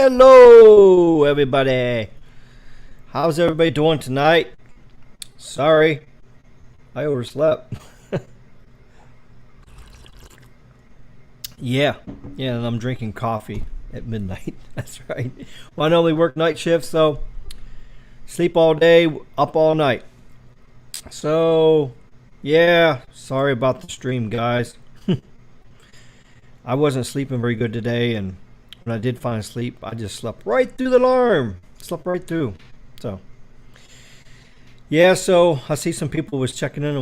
Hello everybody, how's everybody doing tonight? Sorry, I overslept. yeah, and I'm drinking coffee at midnight. That's right. Well, I normally work night shifts, so sleep all day, up all night. So yeah, sorry about the stream, guys. I wasn't sleeping very good today, and when I did find sleep, I just slept right through the alarm. Slept right through. So yeah, so I see some people was checking in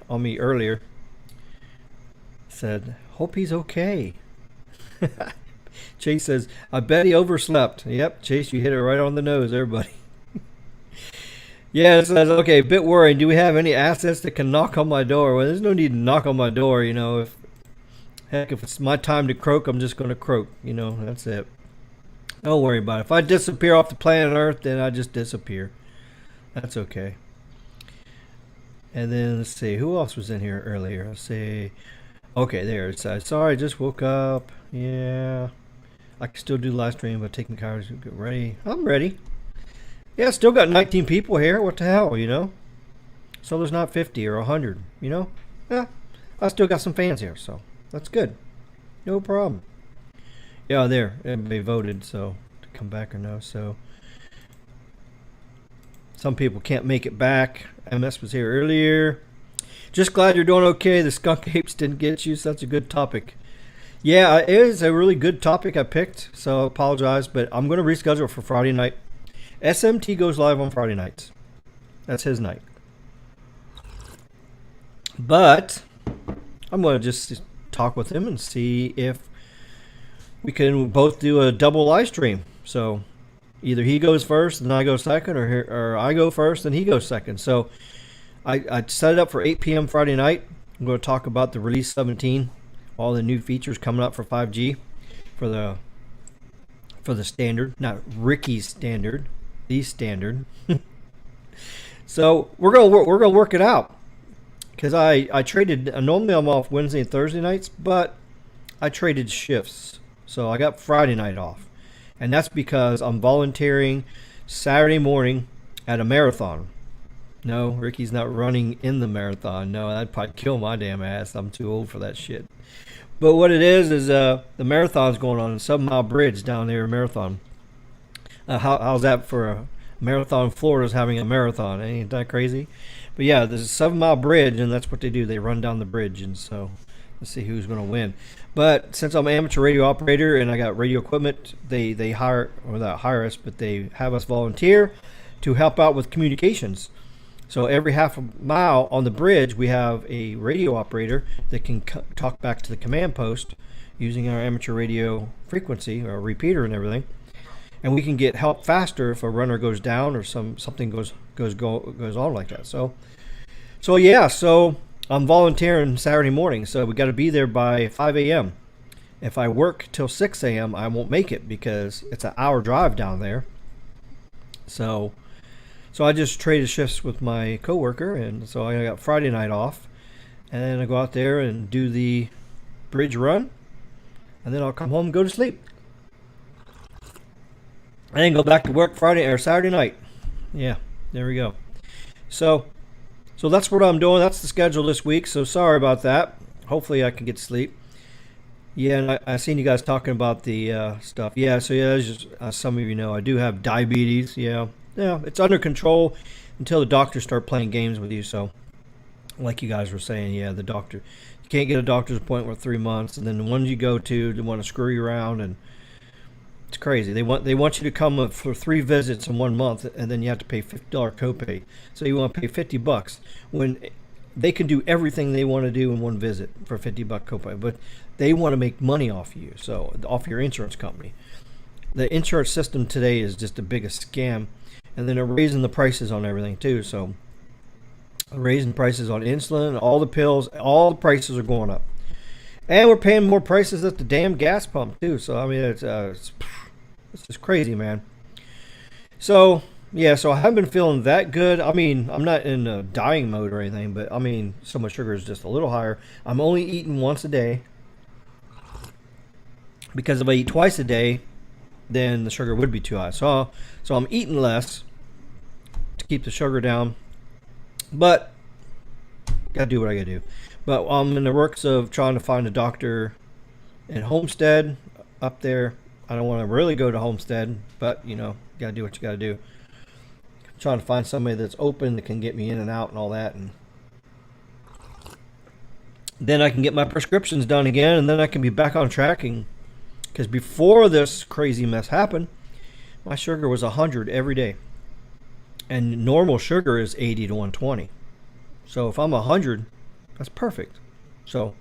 on me earlier. Said, hope he's okay. Chase says, I bet he overslept. Yep, Chase, you hit it right on the nose there, buddy. Yeah, it says, okay, a bit worried. Do we have any assets that can knock on my door? Well, there's no need to knock on my door, you know. If it's my time to croak, I'm just going to croak, you know. That's it. Don't worry about it. If I disappear off the planet Earth, then I just disappear. That's okay. And then, let's see, who else was in here earlier? Let's see. Okay, there it says, sorry, I just woke up. Yeah. I can still do live stream, but taking cars to get ready. I'm ready. Yeah, still got 19 people here. What the hell, you know? So there's not 50 or 100, you know? Yeah, I still got some fans here, so that's good. No problem. Yeah, there. Everybody voted, so to come back or no. So some people can't make it back. MS was here earlier. Just glad you're doing okay. The skunk apes didn't get you, so that's a good topic. Yeah, it is a really good topic I picked, so I apologize, but I'm going to reschedule it for Friday night. SMT goes live on Friday nights. That's his night. But I'm going to just talk with him and see if we can both do a double live stream. So either he goes first and I go second, or I go first and he goes second. So I set it up for 8 p.m. Friday night. I'm going to talk about the release 17, all the new features coming up for 5G for the standard, not Ricky's standard. The standard. So we're gonna work it out, because I traded. Normally I'm off Wednesday and Thursday nights, but I traded shifts, so I got Friday night off, and that's because I'm volunteering Saturday morning at a marathon. No, Ricky's not running in the marathon. No, that'd probably kill my damn ass. I'm too old for that shit. But what it is the marathon's going on in 7 Mile Bridge down there in Marathon. How's that for a marathon? Florida's having a marathon. Ain't that crazy? But yeah, there's a 7 Mile Bridge, and that's what they do. They run down the bridge, and so let's see who's going to win. But since I'm an amateur radio operator and I got radio equipment, they hire, or not hire us, but they have us volunteer to help out with communications. So every half a mile on the bridge, we have a radio operator that can talk back to the command post using our amateur radio frequency or repeater and everything. And we can get help faster if a runner goes down or something goes on like that. So yeah, so I'm volunteering Saturday morning, so we got to be there by 5 a.m. If I work till 6 a.m., I won't make it because it's an hour drive down there. So I just traded shifts with my coworker, and so I got Friday night off, and then I go out there and do the bridge run, and then I'll come home and go to sleep. And then go back to work Friday or Saturday night. Yeah, there we go. So that's what I'm doing. That's the schedule this week. So sorry about that. Hopefully I can get sleep. Yeah, and I seen you guys talking about the stuff. Yeah, so yeah, as just, some of you know, I do have diabetes. Yeah, it's under control until the doctors start playing games with you. So, like you guys were saying, yeah, the doctor, you can't get a doctor's appointment for 3 months, and then the ones you go to, they want to screw you around, and it's crazy. They want you to come for 3 visits in 1 month, and then you have to pay $50 copay. So you want to pay $50 when they can do everything they want to do in 1 visit for $50 copay, but they want to make money off you, so off your insurance company. The insurance system today is just the biggest scam, and then they're raising the prices on everything too. So raising prices on insulin, all the pills, all the prices are going up, and we're paying more prices at the damn gas pump too. So I mean, it's just crazy, man. So yeah, so I haven't been feeling that good. I mean, I'm not in a dying mode or anything, but I mean, so my sugar is just a little higher. I'm only eating once a day, because if I eat twice a day, then the sugar would be too high. So I'm eating less to keep the sugar down, but gotta do what I gotta do. But I'm in the works of trying to find a doctor in Homestead up there. I don't want to really go to Homestead, but you know, gotta do what you gotta do. I'm trying to find somebody that's open that can get me in and out and all that, and then I can get my prescriptions done again, and then I can be back on track. Because before this crazy mess happened, my sugar was 100 every day, and normal sugar is 80 to 120. So if I'm 100, that's perfect. So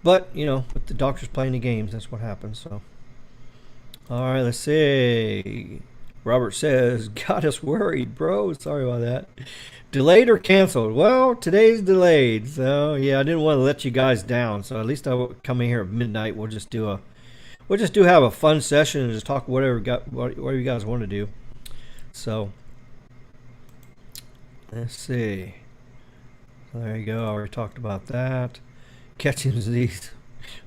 But, you know, with the doctors playing the games, that's what happens. So, all right, let's see. Robert says, got us worried, bro. Sorry about that. Delayed or canceled? Well, today's delayed. So, yeah, I didn't want to let you guys down. So, at least I will come in here at midnight. We'll just have a fun session and just talk whatever you guys want to do. So, let's see. There you go. I already talked about that. Catching these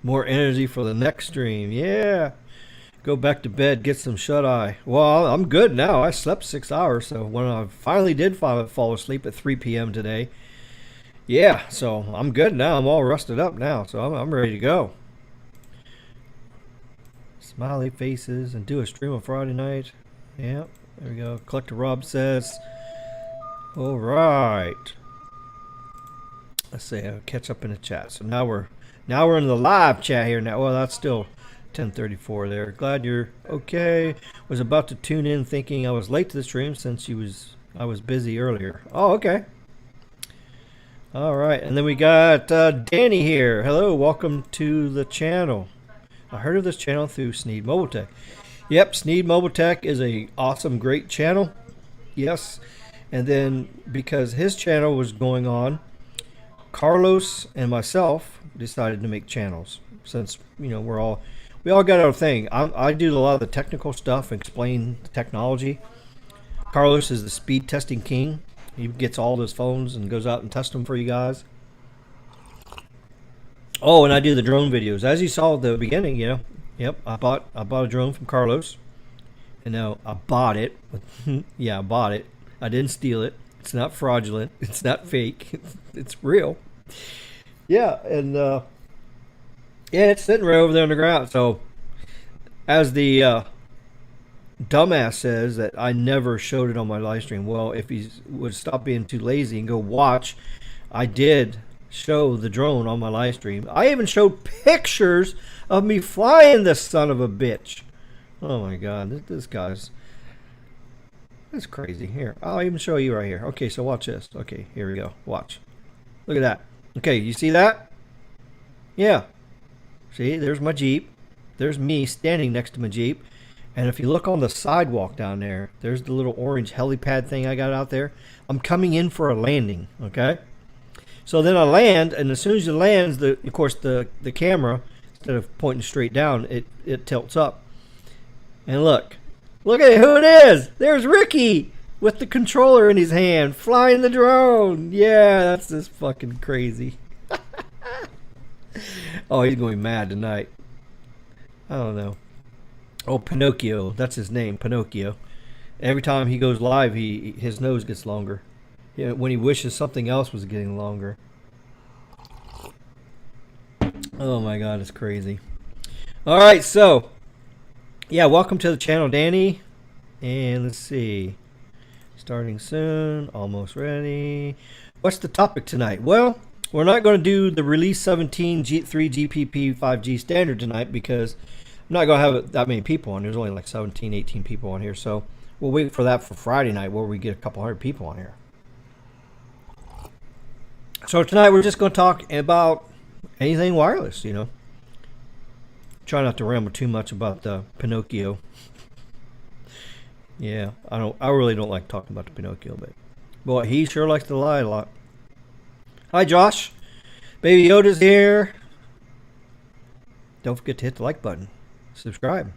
more energy for the next stream. Yeah. Go back to bed, get some shut-eye. Well, I'm good now. I slept 6 hours, so when I finally did fall asleep at 3 p.m. today, yeah, so I'm good now. I'm all rusted up now, so I'm ready to go. Smiley faces and do a stream on Friday night. Yeah, there we go. Collector Rob says, all right. Let's see. I'll catch up in the chat. So now we're in the live chat here now. Well, that's still 10:34 there. Glad you're okay. Was about to tune in thinking I was late to the stream since I was busy earlier. Oh, okay. All right, and then we got Danny here. Hello, welcome to the channel. I heard of this channel through Sneed Mobile Tech. Yep, Sneed Mobile Tech is a awesome, great channel. Yes, and then because his channel was going on, Carlos and myself decided to make channels since, you know, we all got our thing. I do a lot of the technical stuff, explain the technology. Carlos is the speed testing king. He gets all those phones and goes out and tests them for you guys. Oh, and I do the drone videos. As you saw at the beginning, you know. Yep, I bought a drone from Carlos. And now I bought it. Yeah, I bought it. I didn't steal it. It's not fraudulent. It's not fake. It's real. Yeah, and yeah, it's sitting right over there on the ground. So, as the dumbass says that I never showed it on my live stream. Well, if he would stop being too lazy and go watch, I did show the drone on my live stream. I even showed pictures of me flying this son of a bitch. Oh my God, this guy's... That's crazy. Here, I'll even show you right here. Okay, so watch this. Okay, here we go. Watch. Look at that. Okay, you see that? Yeah. See, there's my Jeep. There's me standing next to my Jeep. And if you look on the sidewalk down there, there's the little orange helipad thing I got out there. I'm coming in for a landing, okay? So then I land, and as soon as it lands, of course, the camera, instead of pointing straight down, it tilts up. And look at who it is. There's Ricky with the controller in his hand, flying the drone. Yeah, that's just fucking crazy. Oh, he's going mad tonight. I don't know. Oh, Pinocchio. That's his name, Pinocchio. Every time he goes live, his nose gets longer. Yeah, when he wishes something else was getting longer. Oh my God, it's crazy. All right, so yeah, welcome to the channel, Danny. And let's see, starting soon, almost ready. What's the topic tonight? Well, we're not going to do the release 17 3 GPP 5G standard tonight because I'm not going to have that many people on. There's only like 17, 18 people on here, so we'll wait for that for Friday night where we get a couple hundred people on here. So tonight we're just going to talk about anything wireless, you know. Try not to ramble too much about the Pinocchio. Yeah, I really don't like talking about the Pinocchio, but boy, he sure likes to lie a lot. Hi, Josh. Baby Yoda's here. Don't forget to hit the like button. Subscribe.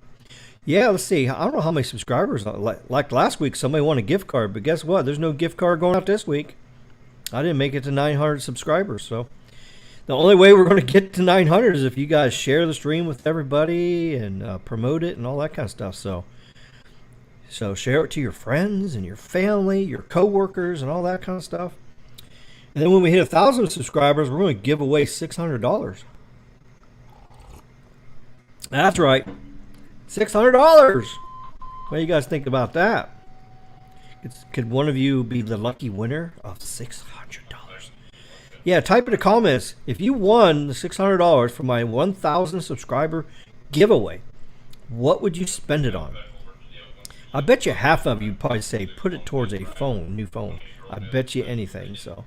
Yeah, let's see. I don't know how many subscribers. Like last week, somebody won a gift card, but guess what? There's no gift card going out this week. I didn't make it to 900 subscribers, so the only way we're going to get to 900 is if you guys share the stream with everybody and promote it and all that kind of stuff. So share it to your friends and your family, your coworkers, and all that kind of stuff. And then when we hit 1,000 subscribers, we're going to give away $600. That's right, $600. What do you guys think about that? Could one of you be the lucky winner of $600? Yeah, type in the comments if you won the $600 for my 1,000 subscriber giveaway. What would you spend it on? I bet you half of you probably say put it towards a phone, new phone. I bet you anything. So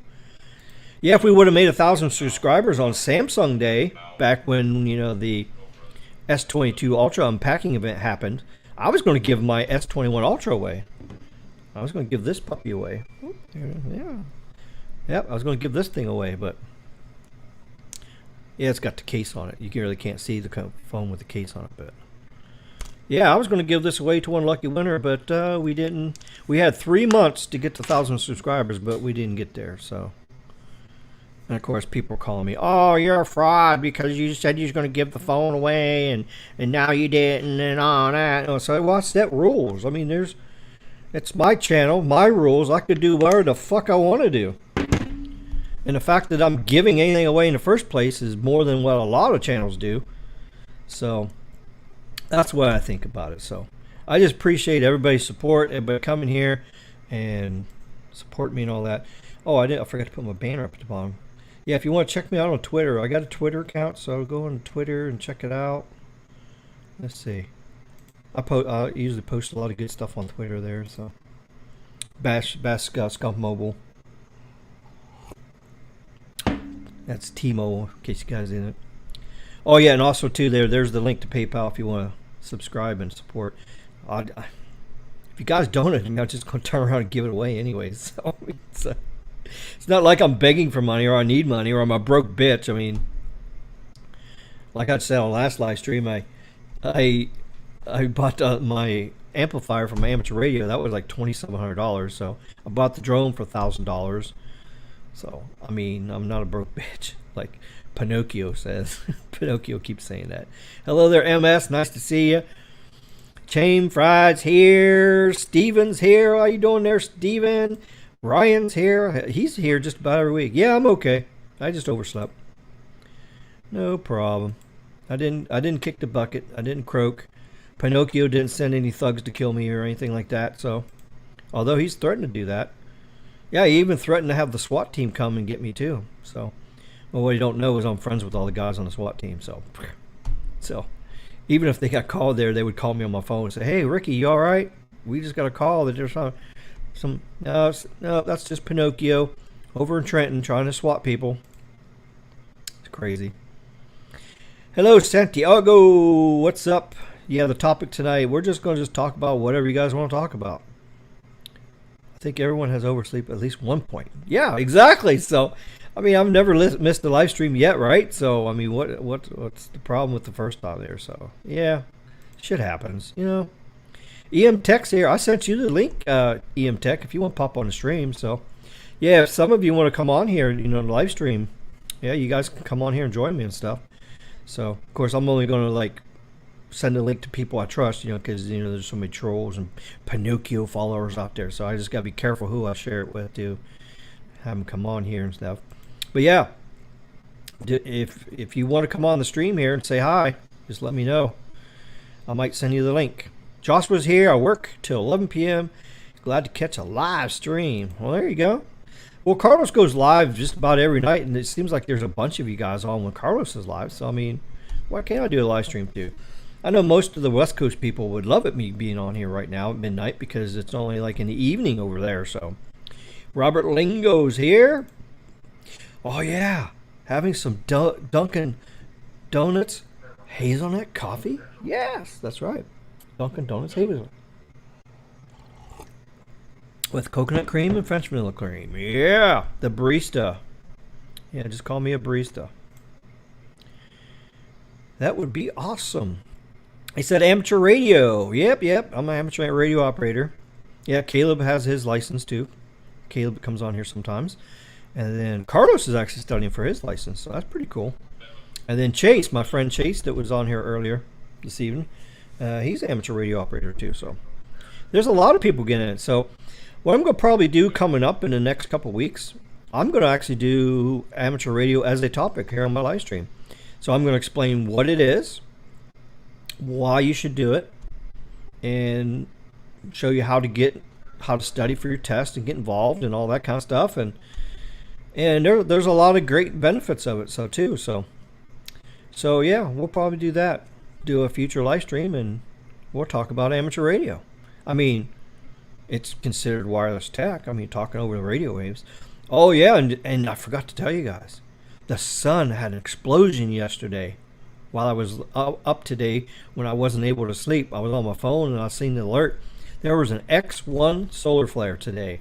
Yeah, if we would have made 1,000 subscribers on Samsung Day back when the S22 Ultra unpacking event happened, I was going to give my S21 Ultra away. I was going to give this puppy away. Yeah. Yep, I was going to give this thing away, but yeah, it's got the case on it. You really can't see the phone with the case on it, but yeah, I was going to give this away to one lucky winner, but we didn't. We had 3 months to get to 1,000 subscribers, but we didn't get there. So, and of course, people are calling me, "Oh, you're a fraud because you said you was going to give the phone away, and now you didn't, and all that." So, well, I set rules. I mean, it's my channel, my rules. I could do whatever the fuck I want to do. And the fact that I'm giving anything away in the first place is more than what a lot of channels do. So that's what I think about it. So I just appreciate everybody's support, everybody coming here and support me and all that. Oh, I forgot to put my banner up at the bottom. Yeah, if you want to check me out on Twitter, I got a Twitter account, so go on Twitter and check it out. Let's see. I usually post a lot of good stuff on Twitter there. So Bash Scump Mobile. That's T-Mobile, in case you guys didn't. Oh yeah, and also too, there's the link to PayPal if you want to subscribe and support. If you guys donate, I'm just going to turn around and give it away anyways. So it's not like I'm begging for money or I need money or I'm a broke bitch. I mean, like I said on last live stream, I bought my amplifier from my amateur radio. That was like $2,700. So I bought the drone for $1,000. So, I mean, I'm not a broke bitch, like Pinocchio says. Pinocchio keeps saying that. Hello there, MS. Nice to see you. Chain Fried's here. Steven's here. How you doing there, Steven? Ryan's here. He's here just about every week. Yeah, I'm okay. I just overslept. No problem. I didn't kick the bucket. I didn't croak. Pinocchio didn't send any thugs to kill me or anything like that. So, although he's threatened to do that. Yeah, he even threatened to have the SWAT team come and get me too. So, well, what you don't know is I'm friends with all the guys on the SWAT team. So even if they got called there, they would call me on my phone and say, "Hey, Ricky, you all right? We just got a call that there's some no, that's just Pinocchio over in Trenton trying to SWAT people." It's crazy. Hello, Santiago. What's up? Yeah, the topic tonight, we're just going to talk about whatever you guys want to talk about. I think everyone has oversleep at least one point. Yeah, exactly. So, I mean, I've never missed a live stream yet, right? So, I mean, what's the problem with the first time there? So, yeah, shit happens, EM Tech's here. I sent you the link, EM Tech, if you want to pop on the stream. So, yeah, if some of you want to come on here, the live stream, yeah, you guys can come on here and join me and stuff. So, of course, I'm only going to, send a link to people I trust, because, there's so many trolls and Pinocchio followers out there. So I just got to be careful who I share it with to have them come on here and stuff. But yeah, if you want to come on the stream here and say hi, just let me know. I might send you the link. Joshua's here. I work till 11 p.m. Glad to catch a live stream. Well, there you go. Well, Carlos goes live just about every night, and it seems like there's a bunch of you guys on when Carlos is live. So, I mean, why can't I do a live stream too? I know most of the West Coast people would love it me being on here right now at midnight because it's only like in the evening over there. So, Robert Lingo's here. Oh yeah, having some Dunkin' Donuts hazelnut coffee. Yes, that's right. Dunkin' Donuts hazelnut with coconut cream and French vanilla cream. Yeah, the barista. Yeah, just call me a barista. That would be awesome. He said amateur radio. Yep. I'm an amateur radio operator. Yeah, Caleb has his license too. Caleb comes on here sometimes. And then Carlos is actually studying for his license, so that's pretty cool. And then Chase, my friend Chase that was on here earlier this evening, he's an amateur radio operator too. So there's a lot of people getting it. So what I'm going to probably do coming up in the next couple weeks, I'm going to actually do amateur radio as a topic here on my live stream. So I'm going to explain what it is, why you should do it, and show you how to study for your test and get involved and all that kind of stuff. And there's a lot of great benefits of it. So yeah, we'll probably do that. Do a future live stream and we'll talk about amateur radio. I mean, it's considered wireless tech. I mean, talking over the radio waves. Oh yeah, and I forgot to tell you guys, the sun had an explosion yesterday. While I was up today, when I wasn't able to sleep, I was on my phone and I seen the alert. There was an X1 solar flare today.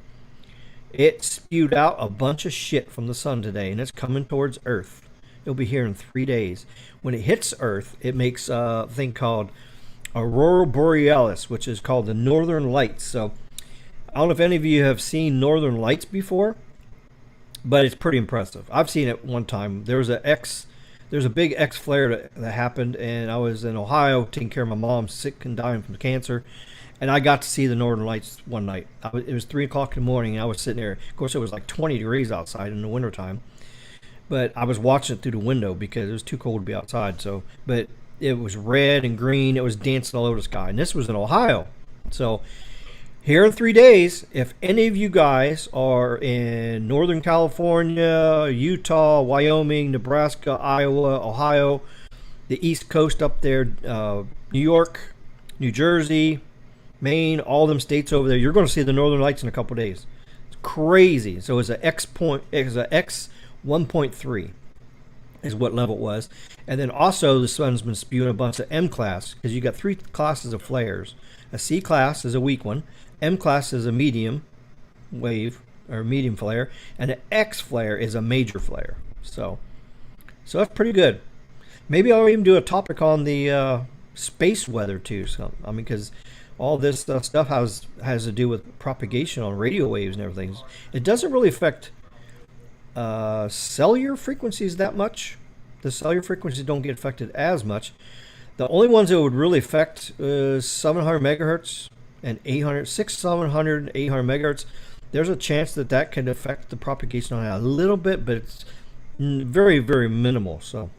It spewed out a bunch of shit from the sun today, and it's coming towards Earth. It'll be here in 3 days. When it hits Earth, it makes a thing called Aurora Borealis, which is called the Northern Lights. So I don't know if any of you have seen Northern Lights before, but it's pretty impressive. I've seen it one time. There's a big X flare that happened, and I was in Ohio taking care of my mom, sick and dying from cancer, and I got to see the Northern Lights one night. It was 3 o'clock in the morning, and I was sitting there. Of course, it was like 20 degrees outside in the wintertime, but I was watching it through the window because it was too cold to be outside. So, but it was red and green. It was dancing all over the sky, and this was in Ohio. So here in 3 days, if any of you guys are in Northern California, Utah, Wyoming, Nebraska, Iowa, Ohio, the East Coast up there, New York, New Jersey, Maine, all them states over there, you're going to see the Northern Lights in a couple days. It's crazy. So it's a X 1.3 is what level it was. And then also the sun's been spewing a bunch of M class, because you got 3 classes of flares. A C class is a weak one. M class is a medium wave or medium flare, and an X flare is a major flare. So that's pretty good. Maybe I'll even do a topic on the space weather too. So I mean, because all this stuff has to do with propagation on radio waves and everything. It doesn't really affect cellular frequencies that much. The cellular frequencies don't get affected as much. The only ones that would really affect is 700 megahertz and 800, 700 and 800 megahertz. There's a chance that can affect the propagation on that a little bit, but it's very, very minimal. So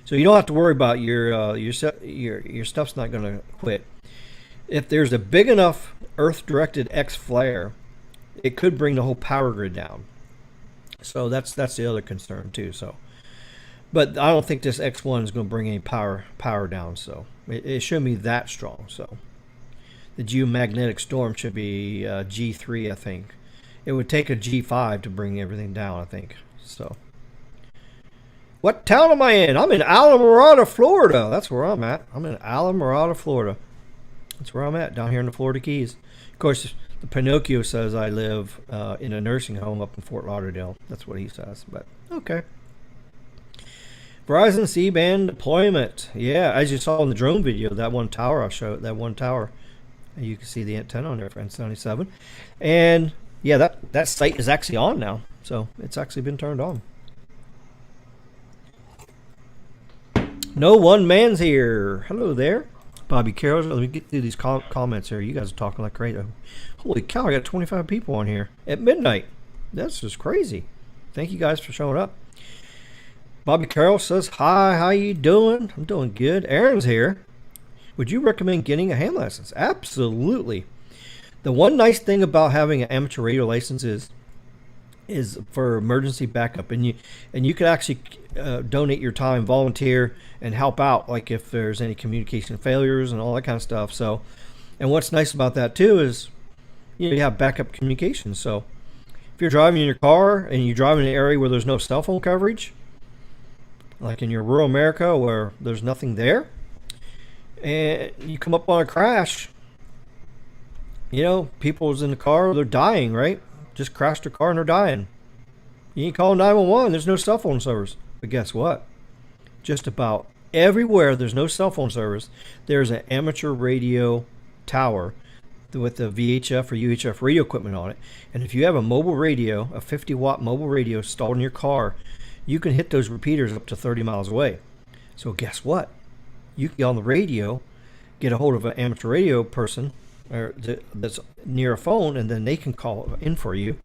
you don't have to worry about your stuff's not going to quit. If there's a big enough Earth-directed X flare, it could bring the whole power grid down. So that's the other concern too. So, but I don't think this X1 is going to bring any power down. So it shouldn't be that strong. So the geomagnetic storm should be G3, I think. It would take a G5 to bring everything down, I think. So, what town am I in? I'm in Alamorada, Florida. That's where I'm at. I'm in Alamorada, Florida. That's where I'm at, down here in the Florida Keys. Of course, the Pinocchio says I live in a nursing home up in Fort Lauderdale. That's what he says, but okay. Verizon C-band deployment. Yeah, as you saw in the drone video, that one tower I showed, you can see the antenna on there for N77. And yeah, that site is actually on now. So it's actually been turned on. No one man's here. Hello there. Bobby Carroll. Let me get through these comments here. You guys are talking like crazy. Holy cow, I got 25 people on here at midnight. That's just crazy. Thank you guys for showing up. Bobby Carroll says, hi, how you doing? I'm doing good. Aaron's here. Would you recommend getting a hand license? Absolutely. The one nice thing about having an amateur radio license is for emergency backup, and you can actually donate your time, volunteer, and help out, like if there's any communication failures and all that kind of stuff. So, and what's nice about that too is you have backup communication. So if you're driving in your car and you drive in an area where there's no cell phone coverage, like in your rural America where there's nothing there, and you come up on a crash, people's in the car, they're dying, right? Just crashed their car and they're dying. You can call 911. There's no cell phone service. But guess what? Just about everywhere there's no cell phone service, there's an amateur radio tower with the VHF or UHF radio equipment on it. And if you have a mobile radio, a 50-watt mobile radio installed in your car, you can hit those repeaters up to 30 miles away. So guess what? You can get on the radio, get a hold of an amateur radio person that's near a phone, and then they can call in for you.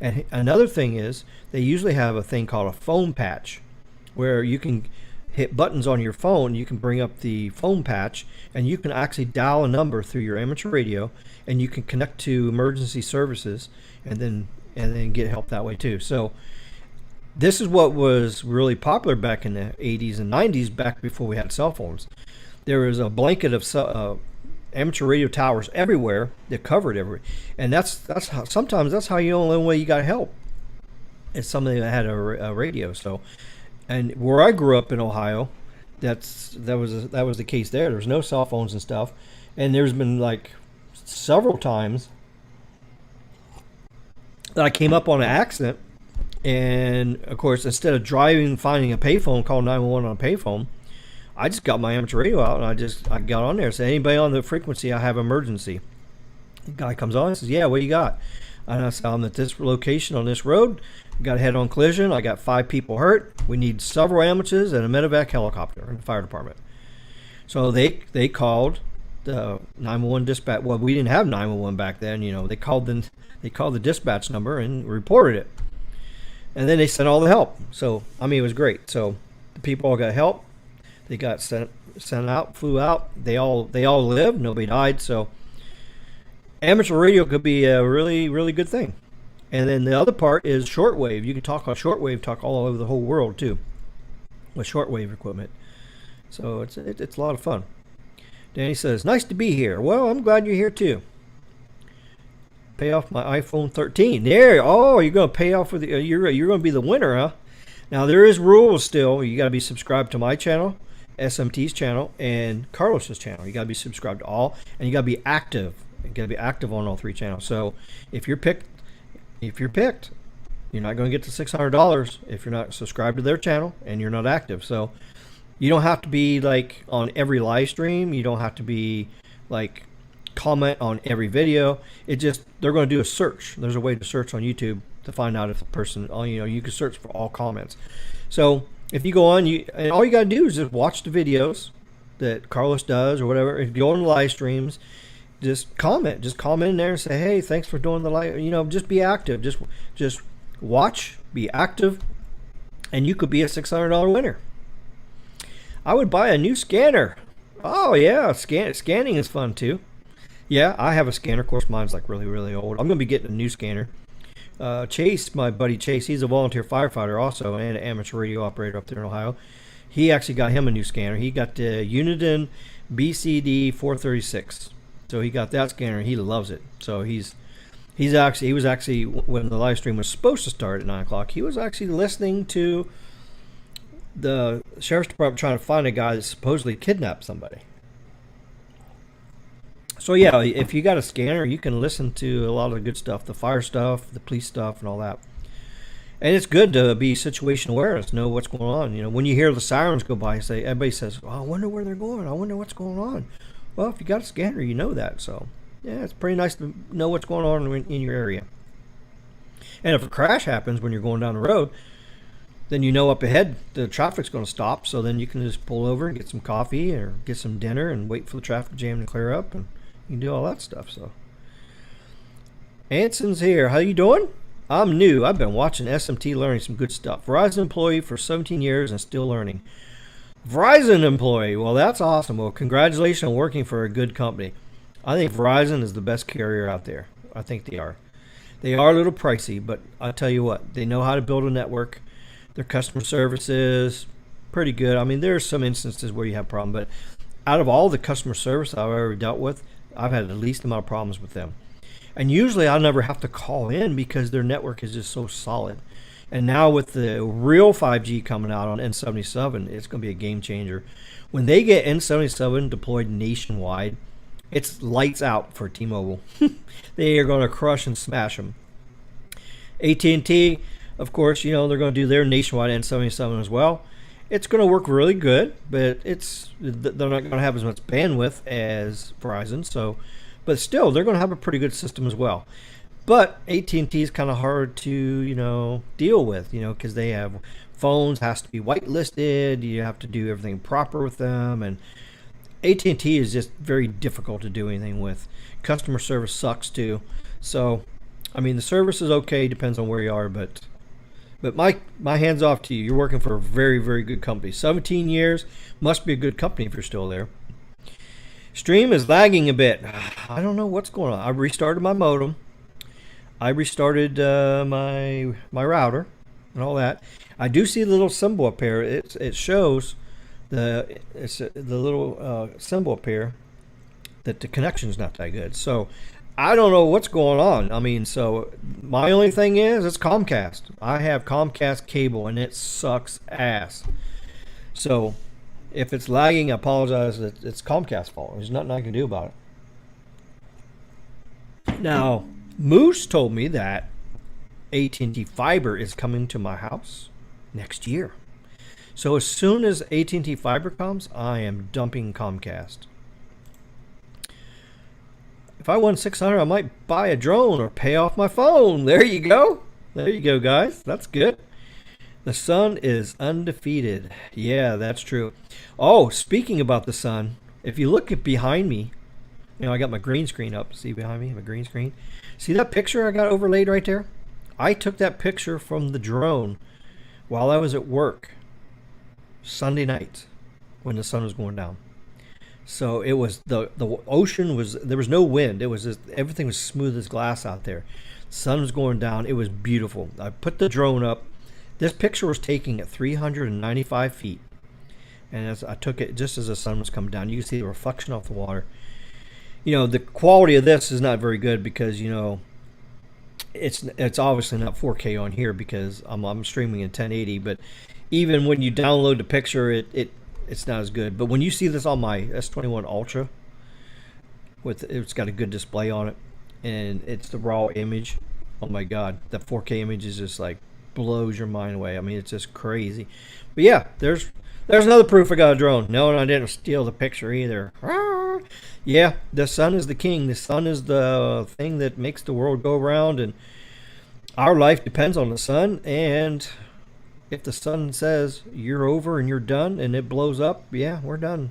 And another thing is, they usually have a thing called a phone patch, where you can hit buttons on your phone. You can bring up the phone patch, and you can actually dial a number through your amateur radio, and you can connect to emergency services, and then get help that way too. So this is what was really popular back in the 80s and 90s, back before we had cell phones. There was a blanket of amateur radio towers everywhere that covered everywhere, and that's how, sometimes that's how you know the only way you got help. it's somebody that had a radio. So, and where I grew up in Ohio, that was the case there. There was no cell phones and stuff, and there's been like several times that I came up on an accident, and of course, instead of driving, finding a payphone, call 911 on a payphone, I just got my amateur radio out and I got on there and said, anybody on the frequency, I have emergency. The guy comes on and says, yeah, what you got? And I said, I'm at this location on this road. Got a head-on collision. I got 5 people hurt. We need several ambulances and a medevac helicopter in the fire department. So they called the 911 dispatch. Well, we didn't have 911 back then. You know, they called the dispatch number and reported it. And then they sent all the help. So I mean, it was great. So the people all got help. They got sent out, flew out. They all lived. Nobody died. So amateur radio could be a really, really good thing. And then the other part is shortwave. You can talk on shortwave, talk all over the whole world too, with shortwave equipment. So it's a lot of fun. Danny says, "Nice to be here." Well, I'm glad you're here too. Pay off my iPhone 13. There. Oh, you're gonna pay off for the. You're gonna be the winner, huh? Now there is rules still. You got to be subscribed to my channel, SMT's channel, and Carlos's channel. You got to be subscribed to all, and you got to be active. You got to be active on all 3 channels. So if you're picked, you're not going to get the $600 if you're not subscribed to their channel and you're not active. So you don't have to be like on every live stream. You don't have to be like comment on every video. It just, they're going to do a search. There's a way to search on YouTube to find out if the person, you know, you can search for all comments. So if you go on, and all you got to do is just watch the videos that Carlos does or whatever. If you go on the live streams, just comment in there and say, hey, thanks for doing the live. You know, just be active. Just watch, be active, and you could be a $600 winner. I would buy a new scanner. Oh yeah, scanning is fun too. Yeah, I have a scanner. Of course, mine's like really, really old. I'm gonna be getting a new scanner. Chase, my buddy Chase, he's a volunteer firefighter also and an amateur radio operator up there in Ohio. He actually got him a new scanner. He got the Uniden BCD 436. So he got that scanner and he loves it. So he was actually, when the live stream was supposed to start at 9 o'clock, he was actually listening to the sheriff's department trying to find a guy that supposedly kidnapped somebody. So yeah, if you got a scanner, you can listen to a lot of the good stuff, the fire stuff, the police stuff, and all that. And it's good to be situation awareness, know what's going on. You know, when you hear the sirens go by, everybody says, oh, I wonder where they're going. I wonder what's going on. Well, if you got a scanner, you know that. So yeah, it's pretty nice to know what's going on in your area. And if a crash happens when you're going down the road, then you know up ahead the traffic's going to stop. So then you can just pull over and get some coffee or get some dinner and wait for the traffic jam to clear up, and you can do all that stuff. So Anson's here. How you doing? I'm new. I've been watching SMT, learning some good stuff. Verizon employee for 17 years and still learning. Verizon employee. Well, that's awesome. Well, congratulations on working for a good company. I think Verizon is the best carrier out there. I think they are. They are a little pricey, but I'll tell you what, they know how to build a network. Their customer service is pretty good. I mean, there's some instances where you have problems, but out of all the customer service I've ever dealt with, I've had the least amount of problems with them. And usually I'll never have to call in because their network is just so solid. And now with the real 5G coming out on N77, it's going to be a game changer. When they get N77 deployed nationwide, it's lights out for T-Mobile. They are going to crush and smash them. AT&T, of course, you know, they're going to do their nationwide N77 as well. It's going to work really good, but they're not going to have as much bandwidth as Verizon. So, but still, they're going to have a pretty good system as well. But AT&T is kind of hard to, you know, deal with, you know, because they have phones, has to be whitelisted. You have to do everything proper with them, and AT&T is just very difficult to do anything with. Customer service sucks too. So, I mean, the service is okay, depends on where you are, but my hands off to you. You're working for a very, very good company. 17 years, must be a good company if you're still there. Stream is lagging a bit. I don't know what's going on. I restarted my modem. I restarted my router and all that. I do see the little symbol up here. It shows the little symbol up here that the connection's not that good. So I don't know what's going on. I mean, so my only thing is it's Comcast. I have Comcast cable and it sucks ass. So if it's lagging, I apologize. It's Comcast's fault. There's nothing I can do about it. Now, Moose told me that AT&T Fiber is coming to my house next year. So as soon as AT&T Fiber comes, I am dumping Comcast. If I won 600, I might buy a drone or pay off my phone. There you go. There you go, guys. That's good. The sun is undefeated. Yeah, that's true. Oh, speaking about the sun, if you look at behind me, you know, I got my green screen up. See behind me, my green screen. See that picture I got overlaid right there? I took that picture from the drone while I was at work Sunday night when the sun was going down. So it was the ocean was, there was no wind. It was just, everything was smooth as glass out there. Sun was going down. It was beautiful. I put the drone up. This picture was taken at 395 feet. And as I took it just as the sun was coming down, you can see the reflection off the water. You know, the quality of this is not very good because, you know, it's obviously not 4K on here because I'm streaming in 1080. But even when you download the picture, it's not as good. But when you see this on my S21 Ultra, it's got a good display on it, and it's the raw image. Oh my God, that 4K image is just like blows your mind away. I mean, it's just crazy. But yeah, there's another proof I got a drone. No, and I didn't steal the picture either. Yeah, the sun is the king. The sun is the thing that makes the world go around, and our life depends on the sun. And if the sun says you're over and you're done and it blows up, yeah, we're done.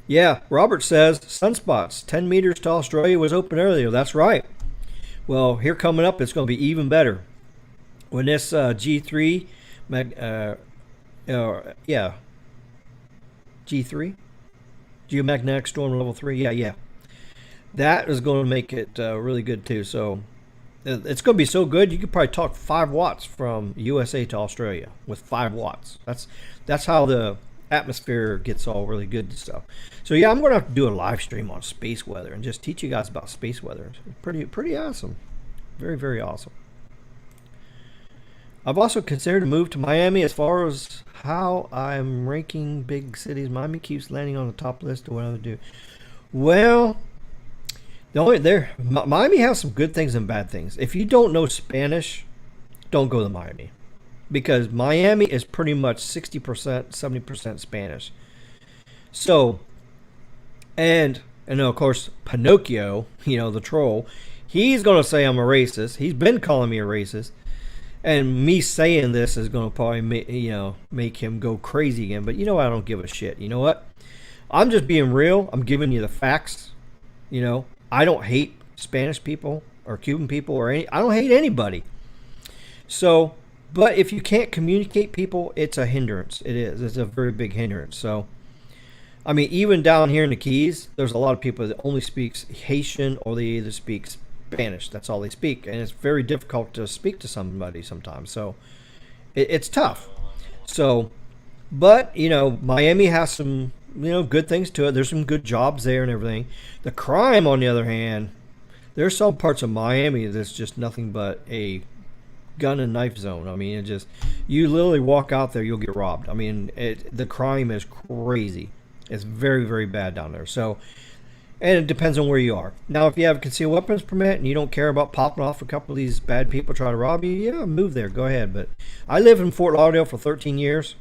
Yeah, Robert says sunspots 10 meters to Australia was open earlier. That's right. Well, here coming up, it's going to be even better. When this G3, G3, geomagnetic storm level 3, yeah, that is going to make it really good too. So it's going to be so good, you could probably talk 5 watts from USA to Australia with 5 watts. That's how the atmosphere gets all really good and stuff. So yeah, I'm going to have to do a live stream on space weather and just teach you guys about space weather. It's pretty awesome. Very, very awesome. I've also considered a move to Miami. As far as how I'm ranking big cities, Miami keeps landing on the top list of what I would do. Well, Miami has some good things and bad things. If you don't know Spanish, don't go to Miami, because Miami is pretty much 60%, 70% Spanish. So, and of course, Pinocchio, you know, the troll, he's going to say I'm a racist. He's been calling me a racist. And me saying this is going to probably make him go crazy again. But you know, I don't give a shit. You know what? I'm just being real. I'm giving you the facts. You know, I don't hate Spanish people or Cuban people I don't hate anybody. So, but if you can't communicate people, it's a hindrance. It is. It's a very big hindrance. So, I mean, even down here in the Keys, there's a lot of people that only speaks Haitian or they either speak Spanish. That's all they speak, and it's very difficult to speak to somebody sometimes. So it's tough. So, but you know, Miami has some good things to it. There's some good jobs there and everything. The crime, on the other hand, there's some parts of Miami that's just nothing but a gun and knife zone. I mean, you literally walk out there, you'll get robbed. I mean, the crime is crazy. It's very, very bad down there. So. And it depends on where you are. Now, if you have a concealed weapons permit and you don't care about popping off a couple of these bad people trying to rob you, yeah, move there. Go ahead. But I lived in Fort Lauderdale for 13 years.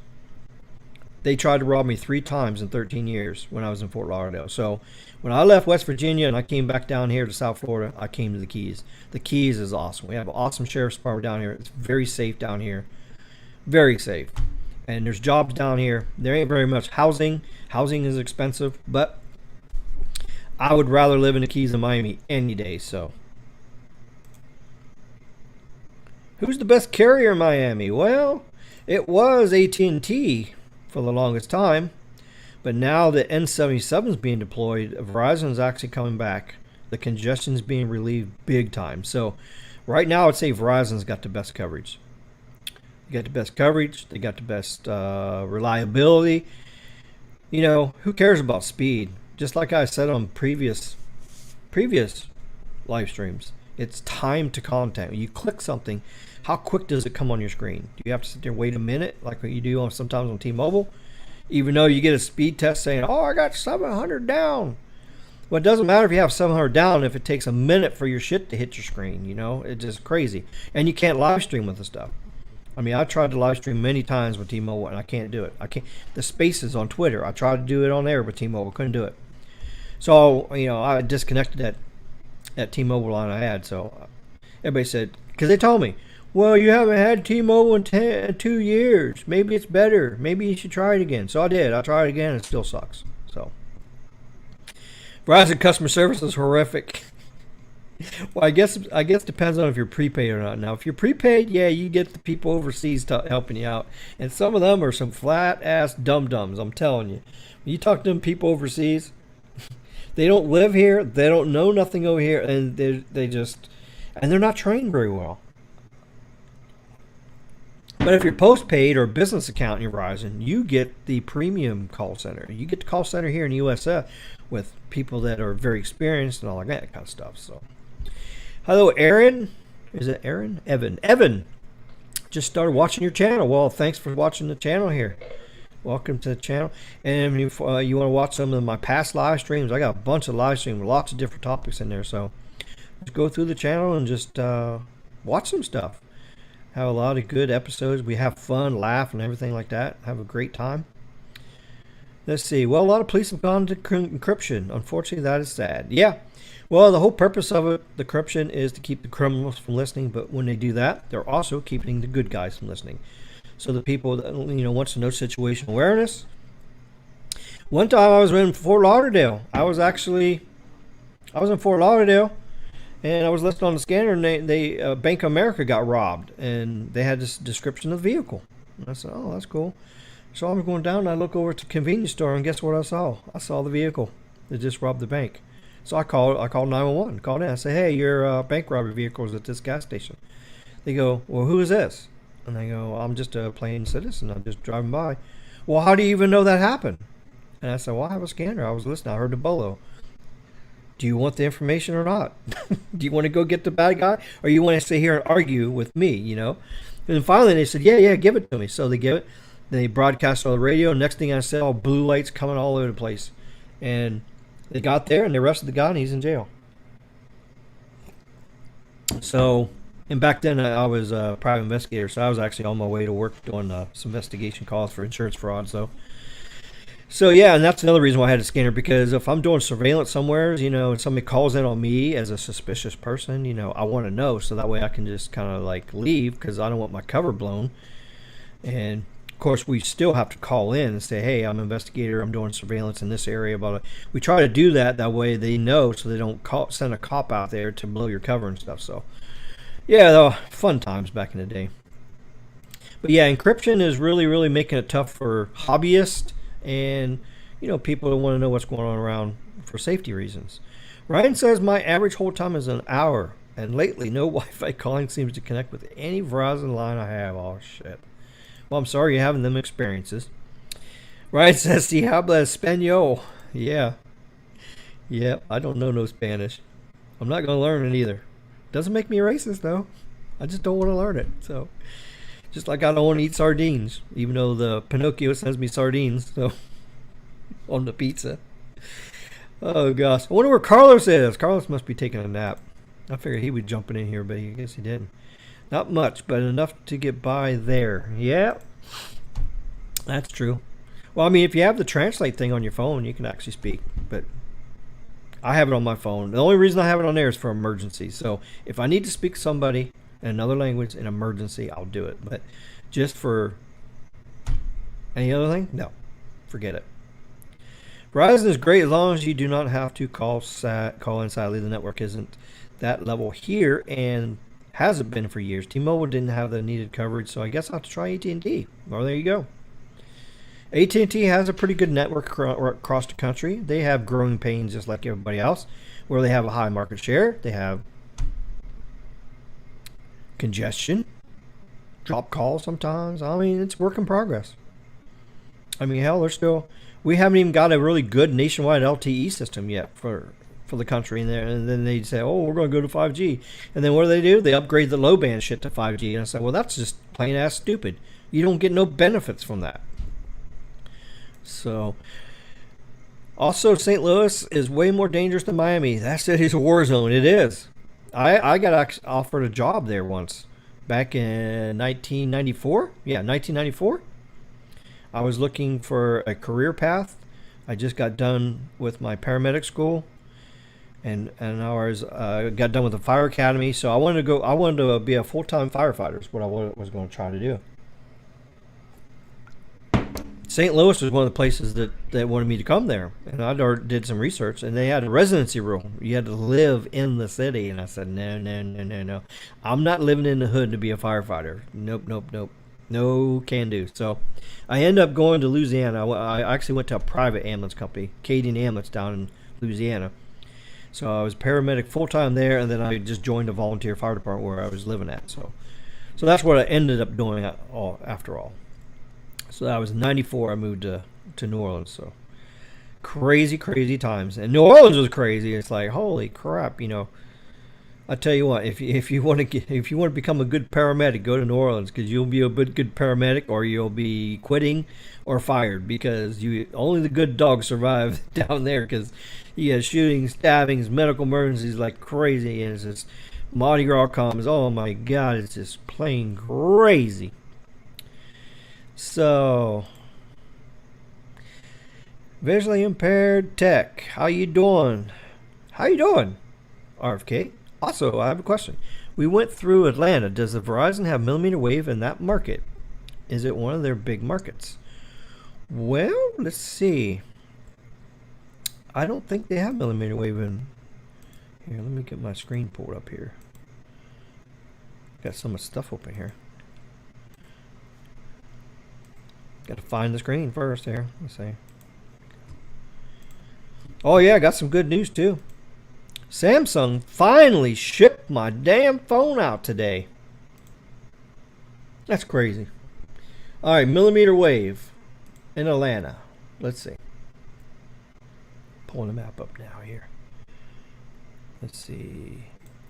They tried to rob me 3 times in 13 years when I was in Fort Lauderdale. So when I left West Virginia and I came back down here to South Florida, I came to the Keys. The Keys is awesome. We have an awesome sheriff's department down here. It's very safe down here. Very safe. And there's jobs down here. There ain't very much housing. Housing is expensive, but I would rather live in the Keys than Miami any day. So, who's the best carrier in Miami? Well, it was AT&T for the longest time, but now the N77 is being deployed. Verizon is actually coming back. The congestion is being relieved big time. So, right now, I'd say Verizon's got the best coverage. They got the best coverage. They got the best reliability. You know, who cares about speed? Just like I said on previous live streams. It's time to content. When you click something, how quick does it come on your screen? Do you have to sit there and wait a minute like what you do sometimes on T-Mobile? Even though you get a speed test saying, oh, I got 700 down. Well, it doesn't matter if you have 700 down if it takes a minute for your shit to hit your screen, you know? It's just crazy. And you can't live stream with the stuff. I mean, I tried to live stream many times with T-Mobile, and I can't do it. I can't. The Spaces on Twitter, I tried to do it on there with T-Mobile, couldn't do it. So, you know, I disconnected that T-Mobile line I had. So everybody said, because they told me, well, you haven't had T-Mobile in 2 years. Maybe it's better. Maybe you should try it again. So I did. I tried it again, and it still sucks. So Verizon customer service is horrific. Well, I guess it depends on if you're prepaid or not. Now, if you're prepaid, yeah, you get the people overseas helping you out, and some of them are some flat ass dum dums. I'm telling you, when you talk to them people overseas, they don't live here, they don't know nothing over here, and they're not trained very well. But if you're postpaid or business account in your Verizon, you get the premium call center. You get the call center here in the USF with people that are very experienced and all that kind of stuff. So. Hello, Aaron. Is it Aaron? Evan. Just started watching your channel. Well, thanks for watching the channel here. Welcome to the channel. And if you want to watch some of my past live streams, I got a bunch of live streams, lots of different topics in there. So just go through the channel and just watch some stuff. Have a lot of good episodes. We have fun, laugh, and everything like that. Have a great time. Let's see. Well, a lot of police have gone to encryption. Unfortunately, that is sad. Yeah. Well, the whole purpose of it, the encryption, is to keep the criminals from listening. But when they do that, they're also keeping the good guys from listening. So the people that wants to know situational awareness. One time I was in Fort Lauderdale. I was in Fort Lauderdale, and I was listening on the scanner, and they Bank of America got robbed, and they had this description of the vehicle. And I said, oh, that's cool. So I was going down, and I look over to the convenience store, and guess what I saw? I saw the vehicle that just robbed the bank. So I called 911, called in. I said, hey, your bank robbery vehicle is at this gas station. They go, well, who is this? And I go, I'm just a plain citizen. I'm just driving by. Well, how do you even know that happened? And I said, well, I have a scanner. I was listening. I heard the bolo. Do you want the information or not? Do you want to go get the bad guy? Or you want to sit here and argue with me, And then finally they said, yeah, give it to me. So they give it. They broadcast on the radio. Next thing I said, all blue lights coming all over the place. And they got there and they arrested the guy and he's in jail. So, and back then I was a private investigator, so I was actually on my way to work doing some investigation calls for insurance fraud. So yeah, and that's another reason why I had a scanner, because if I'm doing surveillance somewhere, and somebody calls in on me as a suspicious person, I want to know, so that way I can just kind of like leave, because I don't want my cover blown. And of course, we still have to call in and say, hey, I'm an investigator, I'm doing surveillance in this area. But we try to do that way they know, so they don't send a cop out there to blow your cover and stuff. So yeah, though, fun times back in the day. But yeah, encryption is really, really making it tough for hobbyists and people that want to know what's going on around for safety reasons. Ryan says my average hold time is an hour, and lately no Wi-Fi calling seems to connect with any Verizon line I have. Oh shit. Well, I'm sorry you're having them experiences. Ryan says, si habla español. Yeah, I don't know no Spanish. I'm not going to learn it either. Doesn't make me a racist, though. I just don't want to learn it. So, just like I don't want to eat sardines, even though the Pinocchio sends me sardines, so on the pizza. Oh, gosh. I wonder where Carlos is. Carlos must be taking a nap. I figured he would jumping in here, but I guess he didn't. Not much, but enough to get by there. Yeah, that's true. Well, I mean, if you have the translate thing on your phone, you can actually speak. But I have it on my phone. The only reason I have it on there is for emergencies. So if I need to speak to somebody in another language in emergency, I'll do it. But just for any other thing, no. Forget it. Verizon is great as long as you do not have to call in. Sadly, the network isn't that level here, and hasn't been for years. T-Mobile didn't have the needed coverage, so I guess I'll have to try AT&T. Well, there you go. AT&T has a pretty good network across the country. They have growing pains just like everybody else, where they have a high market share. They have congestion, drop calls sometimes. I mean, it's work in progress. I mean, hell, we haven't even got a really good nationwide LTE system yet for for the country, and then they'd say, oh, we're going to go to 5G. And then what do? They upgrade the low band shit to 5G. And I said, well, that's just plain ass stupid. You don't get no benefits from that. So, also, St. Louis is way more dangerous than Miami. That city's a war zone. It is. I got offered a job there once, back in 1994. Yeah, 1994. I was looking for a career path. I just got done with my paramedic school, and I was got done with the fire academy. So I wanted to go. I wanted to be a full-time firefighter. Is what I was going to try to do. St. Louis was one of the places that wanted me to come there, and I did some research, and they had a residency rule. You had to live in the city, and I said, no. I'm not living in the hood to be a firefighter. Nope. No can do. So I ended up going to Louisiana. I actually went to a private ambulance company, Cadian Ambulance, down in Louisiana. So I was paramedic full-time there, and then I just joined a volunteer fire department where I was living at. So that's what I ended up doing after all. So that was in 94. I moved to New Orleans. So crazy times. And New Orleans was crazy. It's like, holy crap, you know. I tell you what, if you want to become a good paramedic, go to New Orleans, because you'll be a good paramedic, or you'll be quitting or fired, because only the good dogs survive down there, because you have shootings, stabbings, medical emergencies like crazy, and it's just Mardi Gras comes. Oh my God, it's just plain crazy. So, visually impaired tech, how you doing? RFK. Also, I have a question. We went through Atlanta. Does the Verizon have millimeter wave in that market? Is it one of their big markets? Well, let's see. I don't think they have millimeter wave in here. Let me get my screen pulled up here. Got so much stuff open here. Got to find the screen first here. Let's see. Oh yeah, I got some good news too. Samsung finally shipped my damn phone out today. That's crazy. All right, millimeter wave in Atlanta. Let's see. Pulling the map up now here. Let's see.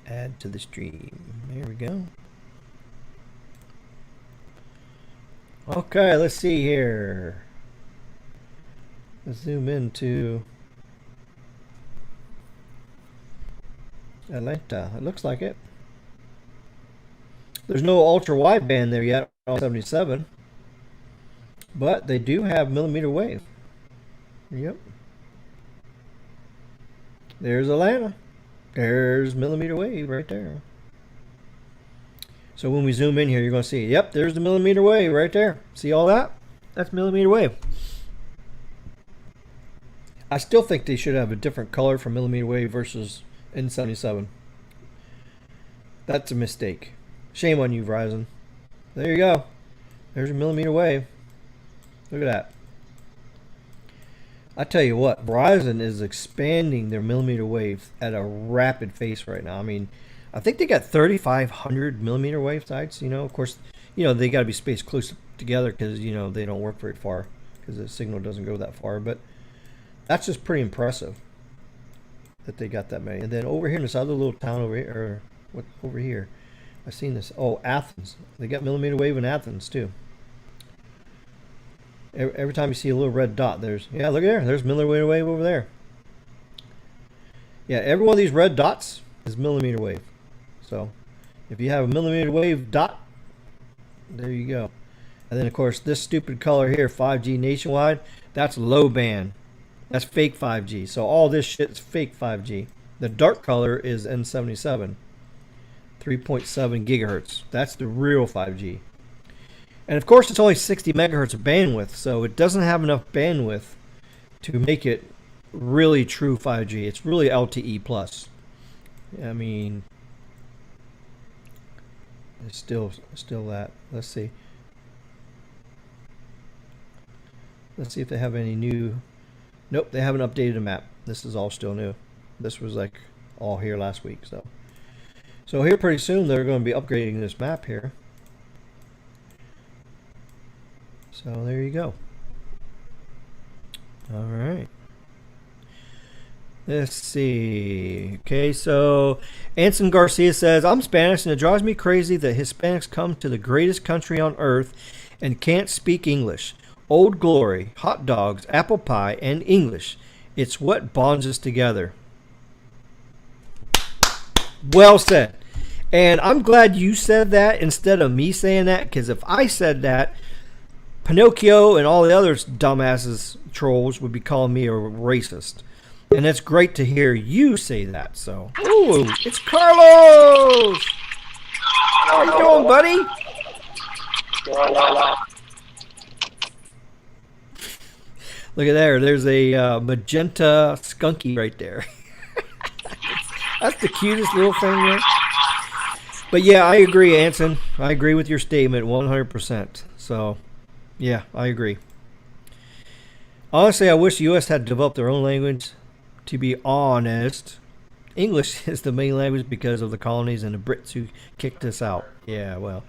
Add to the stream. There we go. Okay, let's see here. Let's zoom into Atlanta. It looks like it. There's no ultra wideband there yet on 77, but they do have millimeter wave. Yep. There's Atlanta. There's millimeter wave right there. So when we zoom in here, you're going to see, yep, there's the millimeter wave right there. See all that? That's millimeter wave. I still think they should have a different color for millimeter wave versus N77. That's a mistake. Shame on you, Verizon. There you go. There's a millimeter wave. Look at that. I tell you what, Verizon is expanding their millimeter wave at a rapid pace right now. I mean, I think they got 3,500 millimeter wave sites. You know, of course, you know, they got to be spaced close together because, you know, they don't work very far because the signal doesn't go that far. But that's just pretty impressive that they got that many. And then over here in this other little town over here, or what over here, I've seen this. Oh, Athens. They got millimeter wave in Athens too. Every time you see a little red dot, there's, yeah, look at there. There's millimeter wave over there. Yeah, every one of these red dots is millimeter wave. So if you have a millimeter wave dot, there you go. And then of course this stupid color here, 5G nationwide, that's low band. That's fake 5G. So all this shit is fake 5G. The dark color is N77, 3.7 gigahertz. That's the real 5G. And of course it's only 60 megahertz of bandwidth, so it doesn't have enough bandwidth to make it really true 5G. It's really LTE plus. I mean, it's still that. Let's see. Let's see if they have any new. Nope, they haven't updated the map. This is all still new. This was like all here last week. So here pretty soon they're going to be upgrading this map here. So there you go. All right. Let's see. Okay, so Anson Garcia says, I'm Spanish and it drives me crazy that Hispanics come to the greatest country on earth and can't speak English. Old Glory, hot dogs, apple pie, and English. It's what bonds us together. Well said. And I'm glad you said that instead of me saying that, because if I said that, Pinocchio and all the other dumbasses, trolls, would be calling me a racist. And it's great to hear you say that. So, ooh, it's Carlos. How you doing, buddy? Look at there. There's a magenta skunky right there. That's the cutest little thing there. But yeah, I agree, Anson. I agree with your statement 100%. So, yeah, I agree. Honestly, I wish the U.S. had developed their own language. To be honest, English is the main language because of the colonies and the Brits who kicked us out. Yeah, well,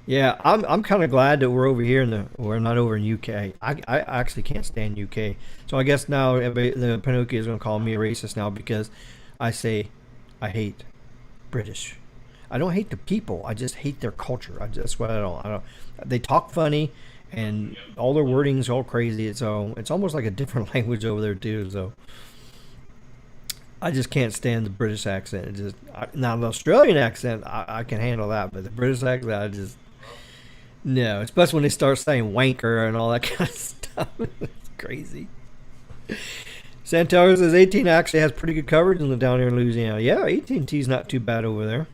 yeah, I'm kind of glad that we're over here we're not over in UK. I actually can't stand UK, so I guess now the Pinocchio is going to call me a racist now because I say I hate British. I don't hate the people. I just hate their culture. That's what I don't. They talk funny, and all their wording's all crazy. So it's almost like a different language over there too. So. I just can't stand the British accent. Now the Australian accent, I can handle that, but the British accent, no. Especially when they start saying wanker and all that kind of stuff. It's crazy. Santiago says AT&T actually has pretty good coverage down here in Louisiana. Yeah, AT&T's not too bad over there.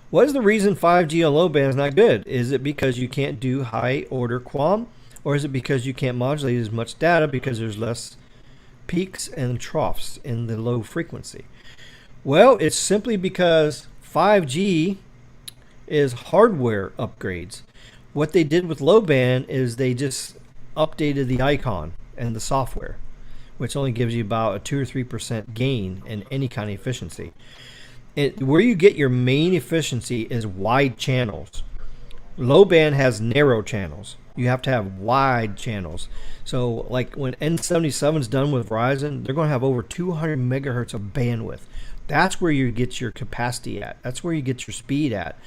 What is the reason 5G on low band is not good? Is it because you can't do high order QAM, or is it because you can't modulate as much data because there's less peaks and troughs in the low frequency? Well, it's simply because 5G is hardware upgrades. What they did with low band is they just updated the icon and the software, which only gives you about a 2 or 3% gain in any kind of efficiency. Where you get your main efficiency is wide channels. Low band has narrow channels. You have to have wide channels. So like when N77 is done with Verizon, they're going to have over 200 megahertz of bandwidth. That's where you get your capacity at. That's where you get your speed at.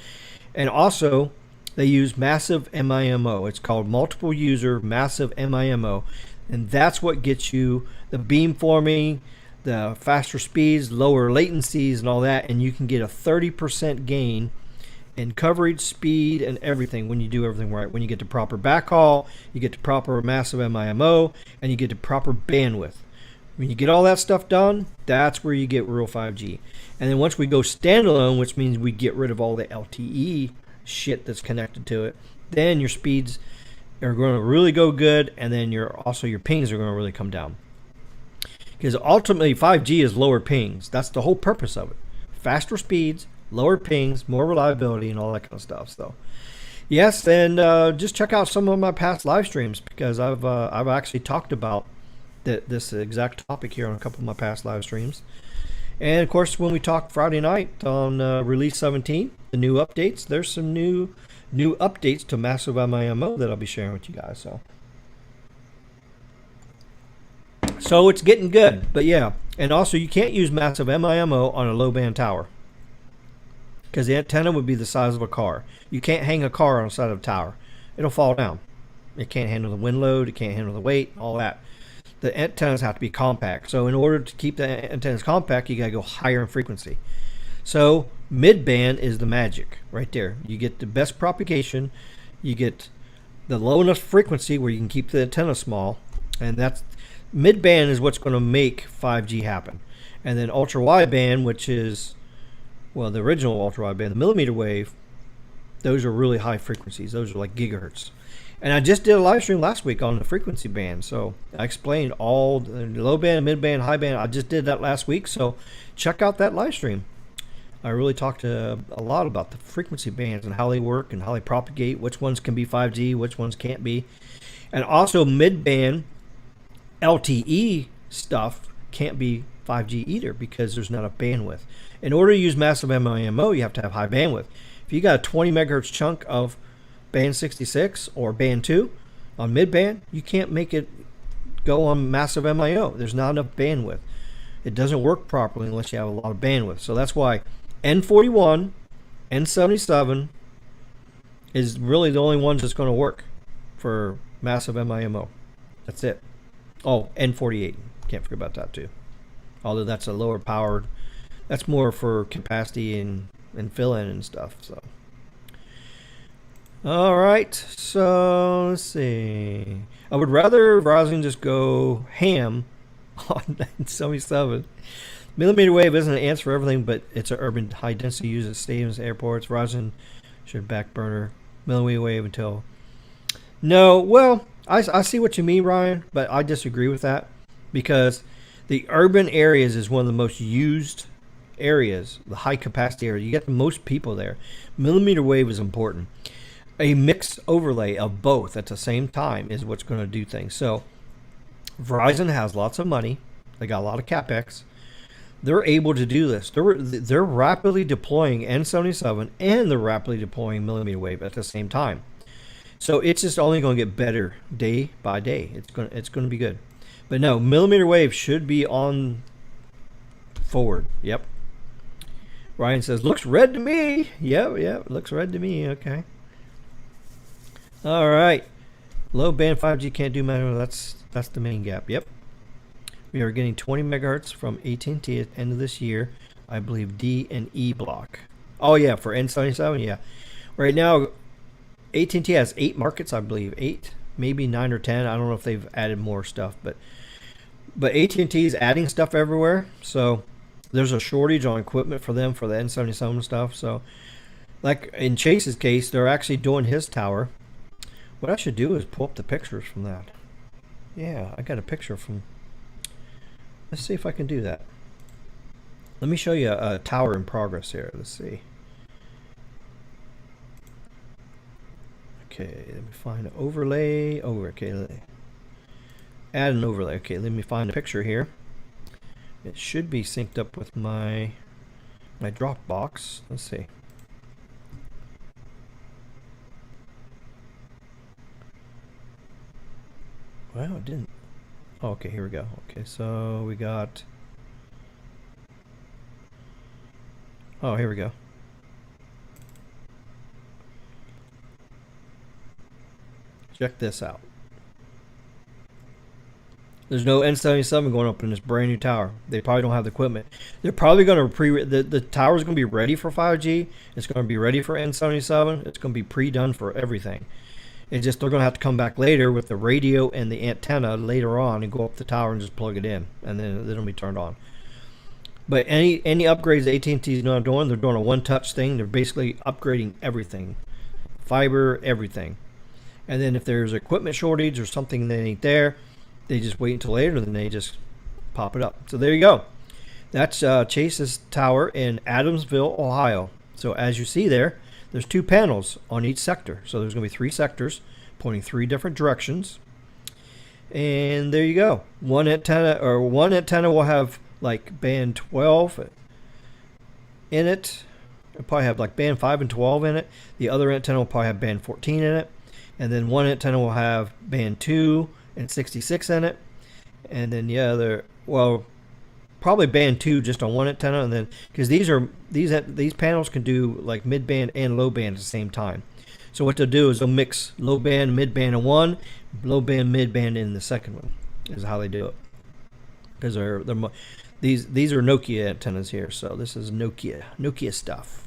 And also, they use massive MIMO. It's called multiple user massive MIMO. And that's what gets you the beamforming, the faster speeds, lower latencies, and all that. And you can get a 30% gain in coverage, speed, and everything when you do everything right. When you get the proper backhaul, you get the proper massive MIMO, and you get the proper bandwidth. When you get all that stuff done, that's where you get real 5G. And then once we go standalone, which means we get rid of all the LTE shit that's connected to it, then your speeds are going to really go good, and then your pings are going to really come down. Because ultimately 5G is lower pings. That's the whole purpose of it. Faster speeds, lower pings, more reliability, and all that kind of stuff. So, yes, and just check out some of my past live streams because I've actually talked about this exact topic here on a couple of my past live streams. And of course, when we talked Friday night on release 17, the new updates, there's some new updates to massive MIMO that I'll be sharing with you guys. So it's getting good, but yeah. And also, you can't use massive MIMO on a low band tower because the antenna would be the size of a car. You can't hang a car on the side of a tower. It'll fall down. It can't handle the wind load. It can't handle the weight, all that. The antennas have to be compact. So in order to keep the antennas compact, you got to go higher in frequency. So mid-band is the magic right there. You get the best propagation. You get the low enough frequency where you can keep the antenna small. And that's mid-band is what's going to make 5G happen. And then ultra-wideband, which is, well, the original ultra-wideband, the millimeter wave, those are really high frequencies. Those are like gigahertz. And I just did a live stream last week on the frequency band. So I explained all the low band, mid band, high band. I just did that last week. So check out that live stream. I really talked a lot about the frequency bands and how they work and how they propagate, which ones can be 5G, which ones can't be. And also mid band LTE stuff can't be 5G either because there's not enough bandwidth. In order to use massive MIMO, you have to have high bandwidth. If you got a 20 megahertz chunk of band 66 or band 2 on mid-band, you can't make it go on massive MIO. There's not enough bandwidth. it doesn't work properly unless you have a lot of bandwidth. So that's why N41, N77 is really the only ones that's going to work for massive MIMO. That's it. Oh, N48. Can't forget about that too. Although that's a lower powered, that's more for capacity and fill-in and stuff. So, all right. So let's see. I would rather Verizon just go ham on 77. Millimeter wave isn't an answer for everything, but it's an urban high density use at stadiums, airports. Verizon should back burner millimeter wave until. No, well, I see what you mean, Ryan, but I disagree with that because the urban areas is one of the most used areas, the high capacity area. You get the most people there. Millimeter wave is important. A mixed overlay of both at the same time is what's going to do things. So Verizon has lots of money. They got a lot of capex. They're able to do this. They're rapidly deploying N77 and they're rapidly deploying millimeter wave at the same time. So it's just only going to get better day by day. It's going to be good. But no, millimeter wave should be on forward. Yep. Ryan says, looks red to me. Yep, looks red to me. Okay. All right. Low band 5G can't do manual. That's the main gap. Yep. We are getting 20 megahertz from AT&T at the end of this year. I believe D and E block. Oh yeah, for N77, yeah. Right now, AT&T has 8 markets, I believe. 8, maybe 9 or 10. I don't know if they've added more stuff, but AT&T is adding stuff everywhere. So there's a shortage on equipment for them for the N77 stuff. So like in Chase's case, they're actually doing his tower. What I should do is pull up the pictures from that. Yeah, I got a picture from. Let's see if I can do that. Let me show you a tower in progress here. Let's see. Okay, let me find an overlay. Okay, add an overlay. Okay, let me find a picture here. It should be synced up with my Dropbox. Let's see. Well, it didn't. Oh, okay, here we go. Okay, so we got. Oh, here we go. Check this out. There's no N77 going up in this brand new tower. They probably don't have the equipment. They're probably going to the tower's going to be ready for 5G. It's going to be ready for N77. It's going to be pre-done for everything. It's just they're going to have to come back later with the radio and the antenna later on and go up the tower and just plug it in, and then it'll be turned on. But any upgrades AT&T is not doing, they're doing a one-touch thing. They're basically upgrading everything, fiber, everything. And then if there's equipment shortage or something that ain't there, they just wait until later, and then they just pop it up. So there you go. That's Chase's tower in Adamsville, Ohio. So as you see there, there's 2 panels on each sector. So there's going to be 3 sectors pointing 3 different directions. And there you go. One antenna will have like band 12 in it. It'll probably have like band 5 and 12 in it. The other antenna will probably have band 14 in it. And then one antenna will have band 2 and 66 in it. And then the other, well, probably band 2 just on one antenna, and then because these panels can do like mid band and low band at the same time. So what they'll do is they'll mix low band, mid band in one, low band, mid band in the second one. Is how they do it. Because these are Nokia antennas here, so this is Nokia stuff.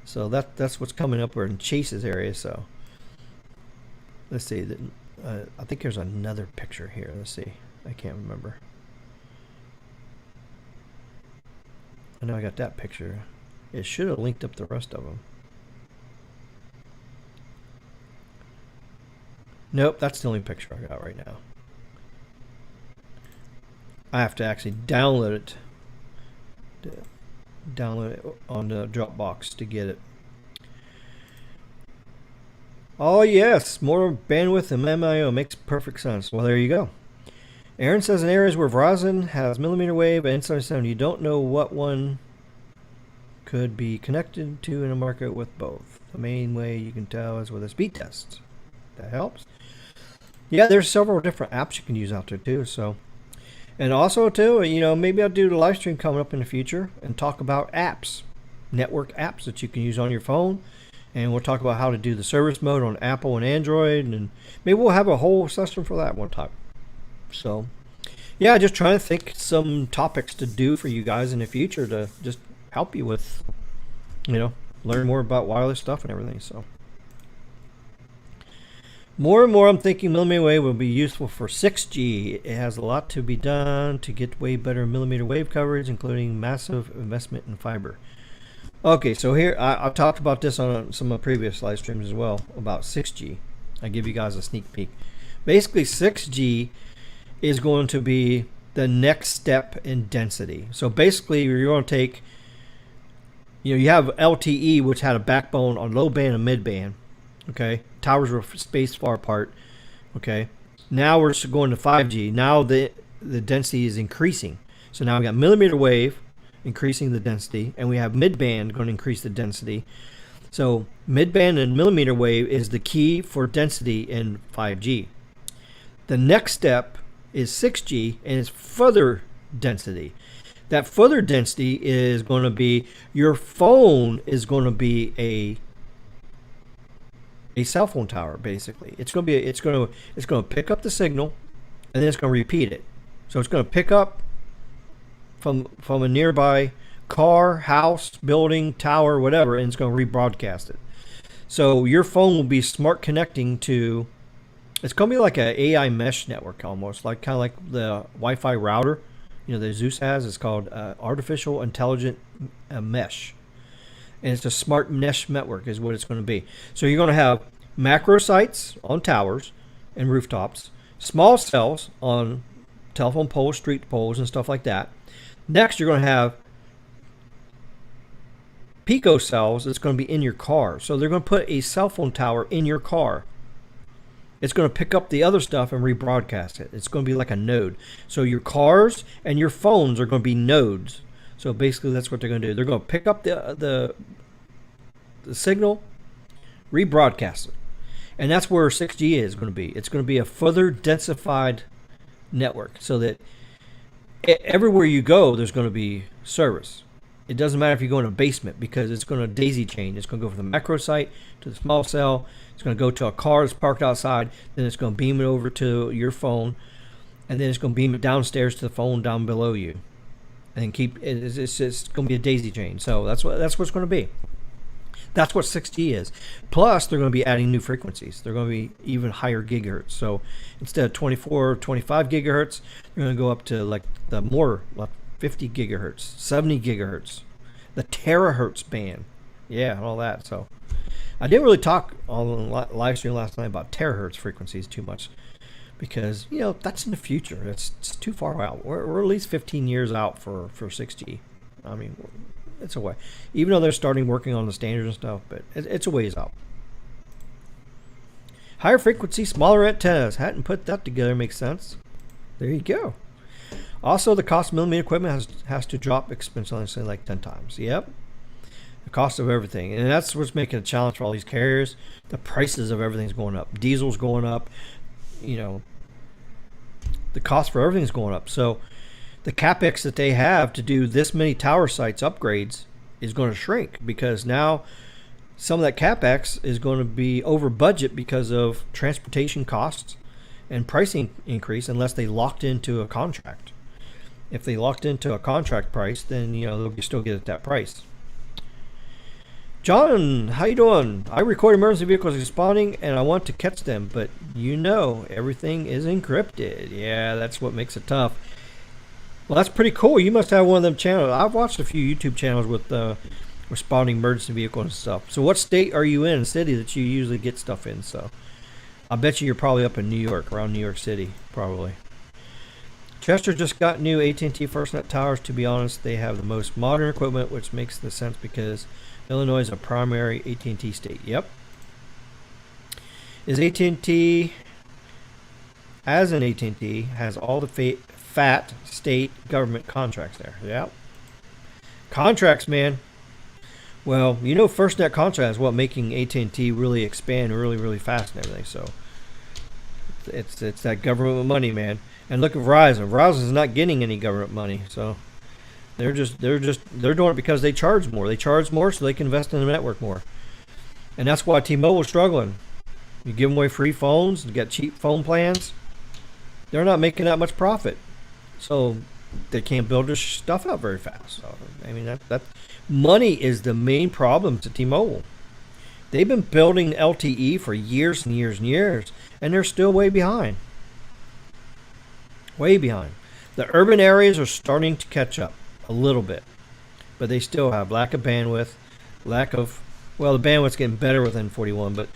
So that's what's coming up in Chase's area. So let's see. I think there's another picture here. Let's see. I can't remember. I know I got that picture. It should have linked up the rest of them. Nope, that's the only picture I got right now. I have to actually download it. Download it on the Dropbox to get it. Oh yes, more bandwidth and MIO makes perfect sense. Well, there you go. Aaron says in areas where Verizon has millimeter wave and N77, you don't know what one could be connected to in a market with both. The main way you can tell is with a speed test. That helps. Yeah, there's several different apps you can use out there too. So And also too, you know, maybe I'll do the live stream coming up in the future and talk about apps, network apps that you can use on your phone. And we'll talk about how to do the service mode on Apple and Android, and maybe we'll have a whole session for that one time. So yeah, just trying to think some topics to do for you guys in the future to just help you with, you know, learn more about wireless stuff and everything. So more and more I'm thinking millimeter wave will be useful for 6G. It has a lot to be done to get way better millimeter wave coverage, including massive investment in fiber. Okay, so here I've talked about this on some of the previous live streams as well about 6G. I give you guys a sneak peek. Basically 6G is going to be the next step in density. So basically you're going to take, you know, you have LTE, which had a backbone on low band and mid band. Okay, towers were spaced far apart. Okay, now we're going to 5G. Now the density is increasing. So now we got millimeter wave increasing the density, and we have mid band going to increase the density. So mid band and millimeter wave is the key for density in 5G. The next step is 6G, and it's further density. That further density is going to be your phone is going to be a cell phone tower. Basically, it's going to pick up the signal, and then it's going to repeat it. So it's going to pick up from a nearby car, house, building, tower, whatever, and it's going to rebroadcast it. So your phone will be smart connecting to. It's going to be like an AI mesh network almost, like kind of like the Wi-Fi router, you know, that Zeus has. It's called artificial intelligent mesh. And it's a smart mesh network is what it's going to be. So you're going to have macro sites on towers and rooftops, small cells on telephone poles, street poles, and stuff like that. Next, you're going to have pico cells that's going to be in your car. So they're going to put a cell phone tower in your car. It's going to pick up the other stuff and rebroadcast it. It's going to be like a node. So your cars and your phones are going to be nodes. So basically that's what they're going to do. They're going to pick up the signal, rebroadcast it. And that's where 6G is going to be. It's going to be a further densified network so that everywhere you go, there's going to be service. It doesn't matter if you go in a basement because it's going to daisy chain. It's going to go from the macro site to the small cell. It's going to go to a car that's parked outside. Then it's going to beam it over to your phone. And then it's going to beam it downstairs to the phone down below you. And keep it's just going to be a daisy chain. So that's what it's going to be. That's what 6G is. Plus, they're going to be adding new frequencies. They're going to be even higher gigahertz. So instead of 24 or 25 gigahertz, they're going to go up to like the more like 50 gigahertz, 70 gigahertz, the terahertz band. Yeah, and all that. So I didn't really talk on the live stream last night about terahertz frequencies too much because, you know, that's in the future. It's too far out. We're at least 15 years out for 6G. I mean, it's a way. Even though they're starting working on the standards and stuff, but it's a ways out. Higher frequency, smaller antennas. Hadn't put that together. Makes sense. There you go. Also, the cost of millimeter equipment has to drop exponentially like 10 times. Yep. The cost of everything. And that's what's making a challenge for all these carriers. The prices of everything's going up. Diesel's going up. You know, the cost for everything's going up. So the capex that they have to do this many tower sites upgrades is going to shrink because now some of that capex is going to be over budget because of transportation costs and pricing increase unless they locked into a contract. If they locked into a contract price, then, you know, they'll still get at that price. John, how you doing? I record emergency vehicles responding and I want to catch them, but you know everything is encrypted. Yeah, that's what makes it tough. Well, that's pretty cool. You must have one of them channels. I've watched a few YouTube channels with responding emergency vehicles and stuff. So what state are you in, city that you usually get stuff in? So I bet you're probably up in New York, around New York City, probably. Chester just got new AT&T FirstNet towers. To be honest, they have the most modern equipment, which makes the sense because Illinois is a primary AT&T state. Yep. Is AT&T, as an AT&T, has all the fat state government contracts there. Yep. Contracts, man. Well, you know, FirstNet contract is what making AT&T really expand really, really fast and everything. So It's that government money, man. And look at Verizon. Verizon's not getting any government money, so they're doing it because they charge more. They charge more so they can invest in the network more. And that's why T-Mobile's struggling. You give them away free phones, you get cheap phone plans. They're not making that much profit, so they can't build their stuff out very fast. So I mean, that money is the main problem to T-Mobile. They've been building LTE for years and years and years, and they're still way behind. Way behind. The urban areas are starting to catch up a little bit, but they still have lack of bandwidth, well, the bandwidth's getting better with N41, but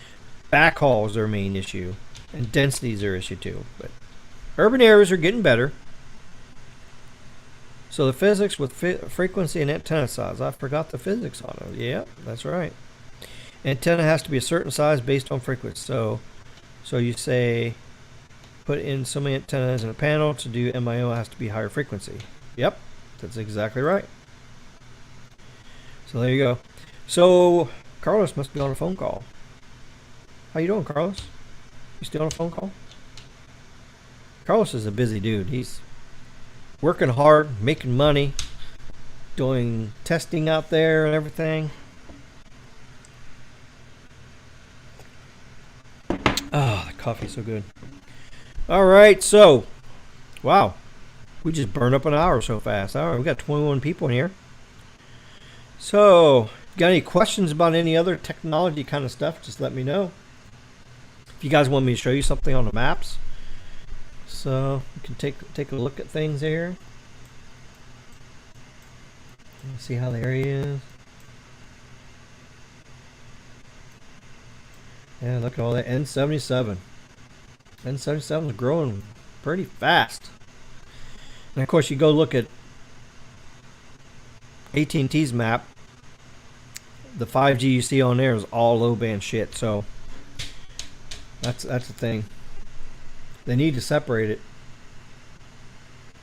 backhaul is their main issue, and density is their issue too. But urban areas are getting better. So the physics with frequency and antenna size. I forgot the physics on it. Yeah, that's right. Antenna has to be a certain size based on frequency. So you say put in so many antennas in a panel to do MIO has to be higher frequency. Yep, that's exactly right. So there you go. So Carlos must be on a phone call. How you doing, Carlos? You still on a phone call? Carlos is a busy dude. He's working hard, making money, doing testing out there and everything. Ah, the coffee's so good. All right, so, wow, we just burned up an hour so fast. All right, we got 21 people in here. So, got any questions about any other technology kind of stuff, just let me know. If you guys want me to show you something on the maps, so you can take a look at things here. See how the area is. Yeah, look at all that N77. N77 is growing pretty fast. And of course, you go look at AT&T's map. The 5G you see on there is all low band shit. So that's the thing. They need to separate it.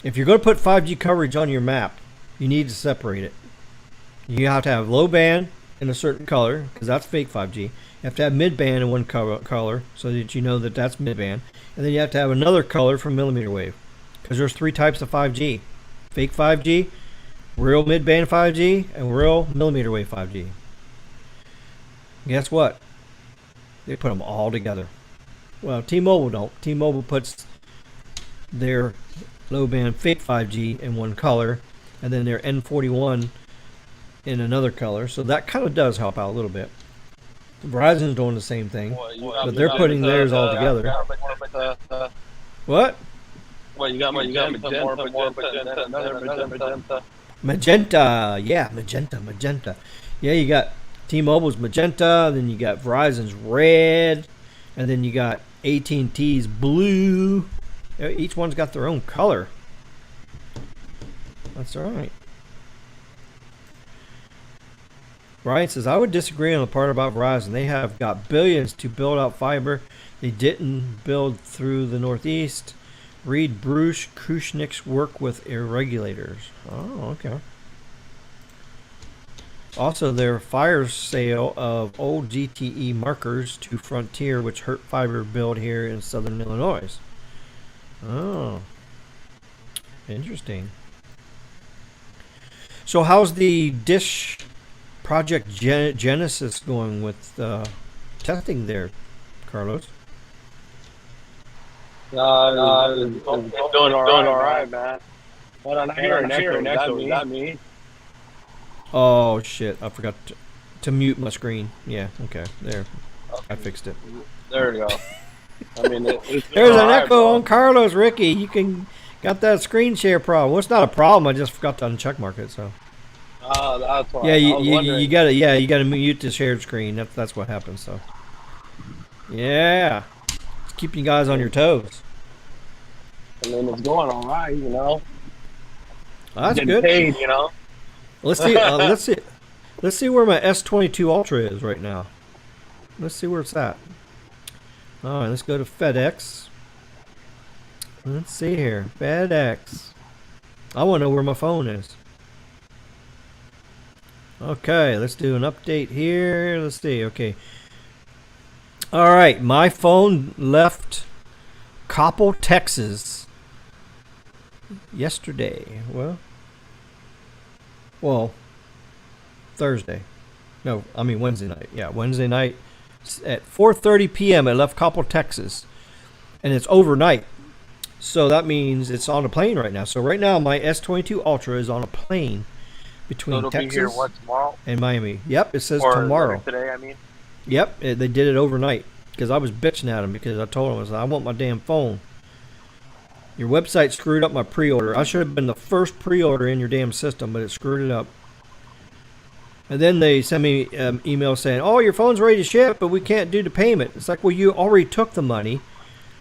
If you're going to put 5G coverage on your map, you need to separate it. You have to have low band in a certain color, because that's fake 5G. You have to have mid band in one color, so that you know that that's mid band. And then you have to have another color for millimeter wave, because there's 3 types of 5G. Fake 5G, real mid band 5G, and real millimeter wave 5G. Guess what? They put them all together. Well, T-Mobile don't. T-Mobile puts their low band fake 5G in one color, and then their N41 in another color. So that kind of does help out a little bit. Verizon's doing the same thing, but they're putting theirs all together. What? Well, you got magenta. Magenta, yeah, magenta. Yeah, you got T-Mobile's magenta, then you got Verizon's red, and then you got AT&T's blue. Each one's got their own color. That's all right. Brian says, I would disagree on the part about Verizon. They have got billions to build out fiber. They didn't build through the Northeast. Read Bruce Kushnick's work with irregulators. Oh, okay. Also, their fire sale of old GTE markers to Frontier, which hurt fiber build here in southern Illinois. Oh, interesting. So how's the Dish Project Genesis going with testing there, Carlos? Doing all right, man. Hold on, not me. Oh shit! I forgot to mute my screen. Yeah, okay, there. Okay. I fixed it. There we go. I mean, there's an echo on Carlos, Ricky. You got that screen share problem. Well, it's not a problem. I just forgot to uncheck mark it. So. That's why. Yeah, you gotta mute the shared screen. That's what happens. So. Yeah, it's keeping you guys on your toes. I mean, it's going all right, you know. That's getting good. Paid, you know. Let's see. Let's see where my S22 Ultra is right now. Let's see where it's at. All right, let's go to FedEx. Let's see here, FedEx. I want to know where my phone is. Okay, let's do an update here. Let's see. Okay. All right, my phone left Coppell, Texas. Yesterday. Well, Thursday. No, I mean Wednesday night. Yeah, Wednesday night at 4:30 p.m. I left Coppell, Texas, and it's overnight. So that means it's on a plane right now. So right now my S22 Ultra is on a plane between it'll Texas be here, tomorrow? and Miami. Yep, it says Or tomorrow. today, I mean. Yep, they did it overnight because I was bitching at them because I told them I want my damn phone. Your website screwed up my pre-order. I should have been the first pre-order in your damn system, but it screwed it up. And then they sent me an email saying, "Oh, your phone's ready to ship, but we can't do the payment." It's like, well, you already took the money,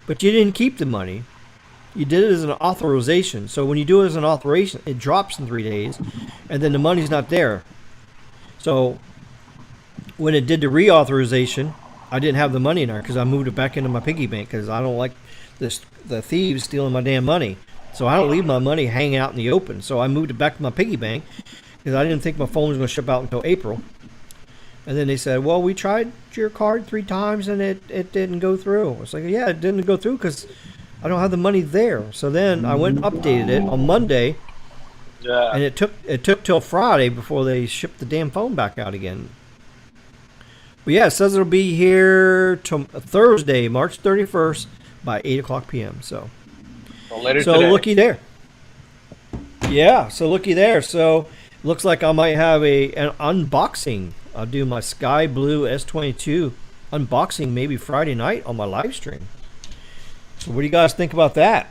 but you didn't keep the money. You did it as an authorization. So when you do it as an authorization, it drops in 3 days, and then the money's not there. So when it did the reauthorization, I didn't have the money in there because I moved it back into my piggy bank because I don't like the thieves stealing my damn money. So I don't leave my money hanging out in the open. So I moved it back to my piggy bank because I didn't think my phone was going to ship out until April. And then they said, well, we tried your card 3 times and it didn't go through. It's like, yeah, it didn't go through because I don't have the money there. So then I went and updated it on Monday. Yeah. And it took till Friday before they shipped the damn phone back out again. But yeah, it says it'll be here Thursday, March 31st by 8 o'clock p.m. So today. looky there. Yeah, so looky there. So looks like I might have an unboxing. I'll do my Sky Blue S22 unboxing maybe Friday night on my live stream. So what do you guys think about that?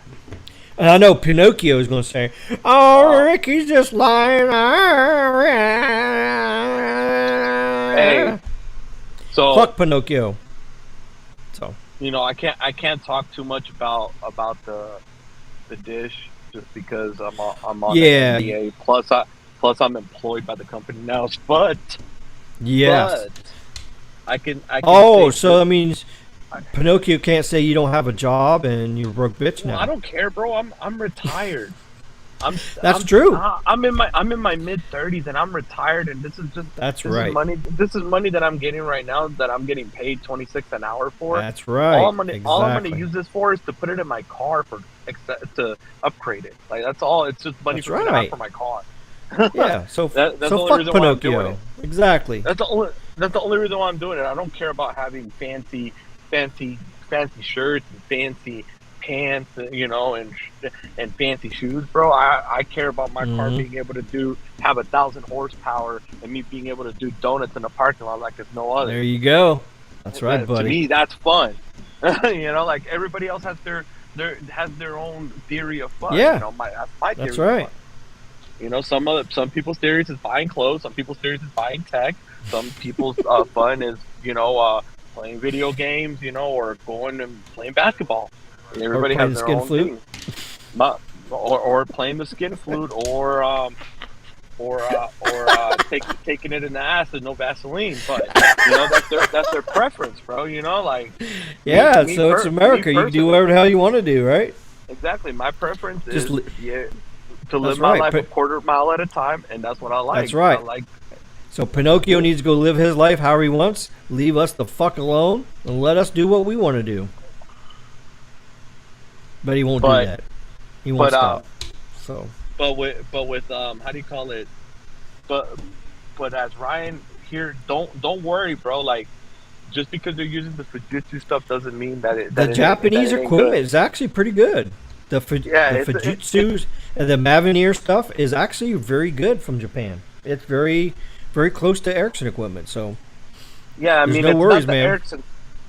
And I know Pinocchio is going to say, "Oh, Ricky's just lying." Hey, so fuck Pinocchio. So I can't talk too much about the dish just because I'm on the NDA. Plus I'm employed by the company now. But I can. Oh, so that means Pinocchio can't say you don't have a job and you're a broke bitch now. Well, I don't care, bro. I'm retired. That's true. I'm in my mid-30s and I'm retired, and this is money. This is money that I'm getting right now that I'm getting paid $26 an hour for. That's right. All I'm gonna use this for is to put it in my car to upgrade it. Like that's all. It's just money for me to have for my car. Yeah. So that's the only fuck reason why I'm doing Pinocchio. it. Exactly. That's the only reason why I'm doing it. I don't care about having fancy shirts and fancy pants, and fancy shoes, bro. I care about my car being able to have 1,000 horsepower and me being able to do donuts in the parking lot like there's no other. There you go. That's right, buddy. To me, that's fun. Like everybody else has their own theory of fun. Yeah, that's my theory. That's right. Of fun. Some people's theories is buying clothes. Some people's theories is buying tech. Some people's fun is playing video games, or going and playing basketball. Everybody has their own flute. Or playing the skin flute, or taking it in the ass with no Vaseline. But that's their preference, bro. So it's America. You can do whatever the hell you want to do, right? Exactly. My preference is to live my life a quarter mile at a time, and that's what I like. That's right. So Pinocchio needs to go live his life however he wants. Leave us the fuck alone and let us do what we want to do. But he won't do that. He won't stop. But with how do you call it? But as Ryan here, don't worry, bro. Like just because they're using the Fujitsu stuff doesn't mean that the Japanese equipment is actually pretty good. The Fujitsu's and the Mavenir stuff is actually very good from Japan. It's very, very close to Ericsson equipment. So yeah, I mean, no worries, man.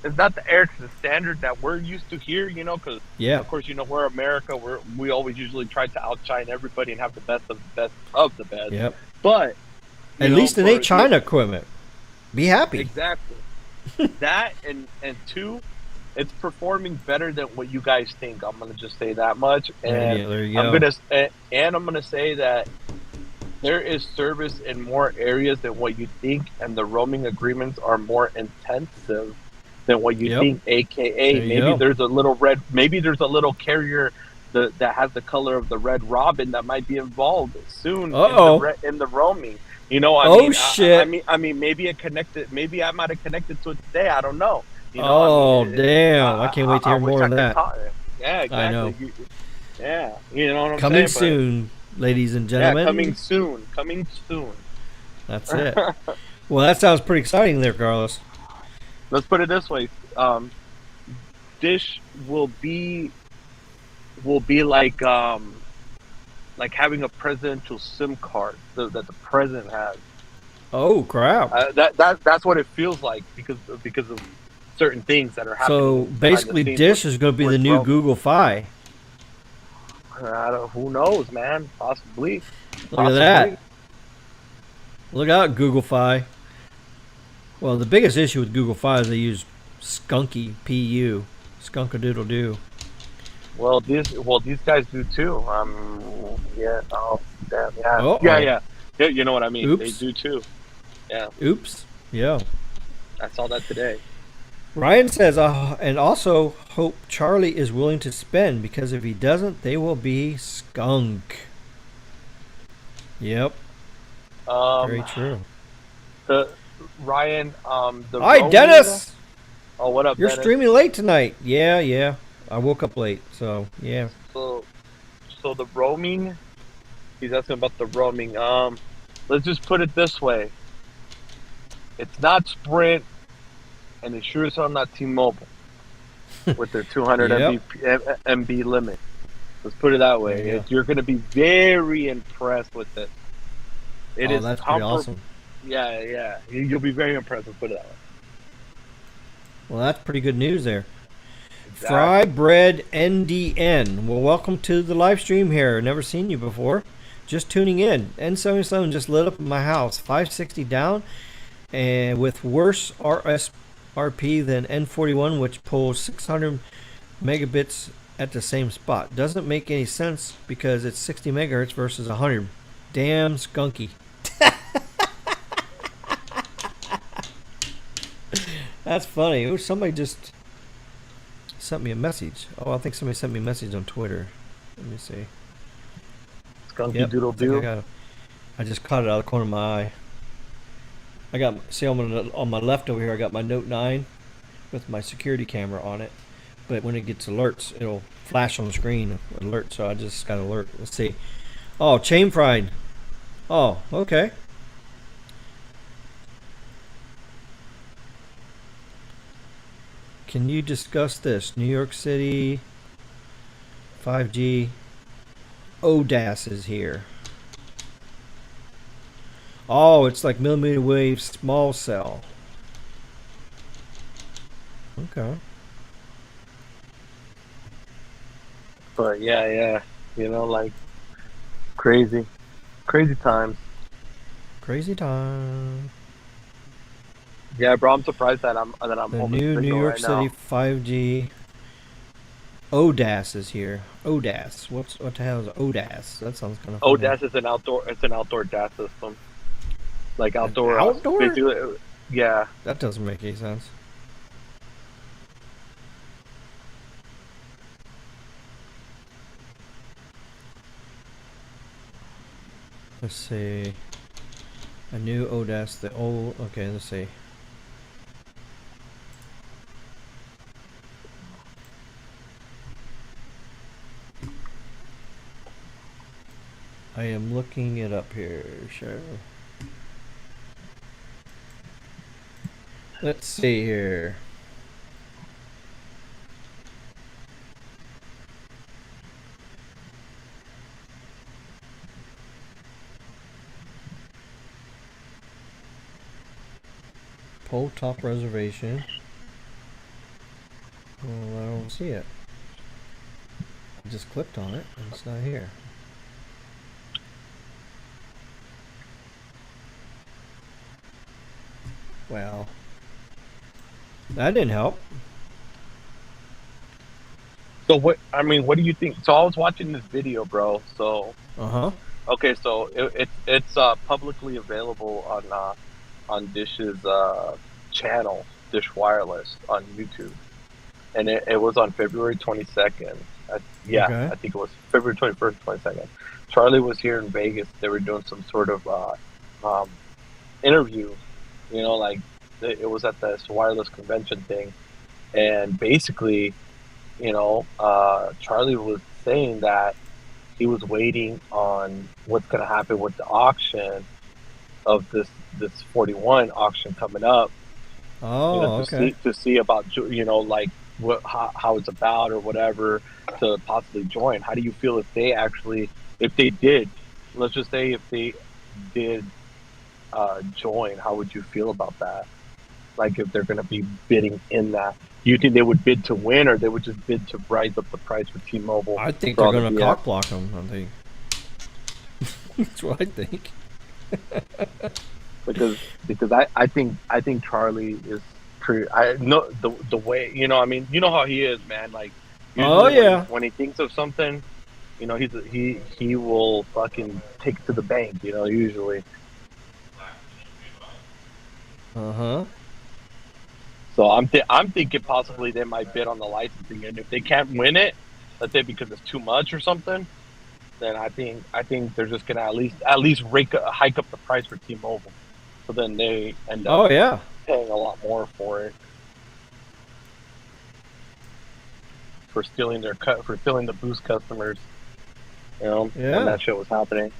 It's not the Ericsson standard that we're used to here, because of course, we're America. We always usually try to outshine everybody and have the best of the best of the best. Yep. But at least it ain't China equipment. Be happy. Exactly. That and two, it's performing better than what you guys think. I'm gonna just say that much, and there you go. I'm gonna say that there is service in more areas than what you think, and the roaming agreements are more intensive than what you think. AKA, there's a little carrier that has the color of the Red Robin that might be involved soon in the roaming. Shit. I mean, maybe it connected. Maybe I might have connected to it today. I don't know. Damn! I can't wait to hear more of that. Yeah, I know. exactly. Yeah, you know what I'm Coming saying? But soon, ladies and yeah, gentlemen. coming soon. Coming soon. That's it. Well, that sounds pretty exciting there, Carlos. Let's put it this way. Dish will be like having a presidential SIM card that the president has. Oh, crap. That's what it feels like because of certain things that are So happening behind the basically, scenes with Dish is going to be the new Rome. Google Fi. Who knows, man? Possibly, Look at possibly. that. Look out, Google Fi. Well, the biggest issue with Google Fi is they use skunky PU, skunkadoodle doo. Well, these guys do too. Yeah. Oh, damn. Yeah. Uh Yeah. oh. Yeah. Yeah. You know what I mean? They Oops. do too. Yeah. Oops. Yeah. I saw that today. Ryan says, and also hope Charlie is willing to spend because if he doesn't, they will be skunk. Yep. Very Um, true. the Ryan. The Hi, roaming. Dennis. Oh, what up, You're Dennis? streaming late tonight. Yeah, yeah. I woke up late, so yeah. So the roaming. He's asking about the roaming. Let's just put it this way. It's not Sprint, and it sure as hell not T-Mobile with their 200 Yep. MB limit. Let's put it that way. Yeah. You're going to be very impressed with it. It is That's pretty awesome. Yeah, yeah. You'll be very impressed. Let's put it that way. Well, that's pretty good news there. Exactly. Fry Bread NDN. Well, welcome to the live stream here. Never seen you before. Just tuning in. N77 just lit up in my house. 560 down, and with worse RSRP than N41, which pulls 600 megabits at the same spot. Doesn't make any sense because it's 60 megahertz versus 100. Damn skunky. That's funny. Ooh, somebody just sent me a message. Oh, I think somebody sent me a message on Twitter. Let me see. Skunky Doodle Doo. I just caught it out of the corner of my eye. I got, see on my left over here, I got my Note 9 with my security camera on it. But when it gets alerts, it'll flash on the screen alert. So I just got alert. Let's see. Oh, chain fried. Oh, okay. Can you discuss this? New York City 5G ODAS is here. Oh, it's like millimeter wave small cell. Okay. But yeah. You know, like crazy times. Crazy time. Yeah, bro. I'm surprised that I'm The home new New York right City now. 5G ODAS is here. ODAS. What the hell is ODAS? That sounds kind of funny. ODAS is an outdoor. It's an outdoor DAS system. Like outdoor. outdoor? Basically, yeah. That doesn't make any sense. Let's see. A new ODAS. The old. Okay, let's see. I am looking it up here. Sure. Let's see here. Pole top reservation. Well, I don't see it. I just clicked on it and it's not here. Well, that didn't help. So what? I mean, what do you think? So I was watching this video, bro. So okay, so it's publicly available on Dish's channel, Dish Wireless on YouTube, and it was on February 22nd. Yeah, Okay. I think it was February 21st, 22nd. Charlie was here in Vegas. They were doing some sort of interview. You know, like it was at this wireless convention thing, and basically Charlie was saying that he was waiting on what's going to happen with the auction of this 41 auction coming up, Oh, okay. to see about, like what how it's about or whatever, to possibly join. How do you feel if they actually, if they did, let's just say if they did join, how would you feel about that? Like if they're going to be bidding in that, do you think they would bid to win, or they would just bid to rise up the price for T-Mobile I think for they're all the gonna BS? cock block them. I think that's what I think. Because I think Charlie is pretty. I know the way, I mean, you know how he is, man. Like Oh usually yeah. when he thinks of something, he will fucking take it to the bank. Usually. Uh huh. So I'm thinking possibly they might bid on the licensing, and if they can't win it, let's say because it's too much or something, then I think they're just gonna at least hike up the price for T-Mobile. So then they end up Oh yeah. paying a lot more for it, for stealing their cut, for stealing the Boost customers. When Yeah. that shit was happening.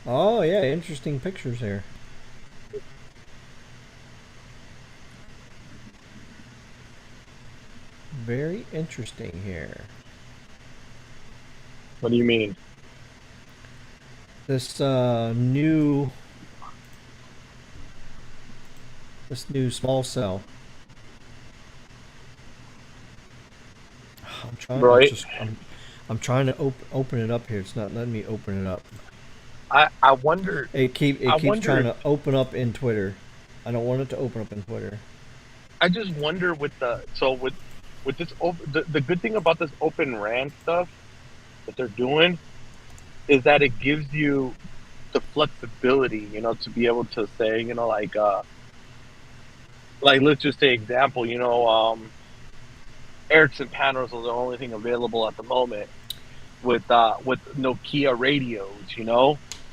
Oh yeah. Interesting pictures here. Very interesting here. What do you mean? This new small cell. I'm trying. Bro, I'm trying to open it up here. It's not letting me open it up. I wonder. It I keeps wonder trying if to open up in Twitter. I don't want it to open up in Twitter. I just wonder with this the good thing about this Open RAN stuff that they're doing is that it gives you the flexibility, to be able to say, like let's just say example, Ericsson panels are the only thing available at the moment with Nokia radios,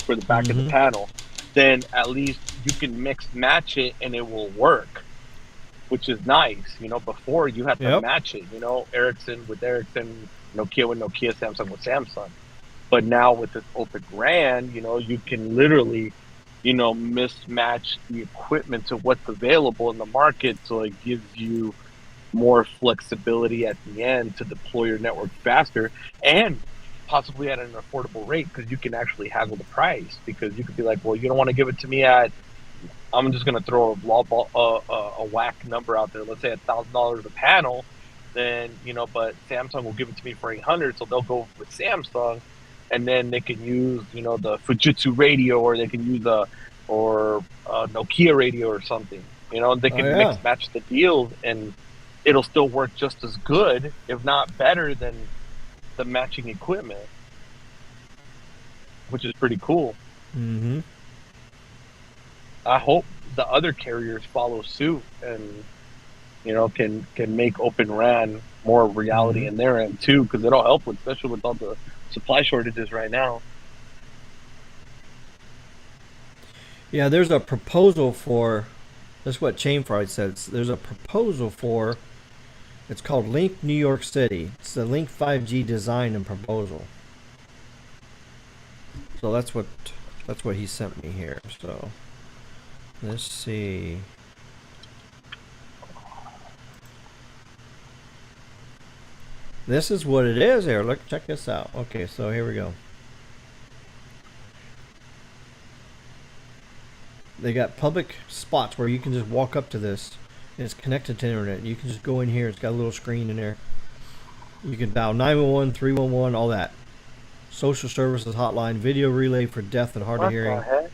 for the back of the Mm-hmm. panel. Then at least you can mix match it and it will work, which is nice. Before you had to Yep. match it, Ericsson with Ericsson, Nokia with Nokia, Samsung with Samsung. But now with this Open RAN, you can literally, mismatch the equipment to what's available in the market. So it gives you more flexibility at the end to deploy your network faster and possibly at an affordable rate, because you can actually haggle the price, because you could be like, well, you don't want to give it to me at, I'm just gonna throw a whack number out there. Let's say $1,000 a panel, then but Samsung will give it to me for 800, so they'll go with Samsung, and then they can use the Fujitsu radio, or they can use a Nokia radio or something. They Oh can yeah. mix match the deals, and it'll still work just as good, if not better, than the matching equipment, which is pretty cool. Mm-hmm. I hope the other carriers follow suit and can make Open RAN more reality Mm-hmm. in their end too, because it'll help with, especially with all the supply shortages right now. Yeah. There's a proposal for. That's what Chain Fried says. There's a proposal for. It's called Link New York City. It's the LINK5G design and proposal. So that's what he sent me here. So let's see. This is what it is here. Look, check this out. Okay, so here we go. They got public spots where you can just walk up to this. And it's connected to internet. You can just go in here. It's got a little screen in there. You can dial 911, 311, all that. Social services hotline, video relay for deaf and hard of What the hearing. heck?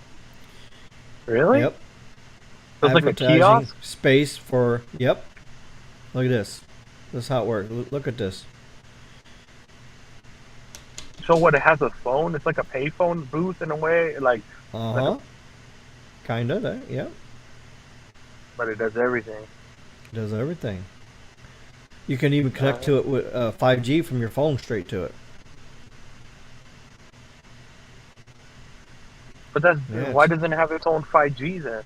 Really? Yep. So it's like a Advertising kiosk. space for. Yep. Look at this. This is how it works. Look at this. So what? It has a phone. It's like a payphone booth in a way, Uh like a, huh. Kinda. Yep. but it does everything. Does everything. You can even connect Uh, to it with 5G from your phone straight to it. but that's Yeah. why doesn't it have its own 5G then?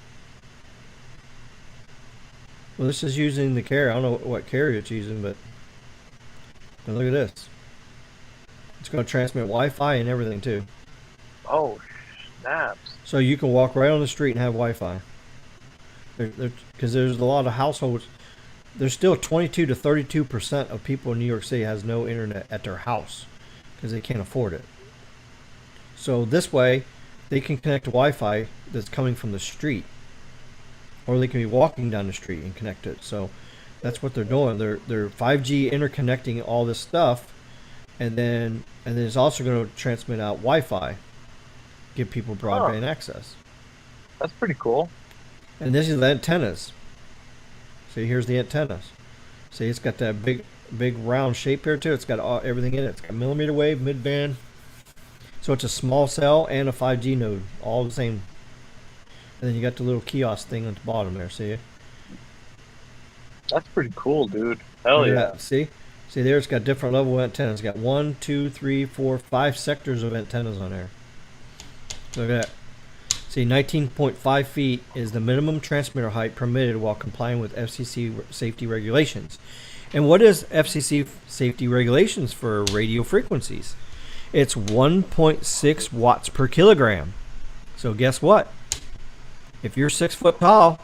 Well, this is using the carrier. I don't know what carrier it's using, but look at this. It's going to transmit Wi-Fi and everything too. Oh, snaps. So you can walk right on the street and have Wi-Fi. Because there's a lot of households. There's still 22 to 32% of people in New York City has no internet at their house because they can't afford it. So this way, they can connect to Wi-Fi that's coming from the street, or they can be walking down the street and connect it. So that's what they're doing. They're 5G interconnecting all this stuff, and then it's also going to transmit out Wi-Fi, give people broadband access. That's pretty cool. And this is the antennas. See, here's the antennas. See, it's got that big round shape here too. It's got everything in it. It's got millimeter wave, mid-band. So it's a small cell and a 5G node, all the same. And then you got the little kiosk thing at the bottom there. See it? That's pretty cool, dude. Hell yeah. See there, it's got different level of antennas. It's got 1, 2, 3, 4, 5 sectors of antennas on there. Look at that. See, 19.5 feet is the minimum transmitter height permitted while complying with FCC safety regulations. And what is FCC safety regulations for radio frequencies? It's 1.6 watts per kilogram. So guess what? If you're 6 foot tall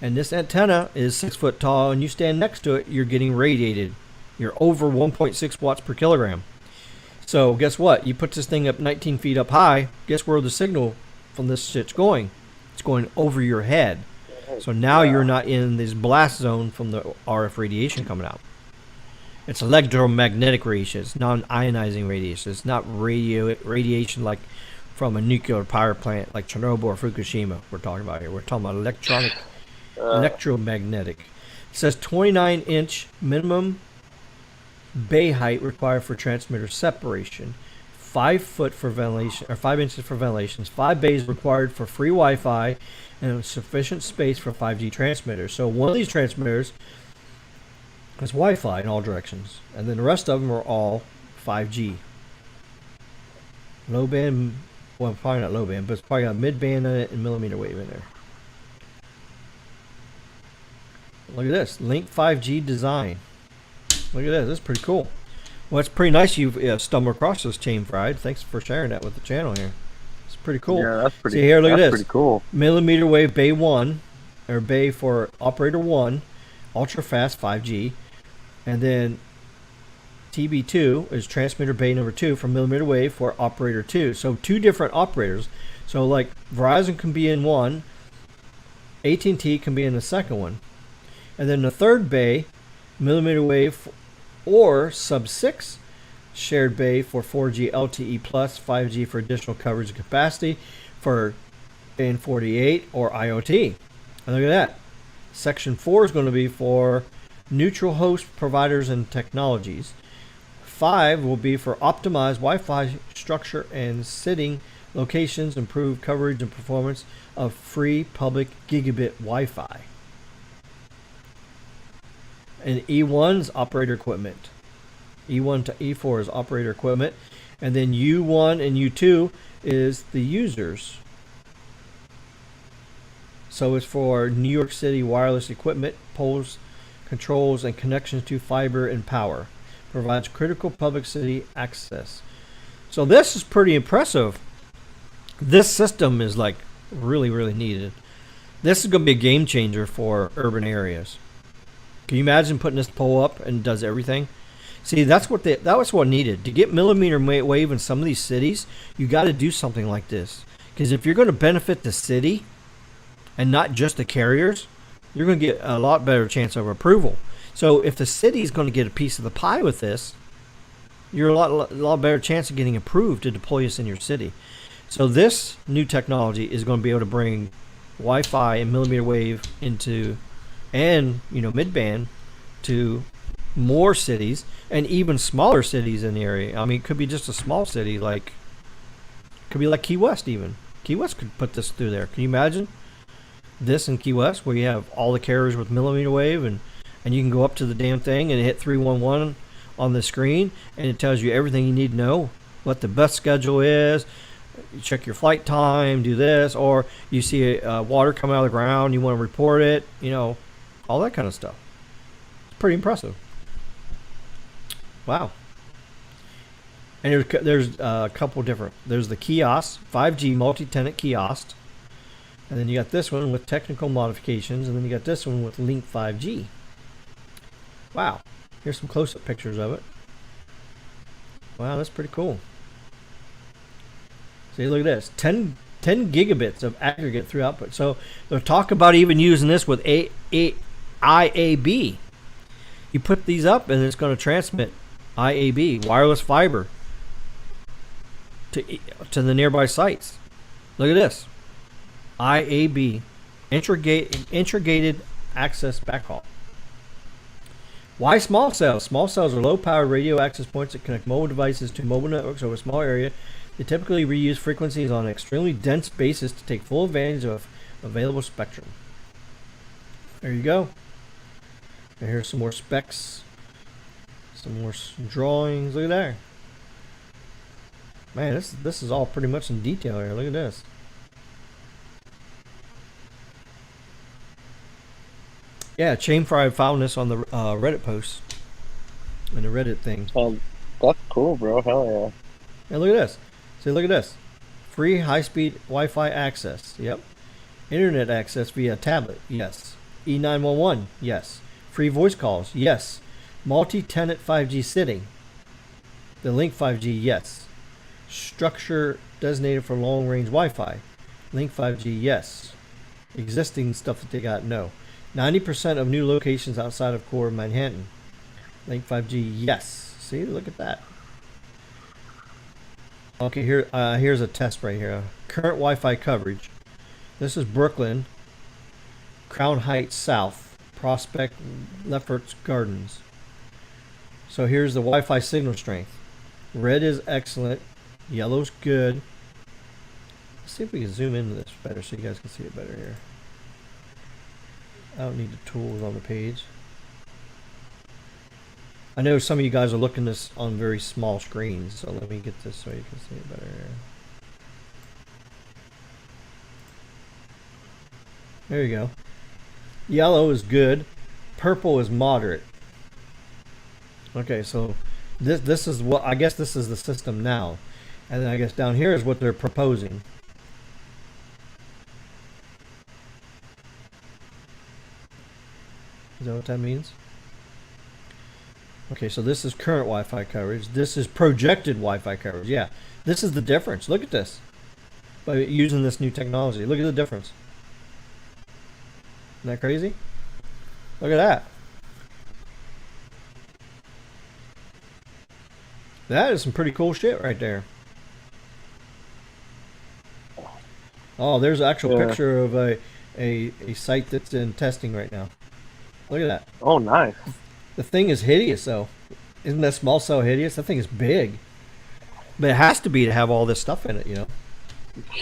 and this antenna is 6 foot tall and you stand next to it, you're getting radiated. You're over 1.6 watts per kilogram. So guess what? You put this thing up 19 feet up high. Guess where the signal from this shit's going? It's going over your head. So now you're not in this blast zone from the RF radiation coming out. It's electromagnetic radiation. It's non-ionizing radiation. It's not radiation like from a nuclear power plant like Chernobyl or Fukushima we're talking about here. We're talking about electromagnetic. It says 29-inch minimum bay height required for transmitter separation. 5 foot for ventilation, or 5 inches for ventilations. 5 bays required for free Wi-Fi and sufficient space for 5G transmitters. So one of these transmitters is Wi-Fi in all directions, and then the rest of them are all 5G. Low band, well, probably not low band, but it's probably got mid band in it and millimeter wave in there. Look at this, LINK5G design. Look at this. This is pretty cool. Well, it's pretty nice you've stumbled across this, Chain Fried. Thanks for sharing that with the channel here. It's pretty cool. Yeah, that's pretty. See here, look at this. Pretty cool. Millimeter wave bay 1, or bay for operator 1, ultra fast 5G, and then TB2 is transmitter bay number 2 for millimeter wave for operator 2. So 2 different operators. So like Verizon can be in one, AT&T can be in the second one, and then the third bay, millimeter wave or sub 6 shared bay for 4G LTE plus 5G for additional coverage and capacity for band 48 or IoT. And look at that. Section 4 is going to be for neutral host providers and technologies. 5 will be for optimized Wi-Fi structure and sitting locations, improved coverage and performance of free public gigabit Wi-Fi. And E1 is operator equipment. E1 to E4 is operator equipment. And then U1 and U2 is the users. So it's for New York City wireless equipment, poles, controls, and connections to fiber and power. Provides critical public city access. So this is pretty impressive. This system is like really, really needed. This is going to be a game changer for urban areas. Can you imagine putting this pole up and it does everything? See, that was what needed. To get millimeter wave in some of these cities, you got to do something like this. Because if you're going to benefit the city and not just the carriers, you're going to get a lot better chance of approval. So if the city is going to get a piece of the pie with this, you're a lot better chance of getting approved to deploy this in your city. So this new technology is going to be able to bring Wi-Fi and millimeter wave into, and mid-band to more cities and even smaller cities in the area. I mean, it could be just a small city, could be like Key West even. Key West could put this through there. Can you imagine this in Key West where you have all the carriers with millimeter wave and you can go up to the damn thing and hit 311 on the screen and it tells you everything you need to know, what the bus schedule is, you check your flight time, do this, or you see water come out of the ground, you want to report it, all that kind of stuff. It's pretty impressive. Wow. And there's a couple different. There's the kiosk, 5G multi-tenant kiosk. And then you got this one with technical modifications. And then you got this one with LINK5G. Wow. Here's some close-up pictures of it. Wow, that's pretty cool. See, look at this. 10 gigabits of aggregate through output. So they're talking about even using this with IAB. You put these up and it's going to transmit IAB, wireless fiber, to the nearby sites. Look at this. IAB, integrated access backhaul. Why small cells? Small cells are low-powered radio access points that connect mobile devices to mobile networks over a small area. They typically reuse frequencies on an extremely dense basis to take full advantage of available spectrum. There you go. And here's some more specs. Some more drawings. Look at there. Man, this is all pretty much in detail here. Look at this. Yeah, Chainfry found this on the Reddit post. In the Reddit thing. That's cool, bro. Hell yeah. And look at this. See, look at this. Free high-speed Wi-Fi access. Yep. Internet access via tablet. Yes. E911. Yes. Free voice calls. Yes. Multi-tenant 5G sitting. The LINK5G. Yes. Structure designated for long-range Wi-Fi. LINK5G. Yes. Existing stuff that they got. No. 90% of new locations outside of core Manhattan. LINK5G. Yes. See, look at that. Okay, here's a test right here. Current Wi-Fi coverage. This is Brooklyn, Crown Heights South, Prospect, Lefferts Gardens. So here's the Wi-Fi signal strength. Red is excellent. Yellow's good. Let's see if we can zoom into this better so you guys can see it better here. I don't need the tools on the page. I know some of you guys are looking this on very small screens, so let me get this so you can see it better here. There you go. Yellow is good. Purple is moderate. Okay, so this is what I guess this is the system now. And then I guess down here is what they're proposing. Is that what that means? Okay, so this is current Wi-Fi coverage. This is projected Wi-Fi coverage. Yeah, this is the difference. Look at this. By using this new technology. Look at the difference. Isn't that crazy? Look at that. That is some pretty cool shit right there. Oh, there's an actual picture of a site that's in testing right now. Look at that. Oh, nice. The thing is hideous, though. Isn't that small cell hideous? That thing is big. But it has to be to have all this stuff in it, you know?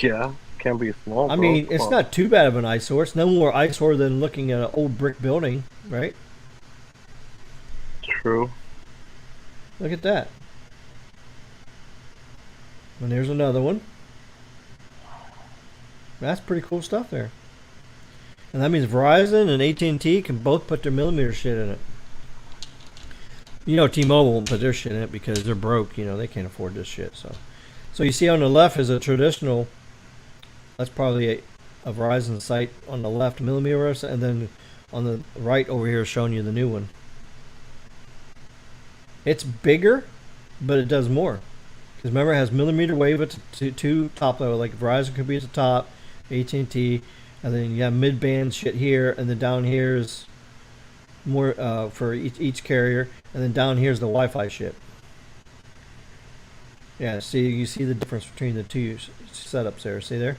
Yeah, can't be small. I mean, it's not too bad of an eyesore. It's no more eyesore than looking at an old brick building, right? True. Look at that. And there's another one. That's pretty cool stuff there. And that means Verizon and AT&T can both put their millimeter shit in it. You know, T-Mobile won't put their shit in it because they're broke. You know, they can't afford this shit. So you see on the left is a traditional. That's probably a Verizon site on the left, millimeter, and then on the right over here is showing you the new one. It's bigger, but it does more. Because remember, it has millimeter wave at two top level. Like Verizon could be at the top, AT&T, and then you have mid-band shit here, and then down here is more for each carrier, and then down here is the Wi-Fi shit. Yeah, see, you see the difference between the two setups there. See there?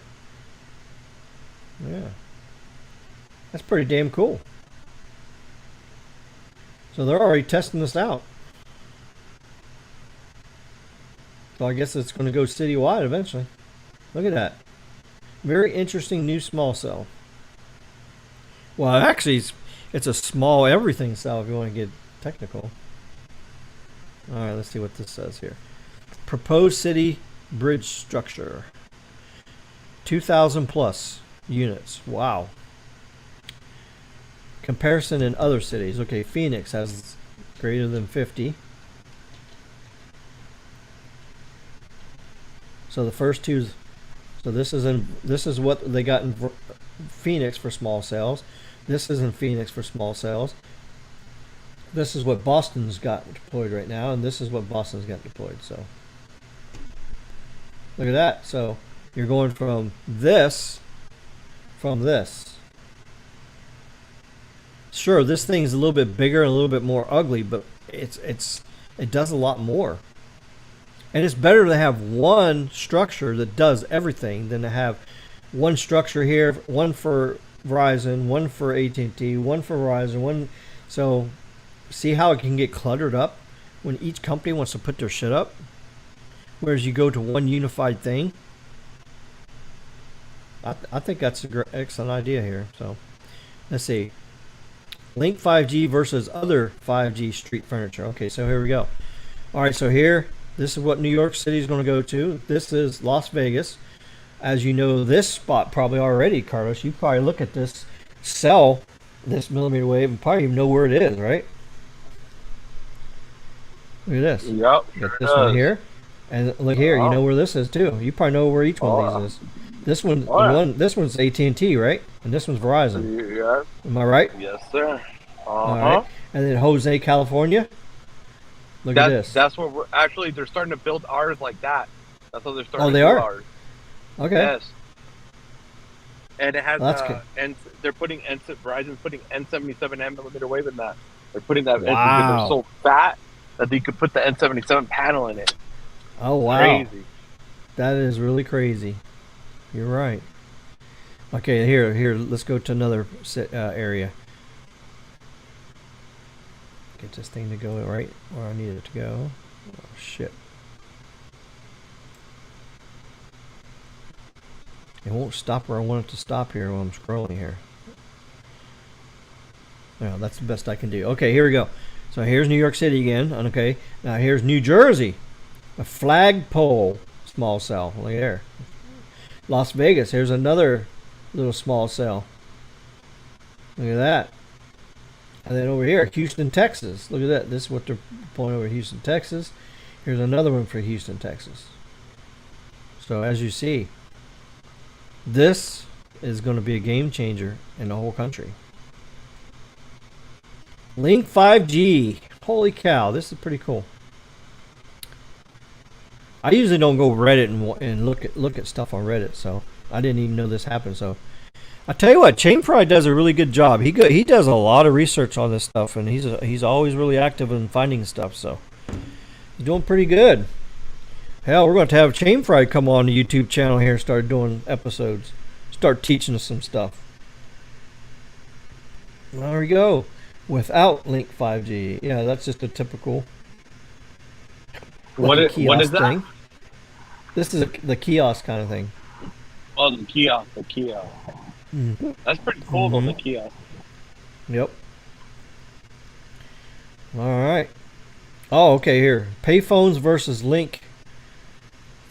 Yeah, that's pretty damn cool. So they're already testing this out. So I guess it's going to go citywide eventually. Look at that. Very interesting new small cell. Well, actually, it's a small everything cell if you want to get technical. All right, let's see what this says here. Proposed city bridge structure. 2,000 plus units. Wow. Comparison in other cities. Okay, Phoenix has greater than 50. So the first two, so this is what they got in Phoenix for small cells. This is in Phoenix for small cells. This is what Boston's got deployed right now, and this is what Boston's got deployed. So look at that. So you're going from this. Sure, this thing's a little bit bigger and a little bit more ugly, but it does a lot more. And it's better to have one structure that does everything than to have one structure here, one for Verizon, one for AT&T, one for Verizon, one. So see how it can get cluttered up when each company wants to put their shit up? Whereas you go to one unified thing. I think that's an excellent idea here. So let's see. LINK5G versus other 5G street furniture. Okay, so here we go. All right, so here, this is what New York City is going to go to. This is Las Vegas. As you know this spot probably already, Carlos. You probably look at this cell, this millimeter wave, and probably even know where it is, right? Look at this. Yep. You got this one here. And look here, you know where this is too. You probably know where each one of these is. This one, this one's AT&T, right? And this one's Verizon. Yeah. Am I right? Yes, sir. All right. And then Jose, California. Look at this. That's what we're actually. They're starting to build ours like that. That's how they're starting. Oh, they to are. Ours. Okay. Yes. And it has. Well, that's good. And they're putting Verizon's putting N77 millimeter wave in that. They're putting that. Wow. They're so fat that they could put the N77 panel in it. Oh wow. Crazy. That is really crazy. You're right. Okay, here. Let's go to another area. Get this thing to go right where I need it to go. Oh shit. It won't stop where I want it to stop here while I'm scrolling here. Well, that's the best I can do. Okay, here we go. So here's New York City again. Okay, now here's New Jersey. A flagpole small cell. Look there. Las Vegas. Here's another little small cell. Look at that. And then over here, Houston, Texas. Look at that. This is what they're pulling over Houston, Texas. Here's another one for Houston, Texas. So as you see, this is going to be a game changer in the whole country. LINK5G. Holy cow, this is pretty cool. I usually don't go Reddit and look at stuff on Reddit, so I didn't even know this happened. So I tell you what, Chainfry does a really good job. He does a lot of research on this stuff, and he's always really active in finding stuff. So he's doing pretty good. Hell, we're going to have Chainfry come on the YouTube channel here and start doing episodes, start teaching us some stuff. There we go. Without LINK5G, yeah, that's just a typical. What is that? Thing. This is the kiosk kind of thing. Oh, the kiosk. That's pretty cool, though, the kiosk. Yep. All right. Oh, okay, here. Payphones versus Link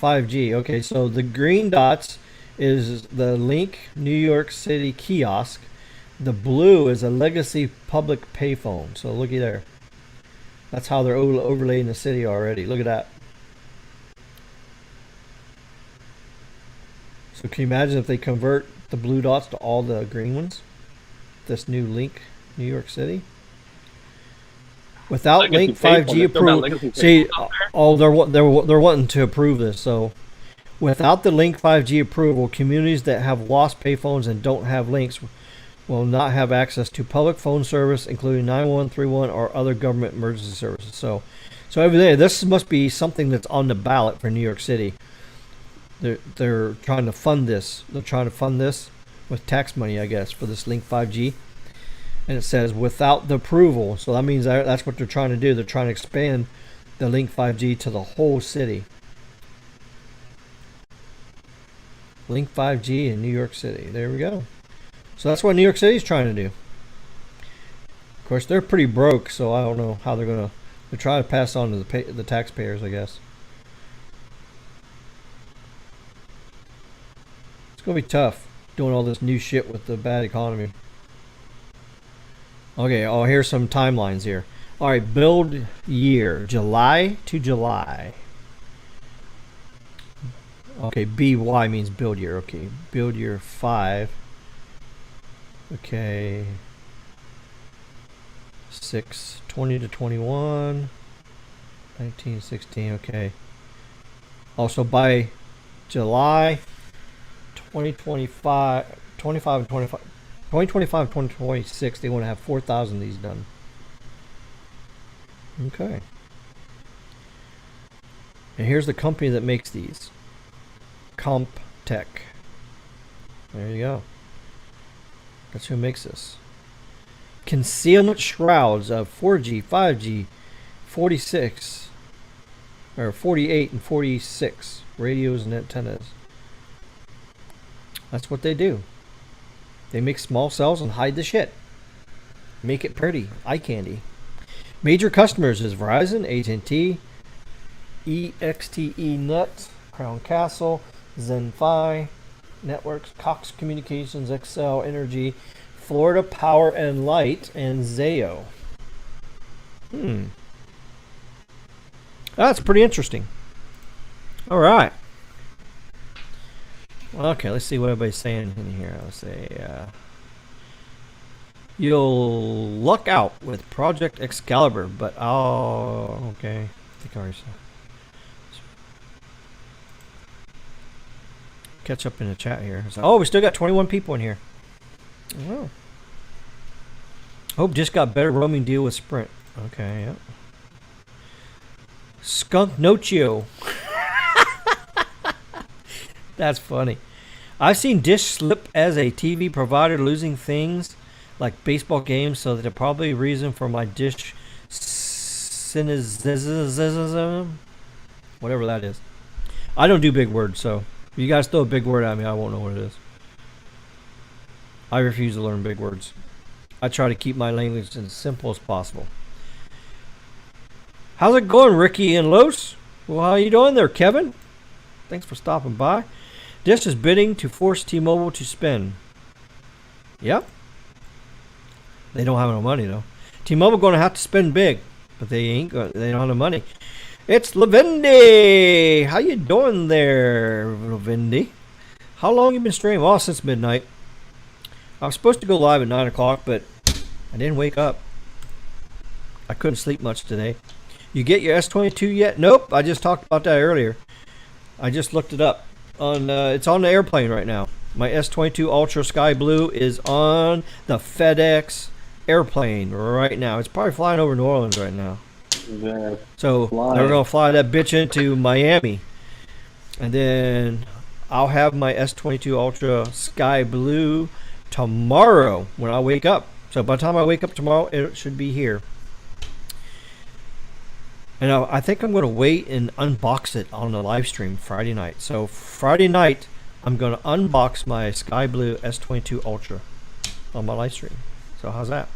5G. Okay, so the green dots is the Link New York City kiosk. The blue is a legacy public payphone. So looky there. That's how they're overlaying the city already. Look at that. So can you imagine if they convert the blue dots to all the green ones? This new Link New York City. Without Link 5G approval. See, they're wanting to approve this. So without the Link 5G approval, communities that have lost payphones and don't have links will not have access to public phone service, including 911, or other government emergency services. So over there, this must be something that's on the ballot for New York City. They're trying to fund this. They're trying to fund this with tax money, I guess, for this Link 5G. And it says without the approval. So that means that's what they're trying to do. They're trying to expand the Link 5G to the whole city. Link 5G in New York City. There we go. So that's what New York City is trying to do. Of course, they're pretty broke, so I don't know how they're going to try to pass on to the taxpayers, I guess. It's going to be tough doing all this new shit with the bad economy. Okay, oh, here's some timelines here. All right, build year, July to July. Okay, BY means build year. Okay, build year 5. Okay. 6, 20 to 21. 19, 16, okay. Also by July 2025, 25 and 25, 2025, 2026, they want to have 4,000 of these done. Okay. And here's the company that makes these. CompTech. There you go. That's who makes this. Concealment shrouds of 4G, 5G, 46, or 48 and 46 radios and antennas. That's what they do. They make small cells and hide the shit. Make it pretty, eye candy. Major customers is Verizon, AT&T, EXTE Net, Crown Castle, Zenfi Networks, Cox Communications, Excel Energy, Florida Power and Light, and Zayo. That's pretty interesting. All right. Okay, let's see what everybody's saying in here. Let's say, you'll luck out with Project Excalibur, but okay. I think I already saw. Catch up in the chat here. Oh, we still got 21 people in here. Oh. Hope just got better roaming deal with Sprint. Okay, yep. Skunk Nocio. That's funny. I've seen Dish slip as a TV provider losing things like baseball games, so that's probably a reason for my Dish cynicism. Whatever that is. I don't do big words, so if you guys throw a big word at me, I won't know what it is. I refuse to learn big words. I try to keep my language as simple as possible. How's it going, Ricky and Los? Well, how you doing there, Kevin? Thanks for stopping by. Dish is bidding to force T-Mobile to spend. Yep. They don't have no money though. T-Mobile going to have to spend big, but they don't have no money. It's Lavendi. How you doing there, Lavendi? How long you been streaming? Oh, since midnight. I was supposed to go live at 9 o'clock, but I didn't wake up. I couldn't sleep much today. You get your S22 yet? Nope. I just talked about that earlier. I just looked it up. It's on the airplane right now. My S22 Ultra Sky Blue is on the FedEx airplane right now. It's probably flying over New Orleans right now. Yeah, so they're going to fly that bitch into Miami. And then I'll have my S22 Ultra Sky Blue tomorrow when I wake up. So by the time I wake up tomorrow, it should be here. And I think I'm going to wait and unbox it on the live stream Friday night. So Friday night, I'm going to unbox my Sky Blue S22 Ultra on my live stream. So how's that?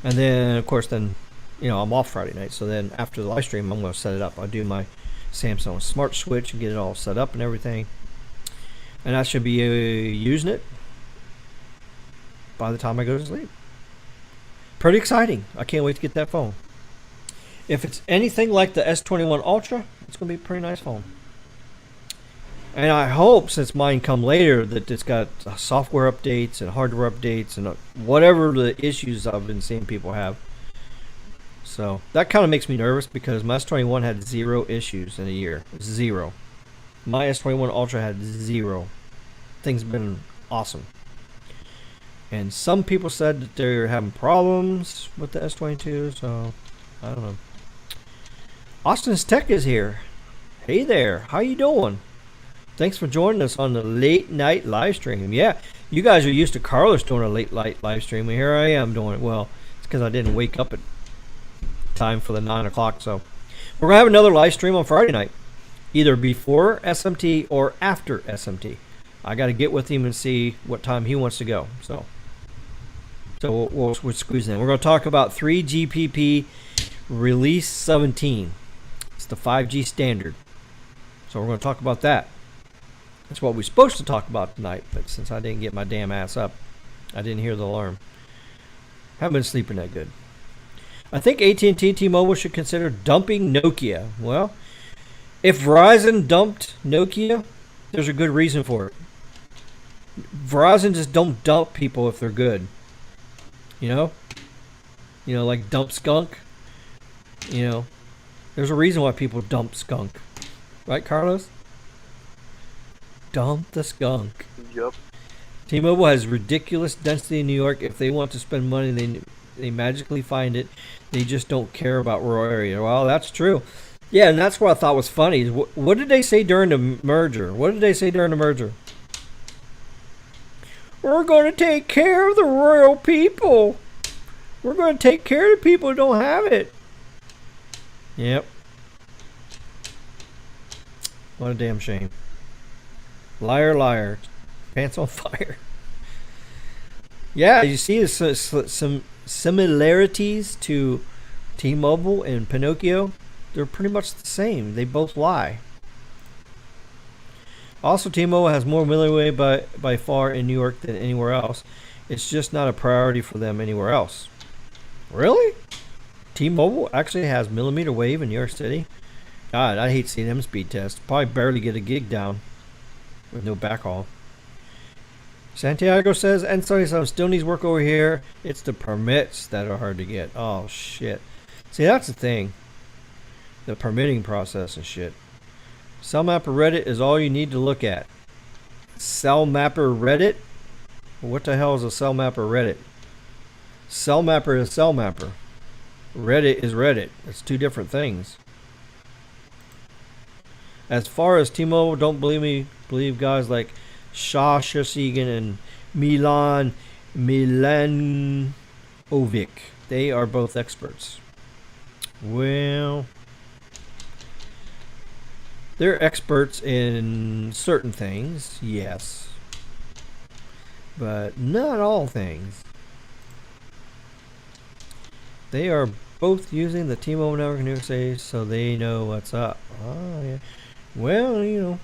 And then, of course, I'm off Friday night. So then after the live stream, I'm going to set it up. I'll do my Samsung Smart Switch and get it all set up and everything. And I should be using it by the time I go to sleep. Pretty exciting. I can't wait to get that phone. If it's anything like the S21 Ultra, it's going to be a pretty nice phone. And I hope, since mine come later, that it's got software updates and hardware updates and whatever the issues I've been seeing people have. So that kind of makes me nervous because my S21 had 0 issues in a year. 0. My S21 Ultra had 0. Things have been awesome. And some people said that they're having problems with the S22, so I don't know. Austin's Tech is here. Hey there, how you doing? Thanks for joining us on the late night live stream. Yeah, you guys are used to Carlos doing a late night live stream, and here I am doing it. Well, it's because I didn't wake up at time for the 9 o'clock. So we're gonna have another live stream on Friday night, either before SMT or after SMT. I got to get with him and see what time he wants to go. So we'll squeeze in. We're going to talk about 3GPP Release 17. It's the 5G standard. So we're going to talk about that. That's what we're supposed to talk about tonight, but since I didn't get my damn ass up, I didn't hear the alarm. Haven't been sleeping that good. I think AT&T T-Mobile should consider dumping Nokia. Well, if Verizon dumped Nokia, there's a good reason for it. Verizon just don't dump people if they're good. You know? You know, like dump skunk. You know, there's a reason why people dump skunk. Right, Carlos? Dump the skunk. Yep. T-Mobile has ridiculous density in New York. If they want to spend money, they magically find it. They just don't care about rural area. Well, that's true. Yeah, and that's what I thought was funny. What did they say during the merger? We're going to take care of the rural people. We're going to take care of the people who don't have it. Yep. What a damn shame. Liar, liar. Pants on fire. Yeah, you see some similarities to T-Mobile and Pinocchio. They're pretty much the same. They both lie. Also, T-Mobile has more millimeter wave by far in New York than anywhere else. It's just not a priority for them anywhere else. Really? T-Mobile actually has millimeter wave in New York City? God, I hate seeing them speed tests. Probably barely get a gig down with no backhaul. Santiago says, N77 still needs work over here. It's the permits that are hard to get. Oh, shit. See, that's the thing. The permitting process and shit. Cell Mapper Reddit is all you need to look at. Cell Mapper Reddit? What the hell is a Cell Mapper Reddit? Cell Mapper is Cell Mapper. Reddit is Reddit. It's two different things. As far as T-Mobile, don't believe me. Believe guys like Sasha Segan and Milan Milanovic. They are both experts. Well, they're experts in certain things, yes, but not all things. They are both using the T-Mobile network in New York City, so they know what's up. Oh, yeah. Well, you know,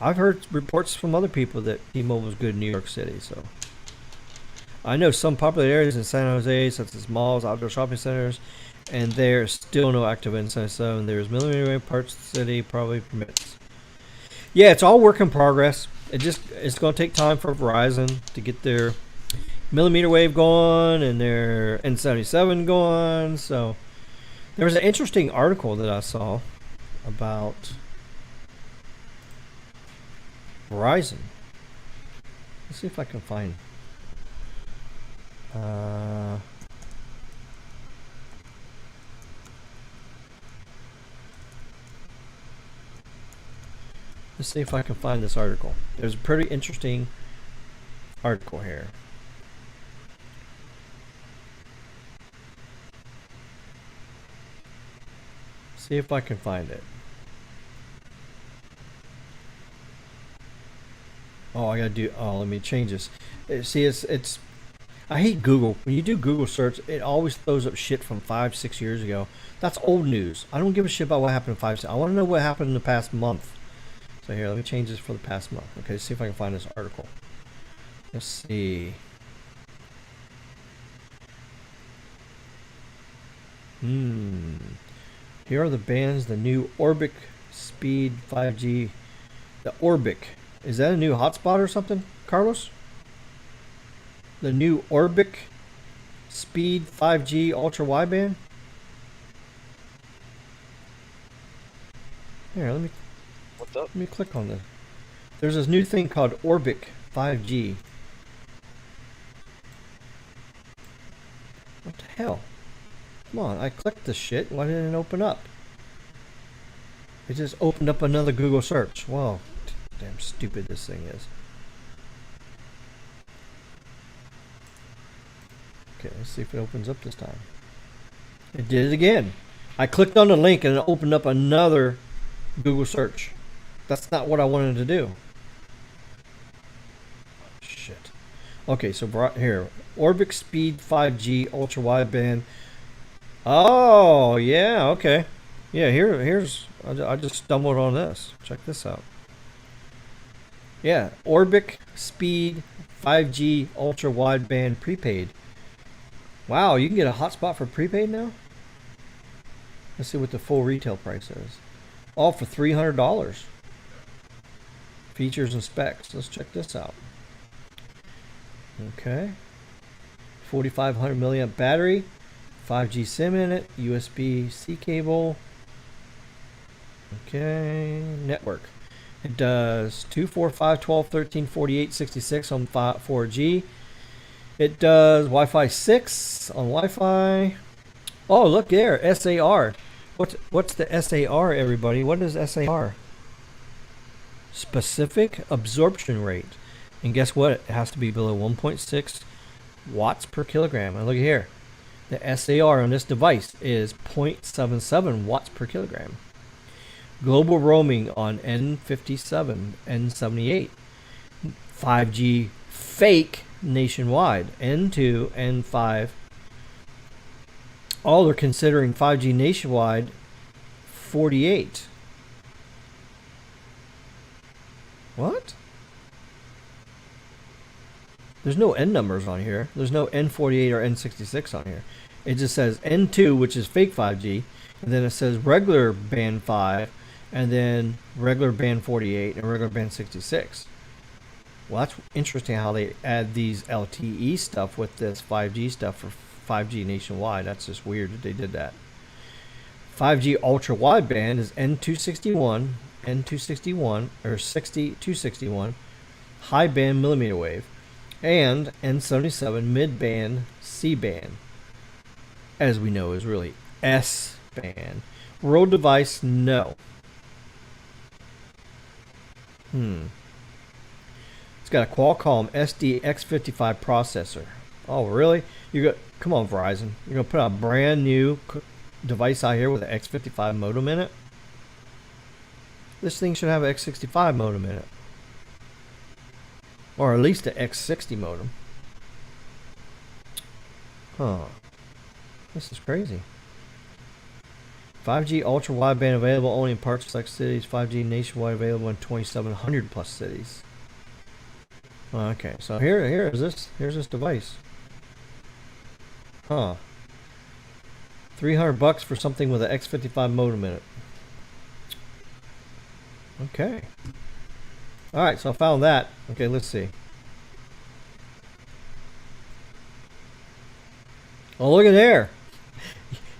I've heard reports from other people that T-Mobile is good in New York City, so. I know some popular areas in San Jose, such as malls, outdoor shopping centers, and there's still no active N77. There's millimeter wave parts of the city, probably permits. Yeah, it's all work in progress. It's going to take time for Verizon to get their millimeter wave going and their N77 going. So there was an interesting article that I saw about Verizon. Let's see if I can find. Let's see if I can find this article. There's a pretty interesting article here. See if I can find it. Oh, I gotta do. Oh, let me change this. See, it's. I hate Google. When you do Google search, it always throws up shit from 5-6 years ago. That's old news. I don't give a shit about what happened in 5 6. I want to know what happened in the past month. So here, let me change this for the past month. Okay, see if I can find this article. Let's see. Here are the bands. The new Orbic Speed 5G. The Orbic. Is that a new hotspot or something, Carlos? The new Orbic Speed 5G ultra wideband. Here, let me. What's up? Let me click on this. There's this new thing called Orbic 5G. What the hell? Come on, I clicked this shit. Why didn't it open up? It just opened up another Google search. Wow, damn stupid this thing is. Okay, let's see if it opens up this time. It did it again. I clicked on the link and it opened up another Google search. That's not what I wanted to do. Shit. Okay, so here. Orbic Speed 5G ultra wideband. Oh, yeah, okay. Yeah, here's I just stumbled on this. Check this out. Yeah, Orbic Speed 5G ultra wideband prepaid. Wow, you can get a hotspot for prepaid now? Let's see what the full retail price is. All for $300. Features and specs. Let's check this out. Okay. 4,500 milliamp battery. 5G SIM in it. USB-C cable. Okay. Network. It does 2, 4, 5, 12, 13, 48, 66 on 4G. It does Wi-Fi 6 on Wi-Fi. Oh, look there. SAR. What's the SAR, everybody? What is SAR? Specific absorption rate. And guess what? It has to be below 1.6 watts per kilogram. And look here. The SAR on this device is 0.77 watts per kilogram. Global roaming on N57, N78. 5G fake nationwide. N2, N5. All are considering 5G nationwide 48. What? There's no N numbers on here. There's no N48 or N66 on here. It just says N2, which is fake 5G, and then it says regular band 5, and then regular band 48, and regular band 66. Well, that's interesting how they add these LTE stuff with this 5G stuff for 5G nationwide. That's just weird that they did that. 5G ultra wideband is N261, or 261, high band millimeter wave, and N77 mid band C band, as we know is really S band. World device, no. It's got a Qualcomm SDX55 processor. Oh, really? Come on, Verizon. You're going to put a brand new device out here with an X55 modem in it? This thing should have an X65 modem in it. Or at least an X60 modem. Huh. This is crazy. 5G ultra wideband available only in parts of select cities. 5G nationwide available in 2,700 plus cities. Okay, so here's this device. Huh. $300 for something with an X55 modem in it. Okay. Alright, so I found that. Okay, let's see. Oh, look at there.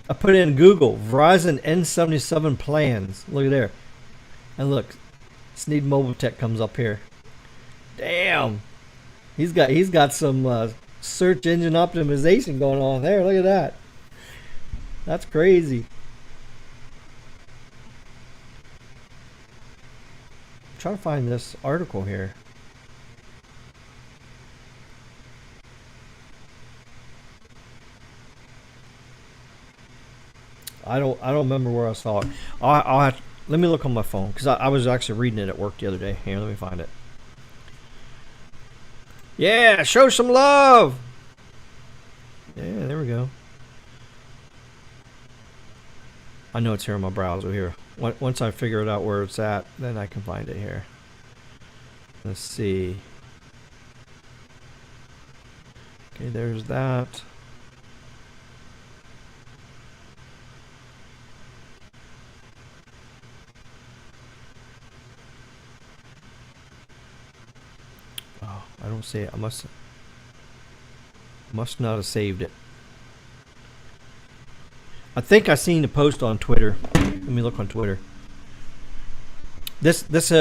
I put in Google Verizon N77 plans. Look at there. And look, Sneed Mobile Tech comes up here. Damn. He's got some search engine optimization going on there. Look at that. That's crazy. I'm trying to find this article here. I don't remember where I saw it. Let me look on my phone because I was actually reading it at work the other day. Here, let me find it. Yeah, show some love. Yeah, there we go. I know it's here in my browser here. Once I figure it out where it's at, then I can find it here. Let's see. Okay, there's that. Oh, I don't see it. I must not have saved it. I think I seen the post on Twitter. Let me look on Twitter. This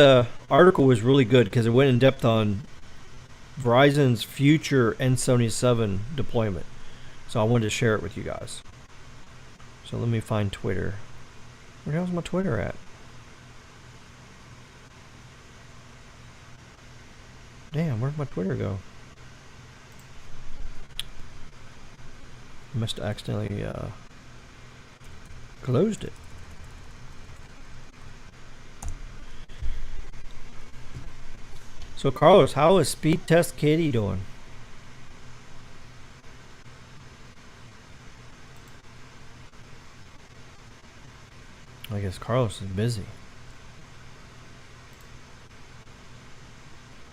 article was really good because it went in depth on Verizon's future N77 deployment. So I wanted to share it with you guys. So let me find Twitter. Where the hell's my Twitter at? Damn, where'd my Twitter go? I must have accidentally closed it. So Carlos, how is Speed Test Kitty doing? I guess Carlos is busy.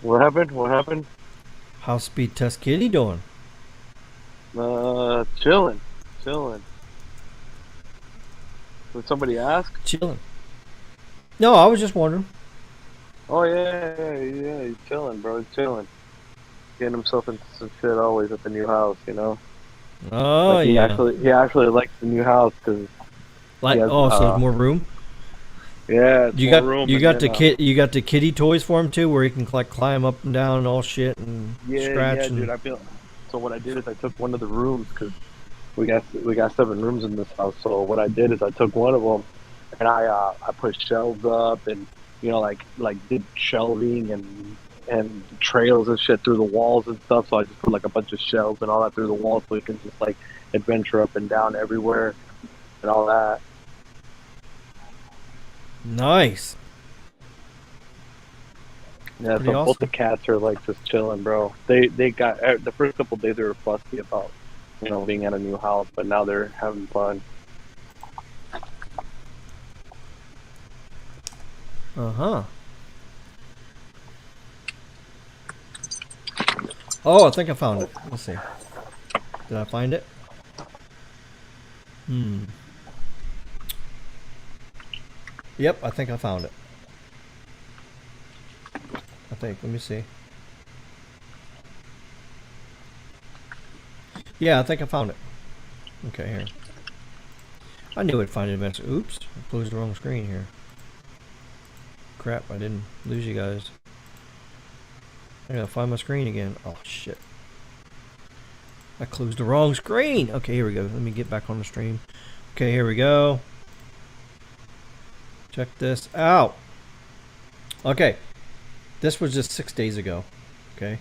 What happened? What happened? How's Speed Test Kitty doing? Chilling, chilling. Did somebody ask? Chilling. No, I was just wondering. Oh yeah, he's chilling, bro. He's chilling. Getting himself into some shit always at the new house, you know. Oh Like yeah. he actually likes the new house because he Like has oh, so there's more room. yeah, it's You more got room. you And got then, you got the kitty toys for him too, where he can like climb up and down and all shit and scratch yeah, and. dude. I feel so. What I did is I took one of the rooms because we got 7 rooms in this house. So what I did is I took one of them and I put shelves up and you know like did shelving and trails and shit through the walls and stuff. So I just put like a bunch of shelves and all that through the walls so you can just like adventure up and down everywhere and all that. Nice. Yeah, Pretty so both the awesome. cats are like just chilling, bro. They got the first couple days they were fussy about you know being at a new house, but now they're having fun. Uh-huh. Oh, I think I found it. Let's see. Did I find it? Yep, I think I found it. I think. Let me see. Yeah, I think I found it. Okay, here. I knew I'd find it eventually. Oops, I closed the wrong screen here. Crap, I didn't lose you guys. I gotta find my screen again. Oh, shit. I closed the wrong screen. Okay, here we go. Let me get back on the stream. Okay, here we go. Check this out. Okay. This was just 6 days ago. Okay.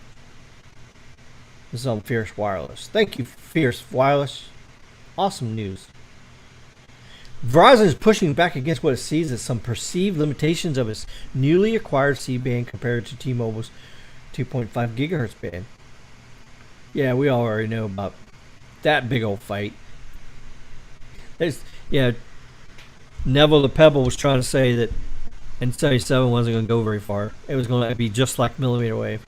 This is on Fierce Wireless. Thank you, Fierce Wireless. Awesome news. Verizon is pushing back against what it sees as some perceived limitations of its newly acquired C-band compared to T-Mobile's 2.5 gigahertz band. Yeah, we all already know about that big old fight. Yeah, Neville the Pebble was trying to say that N77 wasn't going to go very far. It was going to be just like millimeter wave.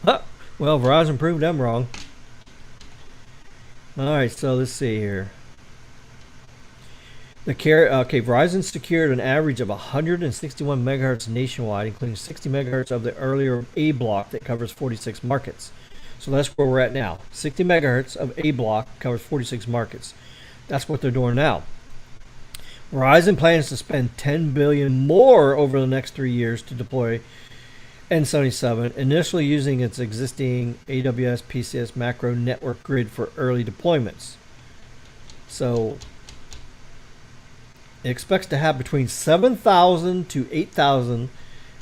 Huh. Well, Verizon proved them wrong. Alright, so let's see here. Verizon secured an average of 161 megahertz nationwide, including 60 megahertz of the earlier A block that covers 46 markets. So that's where we're at now. 60 megahertz of A block covers 46 markets. That's what they're doing now. Verizon plans to spend $10 billion more over the next 3 years to deploy N77, initially using its existing AWS PCS macro network grid for early deployments. So it expects to have between 7,000 to 8,000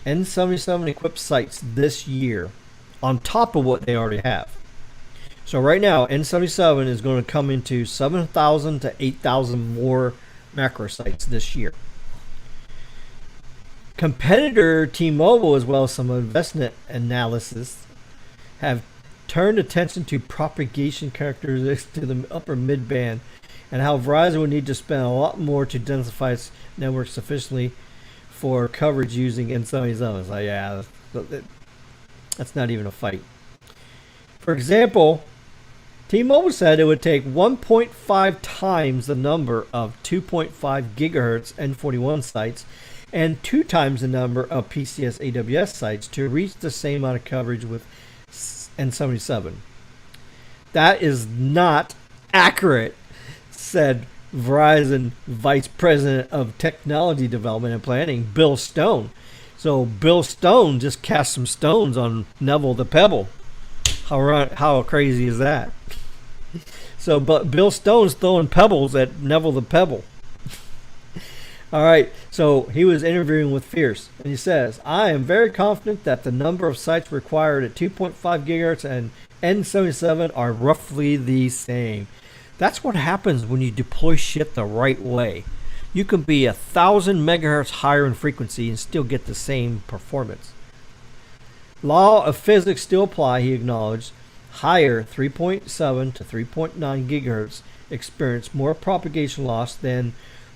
N77 equipped sites this year, on top of what they already have. So right now, N77 is going to come into 7,000 to 8,000 more macro sites this year. Competitor T-Mobile, as well as some investment analysis, have turned attention to propagation characteristics to the upper mid-band and how Verizon would need to spend a lot more to densify its network sufficiently for coverage using N77. So yeah, that's not even a fight. For example, T-Mobile said it would take 1.5 times the number of 2.5 gigahertz N41 sites and 2 times the number of PCS AWS sites to reach the same amount of coverage with N77. That is not accurate, said Verizon Vice President of Technology Development and Planning, Bill Stone. So Bill Stone just cast some stones on Neville the Pebble. How crazy is that? So, but Bill Stone's throwing pebbles at Neville the Pebble. All right, so he was interviewing with Fierce, and he says, I am very confident that the number of sites required at 2.5 gigahertz and N77 are roughly the same. That's what happens when you deploy shit the right way. You can be 1,000 megahertz higher in frequency and still get the same performance. Law of physics still apply, he acknowledged. Higher 3.7 to 3.9 gigahertz experience more propagation loss than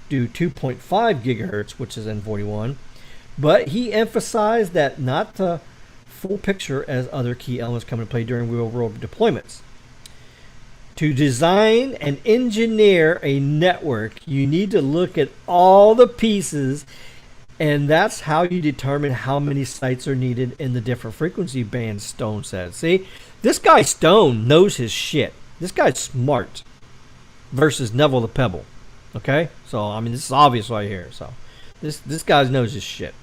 do 2.5 gigahertz, which is N41. But he emphasized that not the full picture as other key elements come into play during real-world deployments. To design and engineer a network, you need to look at all the pieces, and that's how you determine how many sites are needed in the different frequency bands, Stone said. See, this guy Stone knows his shit. This guy's smart versus Neville the Pebble. Okay? So, I mean, this is obvious right here. So, this guy knows his shit.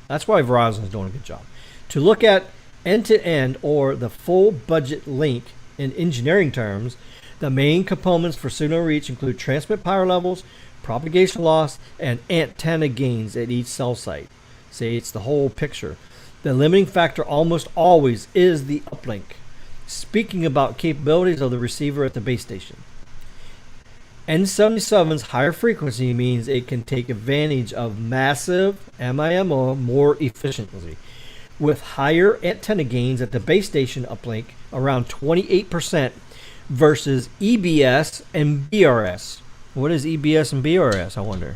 That's why Verizon is doing a good job. To look at end-to-end or the full budget link in engineering terms, the main components for signal reach include transmit power levels, propagation loss, and antenna gains at each cell site. See, it's the whole picture. The limiting factor almost always is the uplink. Speaking about capabilities of the receiver at the base station, N77's higher frequency means it can take advantage of massive MIMO more efficiently, with higher antenna gains at the base station uplink around 28% versus EBS and BRS. What is EBS and BRS, I wonder?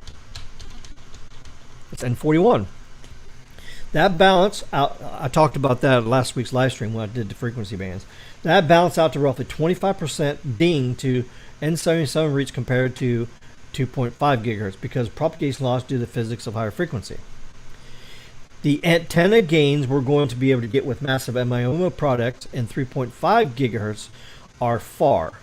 It's N41. That balance out, I talked about that last week's live stream when I did the frequency bands. That balanced out to roughly 25% ding to N77 reach compared to 2.5 gigahertz because propagation loss due to the physics of higher frequency. The antenna gains we're going to be able to get with massive MIMO products in 3.5 gigahertz are far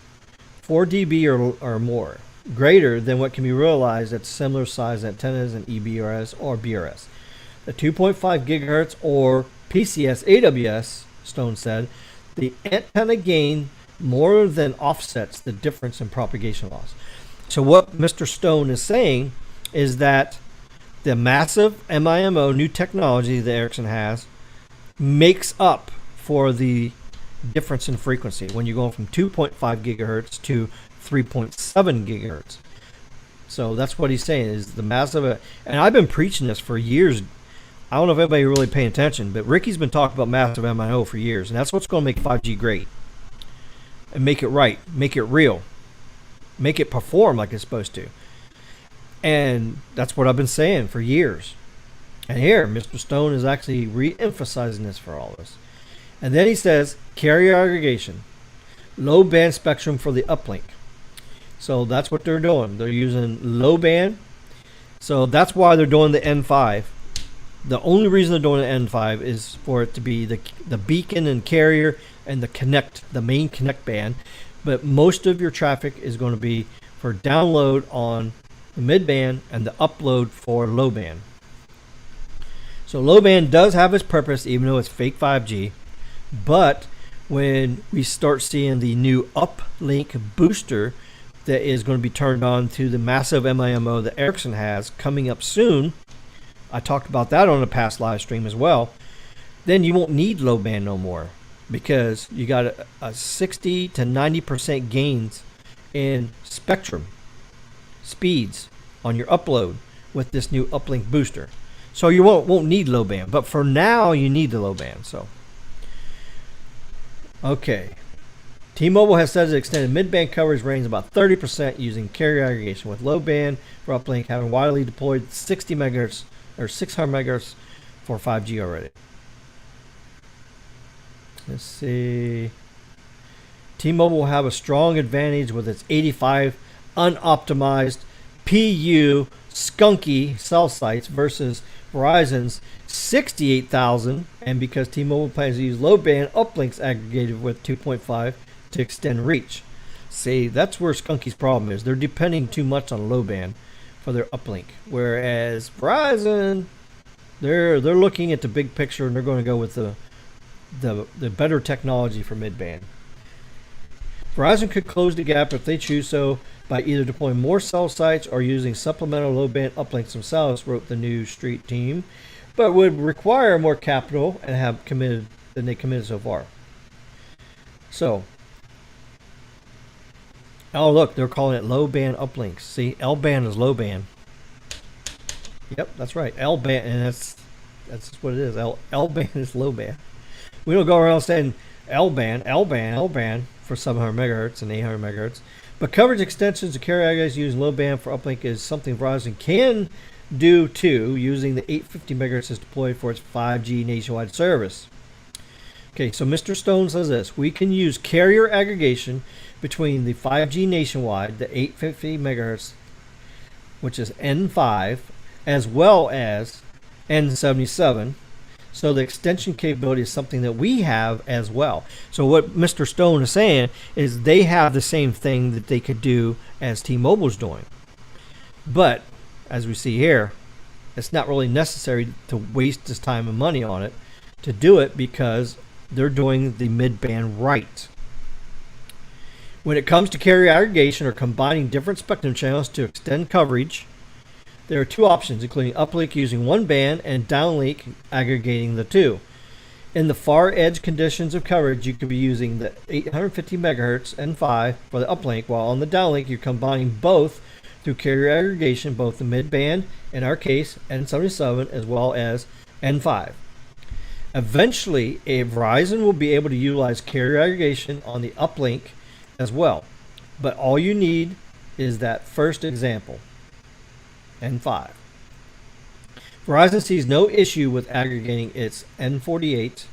4 dB or more greater than what can be realized at similar size antennas in EBRS or BRS. The 2.5 gigahertz or PCS AWS, Stone said, the antenna gain more than offsets the difference in propagation loss. So what Mr. Stone is saying is that the massive MIMO new technology that Ericsson has makes up for the difference in frequency when you're going from 2.5 gigahertz to 3.7 gigahertz. So that's what he's saying is the massive, and I've been preaching this for years. I don't know if anybody really paying attention, but Ricky's been talking about massive MIMO for years, and that's what's going to make 5G great and make it right, make it real, make it perform like it's supposed to. And that's what I've been saying for years. And here, Mr. Stone is actually re-emphasizing this for all of us. And then he says, carrier aggregation, low band spectrum for the uplink. So that's what they're doing. They're using low band. So that's why they're doing the N5. The only reason they're doing the N5 is for it to be the beacon and carrier and the main connect band. But most of your traffic is going to be for download on the mid band and the upload for low band. So low band does have its purpose, even though it's fake 5G. But when we start seeing the new uplink booster that is going to be turned on to the massive MIMO that Ericsson has coming up soon, I talked about that on a past live stream as well, then you won't need low band no more because you got a 60 to 90% gains in spectrum speeds on your upload with this new uplink booster. So you won't need low band, but for now you need the low band. So okay, T-Mobile has said it extended mid-band coverage range about 30% using carrier aggregation, with low band for uplink having widely deployed 60 megahertz or 600 megahertz for 5G already. Let's see. T-Mobile will have a strong advantage with its 85 unoptimized PU skunky cell sites versus Verizon's 68,000, and because T-Mobile plans to use low band uplinks aggregated with 2.5 to extend reach. See, that's where Skunky's problem is. They're depending too much on low band for their uplink, whereas Verizon, they're looking at the big picture and they're going to go with the better technology for mid band. Verizon could close the gap if they choose so by either deploying more cell sites or using supplemental low band uplinks themselves, wrote the New Street team, but would require more capital and have committed than they committed so far. So, oh look, they're calling it low band uplinks. See, L band is low band. Yep, that's right. L band, and that's just what it is. L band is low band. We don't go around saying L band for 700 megahertz and 800 megahertz. But coverage extensions to carrier aggregators using low band for uplink is something Verizon can do too, using the 850 megahertz is deployed for its 5G nationwide service. Okay, so Mr. Stone says this: we can use carrier aggregation between the 5G nationwide, the 850 megahertz, which is N5, as well as N77. So the extension capability is something that we have as well. So what Mr. Stone is saying is they have the same thing that they could do as T-Mobile's doing. But as we see here, it's not really necessary to waste this time and money on it to do it because they're doing the mid-band right. When it comes to carrier aggregation or combining different spectrum channels to extend coverage, there are two options, including uplink using one band and downlink aggregating the two. In the far edge conditions of coverage, you could be using the 850 megahertz N5 for the uplink, while on the downlink, you're combining both through carrier aggregation, both the mid-band, in our case, N77, as well as N5. Eventually, Verizon will be able to utilize carrier aggregation on the uplink as well. But all you need is that first example, N5. Verizon sees no issue with aggregating its N48.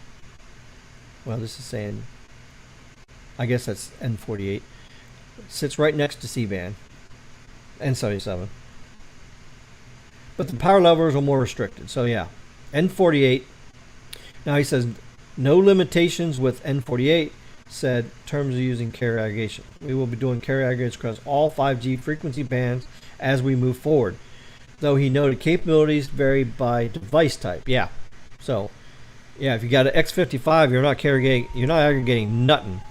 Well, this is saying, I guess that's N48. It sits right next to C-band, N77. But the power levels are more restricted. So yeah, N48. Now he says no limitations with N48. Said terms of using carrier aggregation. We will be doing carrier aggregation across all 5G frequency bands as we move forward. Though he noted capabilities vary by device type. Yeah. So, yeah, if you got an X55, you're not aggregating nothing.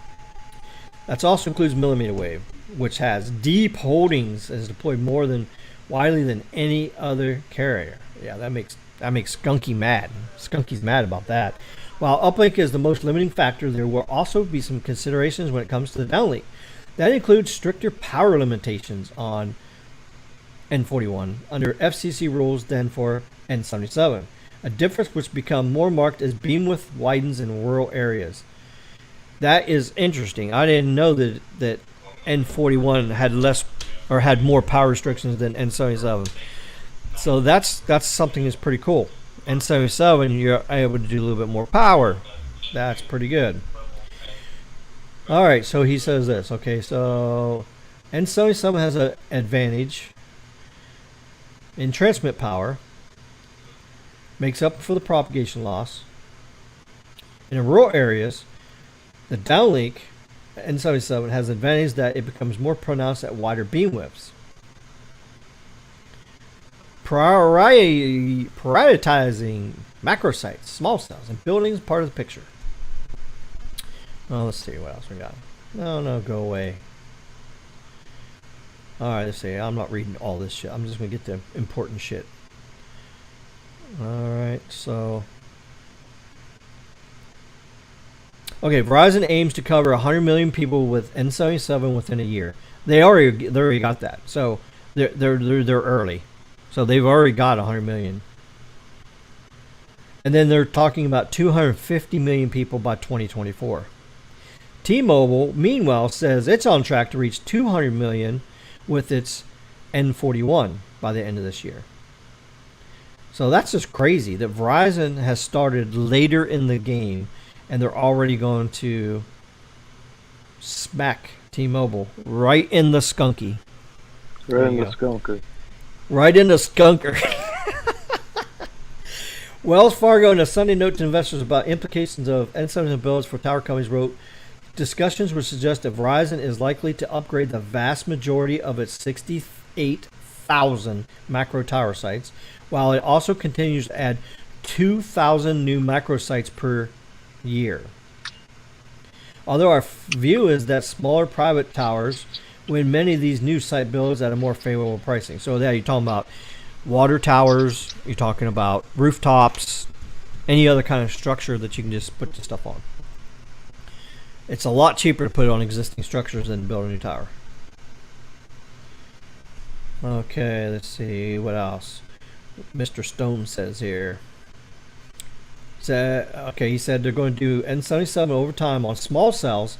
That also includes millimeter wave, which has deep holdings and is deployed more than widely than any other carrier. Yeah, that makes Skunky mad. Skunky's mad about that. While uplink is the most limiting factor, there will also be some considerations when it comes to the downlink. That includes stricter power limitations on N41 under FCC rules than for N77. A difference which becomes more marked as beamwidth widens in rural areas. That is interesting. I didn't know that N41 had less or had more power restrictions than N77. So that's something that's pretty cool. N77, you're able to do a little bit more power. That's pretty good. All right, so he says this. Okay, so N77 has an advantage in transmit power, makes up for the propagation loss. In rural areas, the downlink N77 has an advantage that it becomes more pronounced at wider beam widths. Prioritizing macro sites, small cells, and buildings part of the picture. Oh, let's see what else we got. No, go away. Alright, let's see. I'm not reading all this shit. I'm just going to get the important shit. Alright, so. Okay, Verizon aims to cover 100 million people with N77 within a year. They already got that. So they're early. So they've already got 100 million. And then they're talking about 250 million people by 2024. T-Mobile, meanwhile, says it's on track to reach 200 million with its N41 by the end of this year. So that's just crazy that Verizon has started later in the game and they're already going to smack T-Mobile right in the skunky. Right in the skunker. Right in the skunker. Wells Fargo, in a Sunday note to investors about implications of N77 builds for tower companies, wrote, discussions would suggest that Verizon is likely to upgrade the vast majority of its 68,000 macro tower sites, while it also continues to add 2,000 new macro sites per year. Although our view is that smaller private towers win many of these new site builds at a more favorable pricing. So there you're talking about water towers, you're talking about rooftops, any other kind of structure that you can just put the stuff on. It's a lot cheaper to put it on existing structures than to build a new tower. Okay, let's see what else Mr. Stone says here. He said they're going to do N77 over time on small cells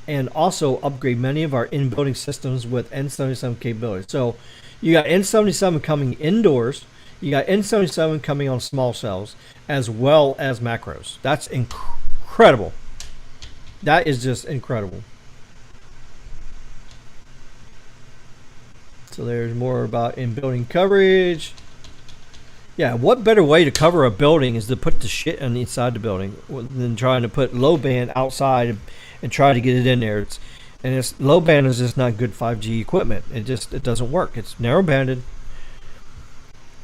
and also upgrade many of our in-building systems with N77 capabilities. So you got N77 coming indoors, you got N77 coming on small cells, as well as macros. That's incredible. That is just incredible. So there's more about in-building coverage. Yeah, what better way to cover a building is to put the shit on the inside the building than trying to put low band outside and try to get it in there. It's low band is just not good 5G equipment. It doesn't work. It's narrow banded,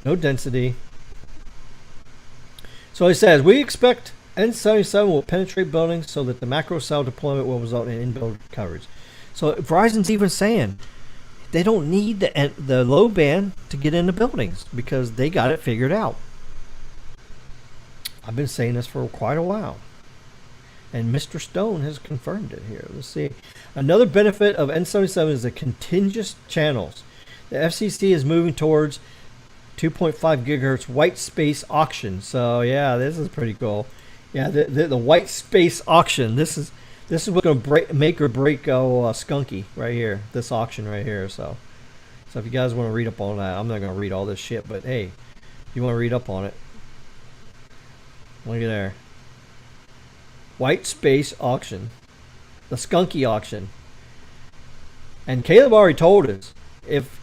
no density. So he says we expect N77 will penetrate buildings so that the macro cell deployment will result in in-building coverage. So Verizon's even saying they don't need the low band to get into buildings because they got it figured out. I've been saying this for quite a while. And Mr. Stone has confirmed it here. Let's see. Another benefit of N77 is the contiguous channels. The FCC is moving towards 2.5 gigahertz white space auction. So yeah, this is pretty cool. Yeah, the white space auction. This is what's going to make or break Skunky right here. This auction right here. So if you guys want to read up on that, I'm not going to read all this shit. But hey, if you want to read up on it, look at there. White space auction, the Skunky auction. And Caleb already told us if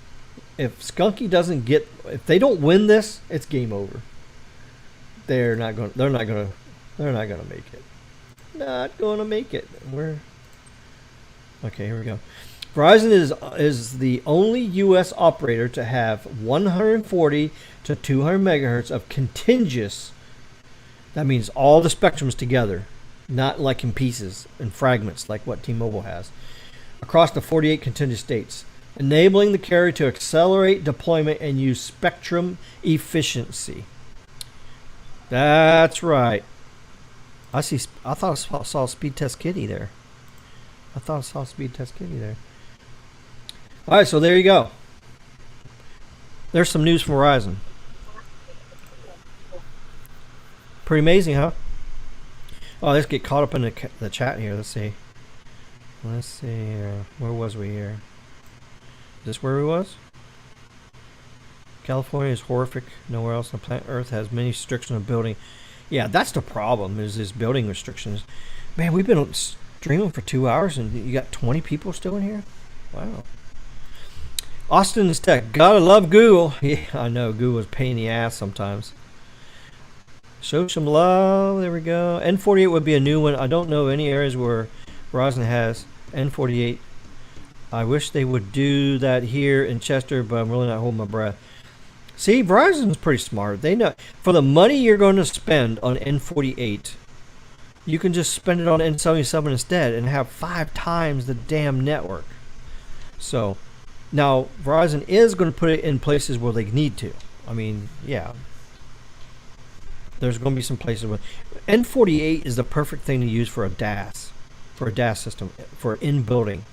Skunky doesn't get, if they don't win this, it's game over. They're not going to make it. Not going to make it. Okay, here we go. Verizon is the only U.S. operator to have 140 to 200 megahertz of contiguous. That means all the spectrums together, not like in pieces and fragments like what T-Mobile has, across the 48 contiguous states, enabling the carrier to accelerate deployment and use spectrum efficiency. That's right. I thought I saw Speed Test Kitty there. All right, so there you go. There's some news from Verizon. Pretty amazing, huh? Oh, let's get caught up in the chat here. Let's see. Where was we here? Is this where we was? California is horrific. Nowhere else on planet Earth has many restrictions on building. Yeah, that's the problem, is this building restrictions. Man, we've been streaming for 2 hours and you got 20 people still in here? Wow. Austin is Tech. Gotta love Google. Yeah, I know. Google's a pain in the ass sometimes. Show some love. There we go. N48 would be a new one. I don't know any areas where Verizon has N48. I wish they would do that here in Chester, but I'm really not holding my breath. See, Verizon's pretty smart. They know for the money you're going to spend on N48, you can just spend it on N77 instead and have 5 times the damn network. So now Verizon is going to put it in places where they need to. I mean, yeah. There's going to be some places where N48 is the perfect thing to use for a DAS system, for in-building.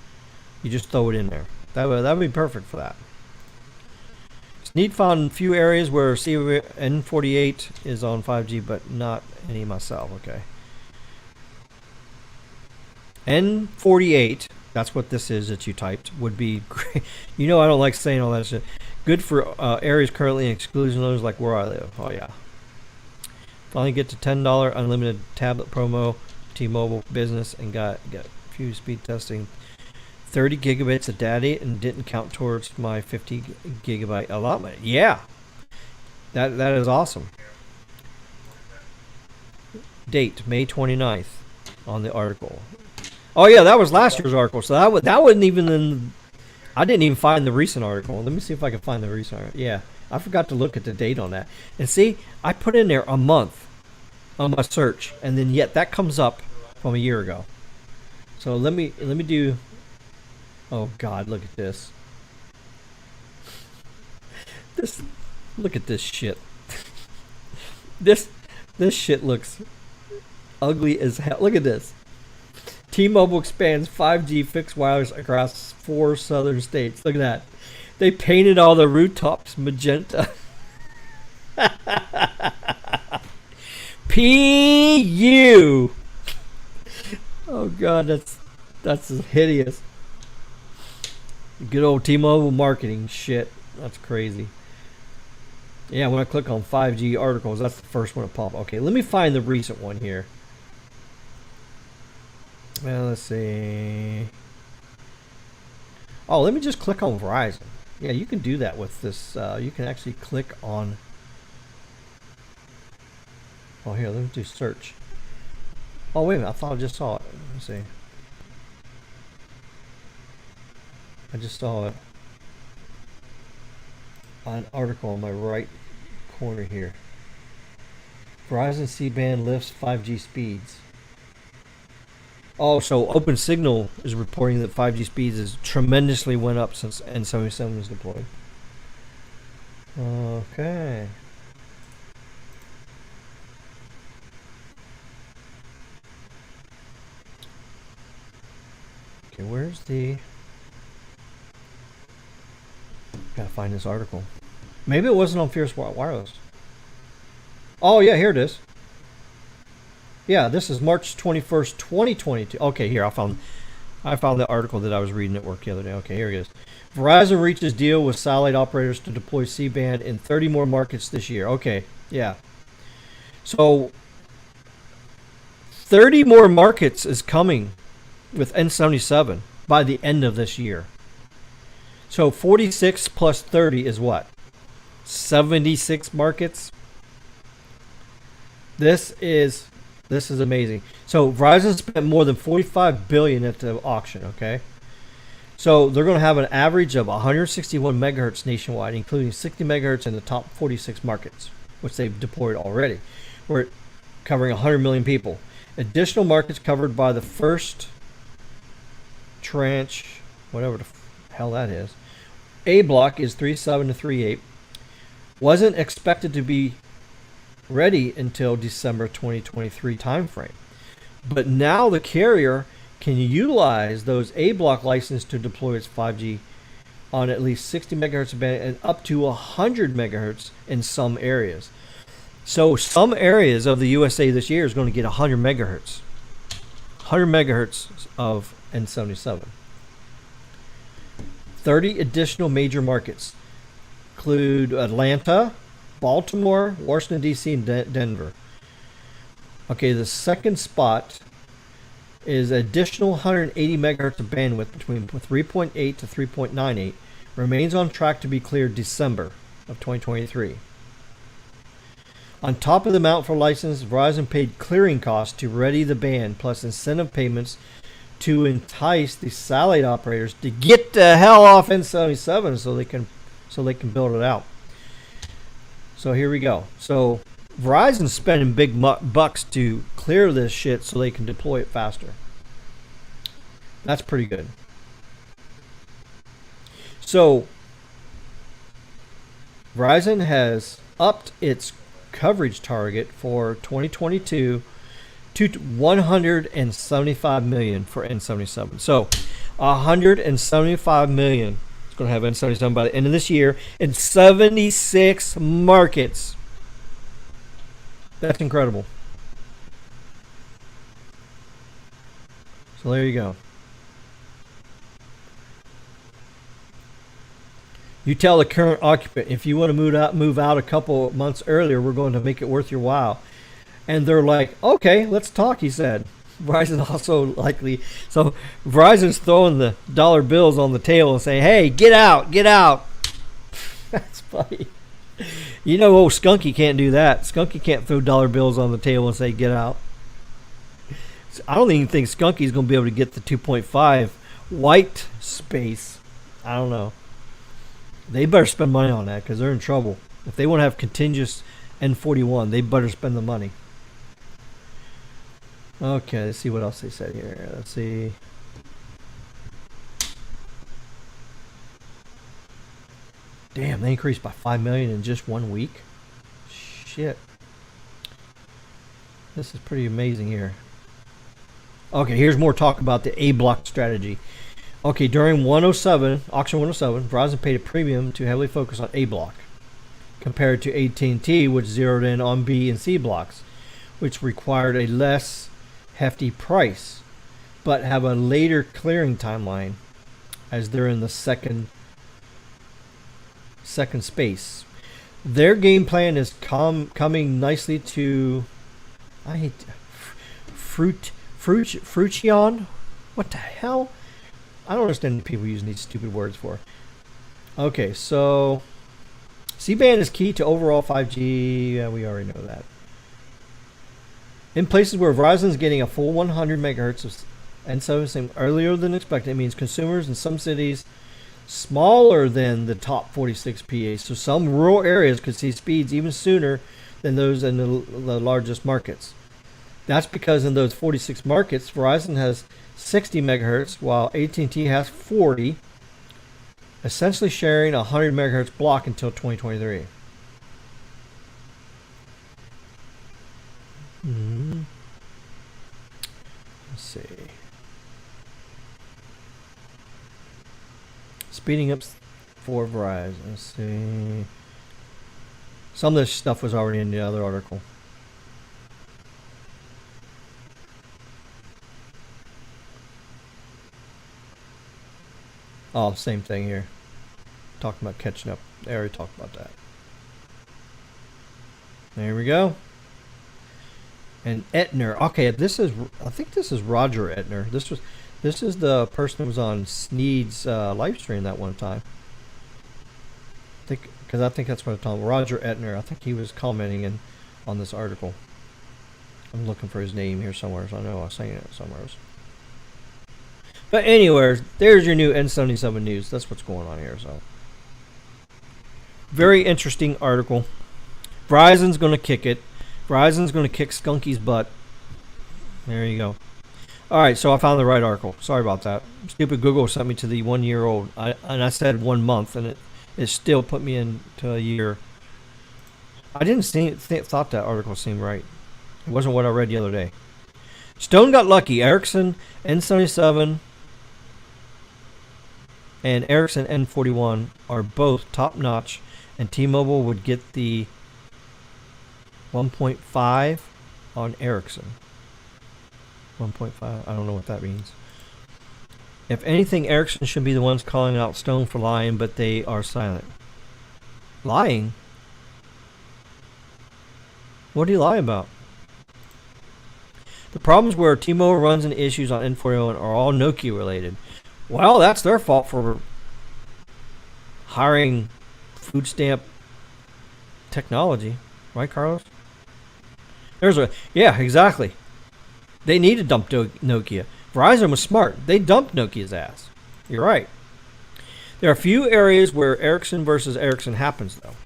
You just throw it in there. That would be perfect for that. Need found a few areas where N48 is on 5G, but not any myself. Okay. N48, that's what this is that you typed, would be great. You know I don't like saying all that shit. Good for areas currently in exclusion zones like where I live. Oh yeah. Finally get to $10 unlimited tablet promo, T-Mobile business, and got a few speed testing. 30 gigabytes of data and didn't count towards my 50 gigabyte allotment. Yeah, that is awesome. Date May 29th on the article. Oh yeah, that was last year's article. So that wasn't even in. I didn't even find the recent article. Let me see if I can find the recent article. Yeah, I forgot to look at the date on that. And see, I put in there a month on my search, and then yet that comes up from a year ago. So let me do. Oh God, look at this. Look at this shit. This shit looks ugly as hell. Look at this. T-Mobile expands 5G fixed wireless across 4 southern states. Look at that. They painted all the rooftops magenta. PU. Oh God, that's hideous. Good old T-Mobile marketing shit. That's crazy. Yeah, when I click on 5G articles, that's the first one to pop. Okay, let me find the recent one here. Well, let's see. Oh, let me just click on Verizon. Yeah, you can do that with this. You can actually click on. Oh, here, let me do search. Oh, wait a minute. I thought I just saw it. Let me see. I just saw an article on my right corner here. Verizon C-band lifts 5G speeds. Oh, so OpenSignal is reporting that 5G speeds has tremendously went up since N77 was deployed. Okay. Okay, where's the... Gotta find this article. Maybe it wasn't on Fierce Wireless. Oh, yeah, here it is. Yeah, this is March 21st, 2022. Okay, here, I found the article that I was reading at work the other day. Okay, here it is. Verizon reaches deal with satellite operators to deploy C-band in 30 more markets this year. Okay, yeah. So, 30 more markets is coming with N77 by the end of this year. So, 46 plus 30 is what? 76 markets? This is amazing. So Verizon spent more than $45 billion at the auction. Okay, so they're going to have an average of 161 megahertz nationwide, including 60 megahertz in the top 46 markets, which they've deployed already. We're covering 100 million people. Additional markets covered by the first tranche, whatever the hell that is. A block is 3.7 to 3.8. Wasn't expected to be ready until December 2023 timeframe. But now the carrier can utilize those A block licenses to deploy its 5G on at least 60 megahertz band and up to 100 megahertz in some areas. So some areas of the USA this year is going to get 100 megahertz. 100 megahertz of N77. 30 additional major markets include Atlanta, Baltimore, Washington, D.C., and Denver. Okay, the second spot is additional 180 megahertz of bandwidth between 3.8 to 3.98. Remains on track to be cleared December of 2023. On top of the amount for license, Verizon paid clearing costs to ready the band, plus incentive payments to entice the satellite operators to get the hell off N77 so they can build it out. So here we go. So Verizon's spending big bucks to clear this shit so they can deploy it faster. That's pretty good. So Verizon has upped its coverage target for 2022 to 175 million for N77. So 175 million going to have N77 by the end of this year in 76 markets. That's incredible. So there you go. You tell the current occupant, if you want to move out a couple months earlier, we're going to make it worth your while. And they're like, okay, let's talk, he said. Verizon also likely, so Verizon's throwing the dollar bills on the table and saying, hey, get out, get out. That's funny. You know, old Skunky can't do that. Skunky can't throw dollar bills on the table and say, get out. So I don't even think Skunky's going to be able to get the 2.5 white space. I don't know. They better spend money on that because they're in trouble. If they want to have contiguous N41, they better spend the money. Okay, let's see what else they said here. Let's see. Damn, they increased by 5 million in just 1 week. Shit. This is pretty amazing here. Okay, here's more talk about the A block strategy. Okay, during auction 107, Verizon paid a premium to heavily focus on A block compared to AT&T, which zeroed in on B and C blocks, which required a less hefty price, but have a later clearing timeline as they're in the second space. Their game plan is coming nicely to Fruition. What the hell? I don't understand people using these stupid words for. Okay, so C-band is key to overall 5G. Yeah, we already know that. In places where Verizon is getting a full 100 megahertz of N77 earlier than expected, it means consumers in some cities smaller than the top 46 PA. So some rural areas could see speeds even sooner than those in the largest markets. That's because in those 46 markets, Verizon has 60 megahertz while AT&T has 40, essentially sharing a 100 megahertz block until 2023. Let's see. Speeding up for Verizon. Let's see. Some of this stuff was already in the other article. Oh, same thing here. Talking about catching up. They already talked about that. There we go. And Etner. Okay, I think this is Roger Etner. This is the person who was on Sneed's Livestream that one time. Because I think that's what I'm talking about. Roger Etner. I think he was commenting on this article. I'm looking for his name here somewhere. So I know I was saying it somewhere else. But anyways, there's your new N77 news. That's what's going on here. So very interesting article. Verizon's going to kick it. Verizon's going to kick Skunky's butt. There you go. All right, so I found the right article. Sorry about that. Stupid Google sent me to the 1 year old. And I said 1 month, and it still put me into a year. I didn't thought that article seemed right. It wasn't what I read the other day. Stone got lucky. Ericsson N77 and Ericsson N41 are both top notch, and T-Mobile would get the 1.5 on Ericsson. 1.5. I don't know what that means. If anything, Ericsson should be the ones calling out Stone for lying, but they are silent. Lying? What do you lie about? The problems where T-Mobile runs into issues on N40 are all Nokia related. Well, that's their fault for hiring food stamp technology. Right, Carlos? Yeah, exactly. They need to dump Nokia. Verizon was smart. They dumped Nokia's ass. You're right. There are a few areas where Ericsson versus Ericsson happens, though.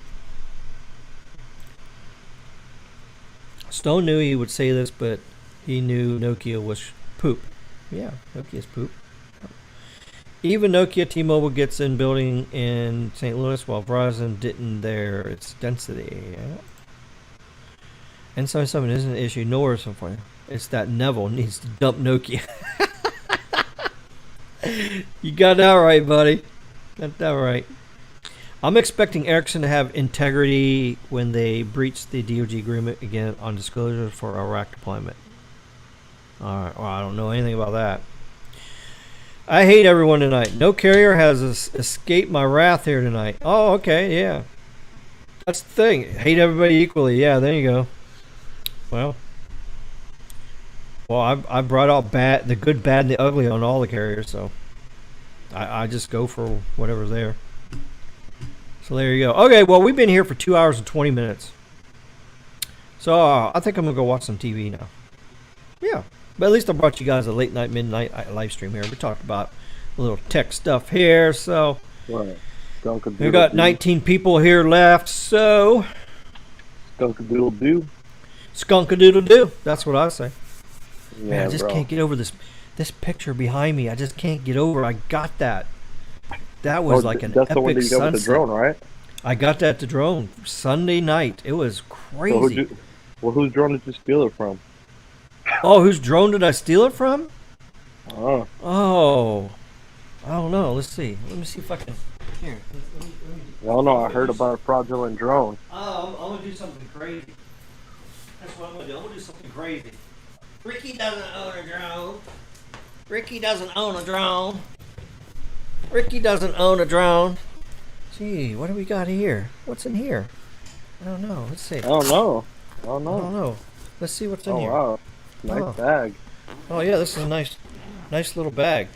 Stone knew he would say this, but he knew Nokia was poop. Yeah, Nokia's poop. Even Nokia T-Mobile gets in building in St. Louis, while Verizon didn't there. Its density. Yeah. N77 isn't an issue, nor is it for you. It's that Neville needs to dump Nokia. You got that right, buddy. Got that right. I'm expecting Ericsson to have integrity when they breach the DoD agreement again on disclosure for Iraq deployment. All right. Well, I don't know anything about that. I hate everyone tonight. No carrier has escaped my wrath here tonight. Oh, okay. Yeah. That's the thing. Hate everybody equally. Yeah, there you go. Well, I brought out the good, bad, and the ugly on all the carriers, so I just go for whatever's there. So there you go. Okay, well, we've been here for 2 hours and 20 minutes. So I think I'm going to go watch some TV now. Yeah, but at least I brought you guys a late night, midnight live stream here. We talked about a little tech stuff here, so Right. We've got 19 people here left, so Skunk-a-doodle-doo. Skunk-a-doodle-doo. That's what I say. Yeah, Man, I just can't get over this picture behind me. I just can't get over. I got that. That was like an that's epic the one that you got with the sunset. drone, right? I got that to drone Sunday night. It was crazy. So whose drone did you steal it from? Oh, whose drone did I steal it from? Oh. Oh, I don't know. Let's see. Let me see if I can. Here. I don't know. I heard about a fraudulent drone. I'm gonna do something crazy. That's what I'm gonna do. I'm gonna do something crazy. Ricky doesn't own a drone. Ricky doesn't own a drone. Ricky doesn't own a drone. Gee, what do we got here? What's in here? I don't know. Let's see. I don't know. I don't know. Let's see what's in here. Oh, wow. Nice bag. Oh, yeah, this is a nice little bag.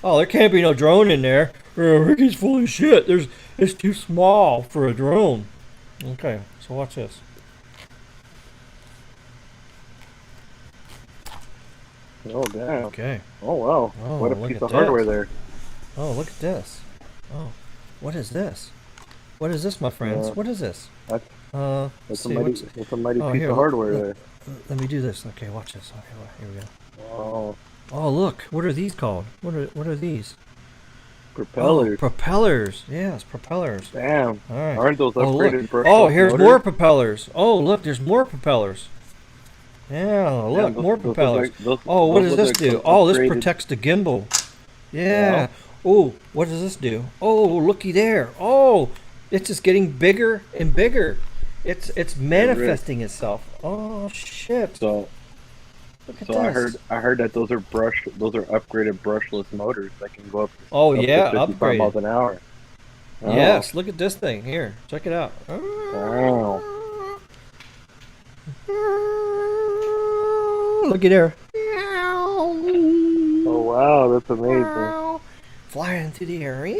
Oh, there can't be no drone in there. Ricky's full of shit. It's too small for a drone. Okay, so watch this. Oh, damn. Okay. Oh, wow. Oh, what a look piece at of hardware this. there. Oh, look at this. Oh, what is this? What is this, my friends? What is this? That's Let's a see. mighty, that's a mighty piece here, of hardware look, there. let me do this. Okay, watch this. Okay, here we go. Oh, Oh, look. What are these called? What are these? propellers. Oh, propellers. Yes, propellers. Damn. All right. Aren't those upgraded brushless Oh, here's motors? more propellers. Oh, look, there's more propellers. Yeah, look, more propellers. What does this do? Oh, this protects the gimbal. Yeah. Oh, what does this do? Oh, looky there. Oh, it's just getting bigger and bigger. It's manifesting itself. Oh shit. So I heard that those are upgraded brushless motors that can go up to, oh up yeah, to 55 miles an hour. Oh. Yes, look at this thing. Here, check it out. Wow. Looky there. Oh wow, that's amazing. Flying through the air.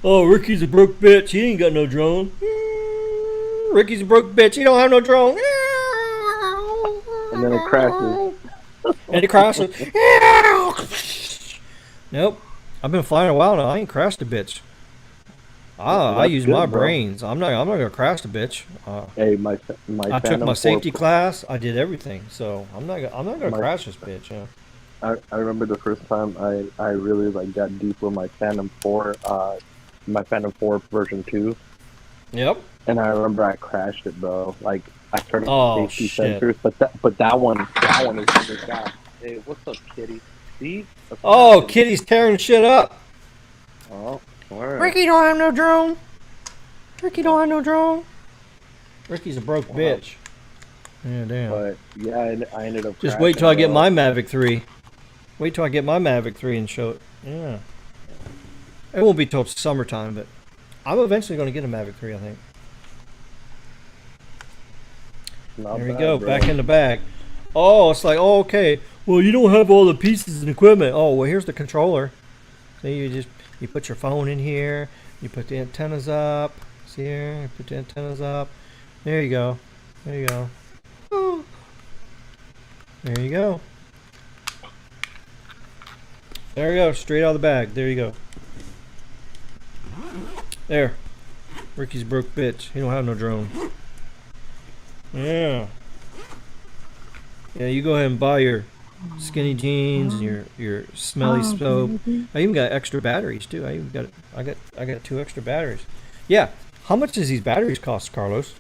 Oh, Ricky's a broke bitch. He ain't got no drone. Ricky's a broke bitch. He don't have no drone. And then it crashes. And it crashes. Nope. I've been flying a while now. I ain't crashed a bitch. I use my brains. I'm not gonna crash the bitch. Hey, my I took my safety class. I did everything. So I'm not gonna crash this bitch. Yeah. I remember the first time I really got deep with my Phantom 4, my Phantom 4 version 2. Yep. And I remember I crashed it, bro. Like I turned on safety sensors, but that one is under God. Hey, what's up, Kitty? See? Oh, Kitty's tearing shit up. Oh, all right. Ricky don't have no drone. Ricky don't have no drone. Ricky's a broke bitch. Yeah, damn. But yeah, I ended up. Just wait till I get my Mavic 3. Wait till I get my Mavic 3 and show it. Yeah. It won't be till summertime, but I'm eventually going to get a Mavic 3, I think. There we go, bro. Back in the bag. Oh, it's like, oh, okay. Well, you don't have all the pieces and equipment. Oh, well, here's the controller. So you put your phone in here. You put the antennas up. See here? You put the antennas up. There you go. There you go. Oh. There you go. There you go. Straight out of the bag. There you go. There. Ricky's a broke bitch. He don't have no drone. Yeah. Yeah, you go ahead and buy your skinny jeans and your smelly soap. I even got extra batteries too. I got 2 extra batteries. Yeah. How much does these batteries cost, Carlos?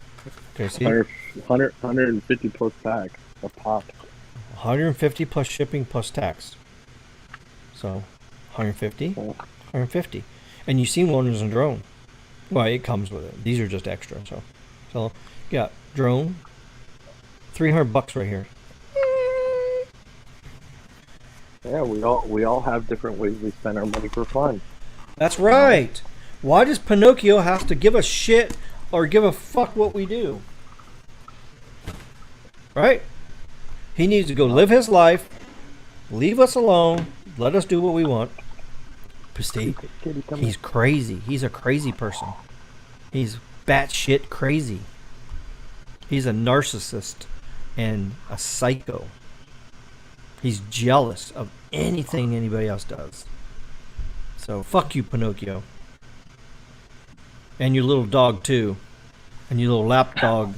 Can I see? 150 plus tax a pop. 150 plus shipping plus tax. So 150, 150. And you seen one as a drone. Well, it comes with it. These are just extra. So you got drone. $300 right here. Yeah, we all have different ways we spend our money for fun. That's right. Why does Pinocchio have to give a shit or give a fuck what we do? Right? He needs to go live his life, leave us alone, let us do what we want. Steve, he's crazy. He's a crazy person. He's batshit crazy. He's a narcissist and a psycho. He's jealous of anything anybody else does. So fuck you, Pinocchio. And your little dog too. And your little lapdog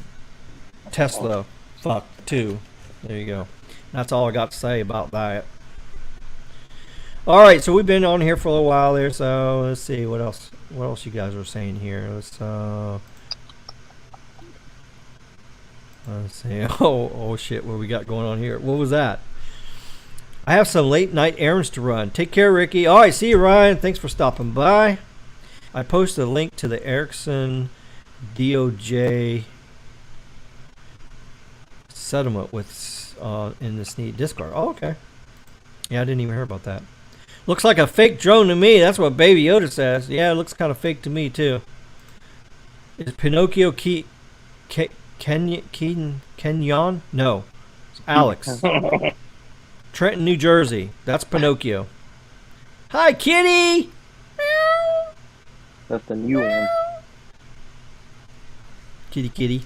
Tesla fuck too. There you go. That's all I got to say about that. Alright, so we've been on here for a little while there, so let's see what else you guys are saying here. Let's see. Oh shit, what we got going on here? What was that? I have some late night errands to run. Take care, Ricky. Alright, see you, Ryan. Thanks for stopping by. I posted a link to the Ericsson DOJ settlement with in this neat Discord. Oh, okay. Yeah, I didn't even hear about that. Looks like a fake drone to me. That's what Baby Yoda says. Yeah, it looks kind of fake to me too. Is Pinocchio Kenyon? No, it's Alex. Trenton, New Jersey. That's Pinocchio. Hi, Kitty. That's the new one. Kitty kitty.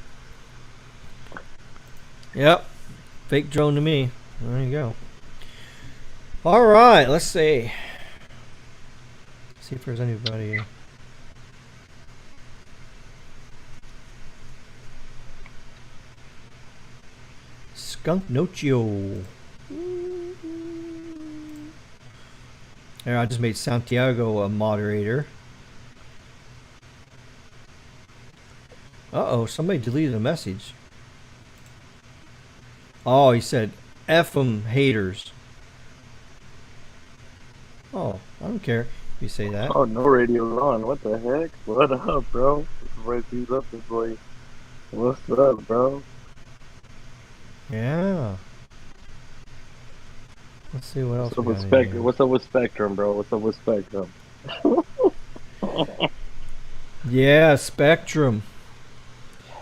Yep. Fake drone to me. There you go. All right, let's see. See if there's anybody. Skunk Nocio. There, I just made Santiago a moderator. Uh-oh, somebody deleted a message. Oh, he said, F 'em haters. Oh, I don't care if you say that. Oh, no radio's on. What the heck? What up, bro? This boy sees up. This boy. What's up, bro? Yeah. Let's see what else. What's up with Spectrum, bro? What's up with Spectrum? Yeah, Spectrum.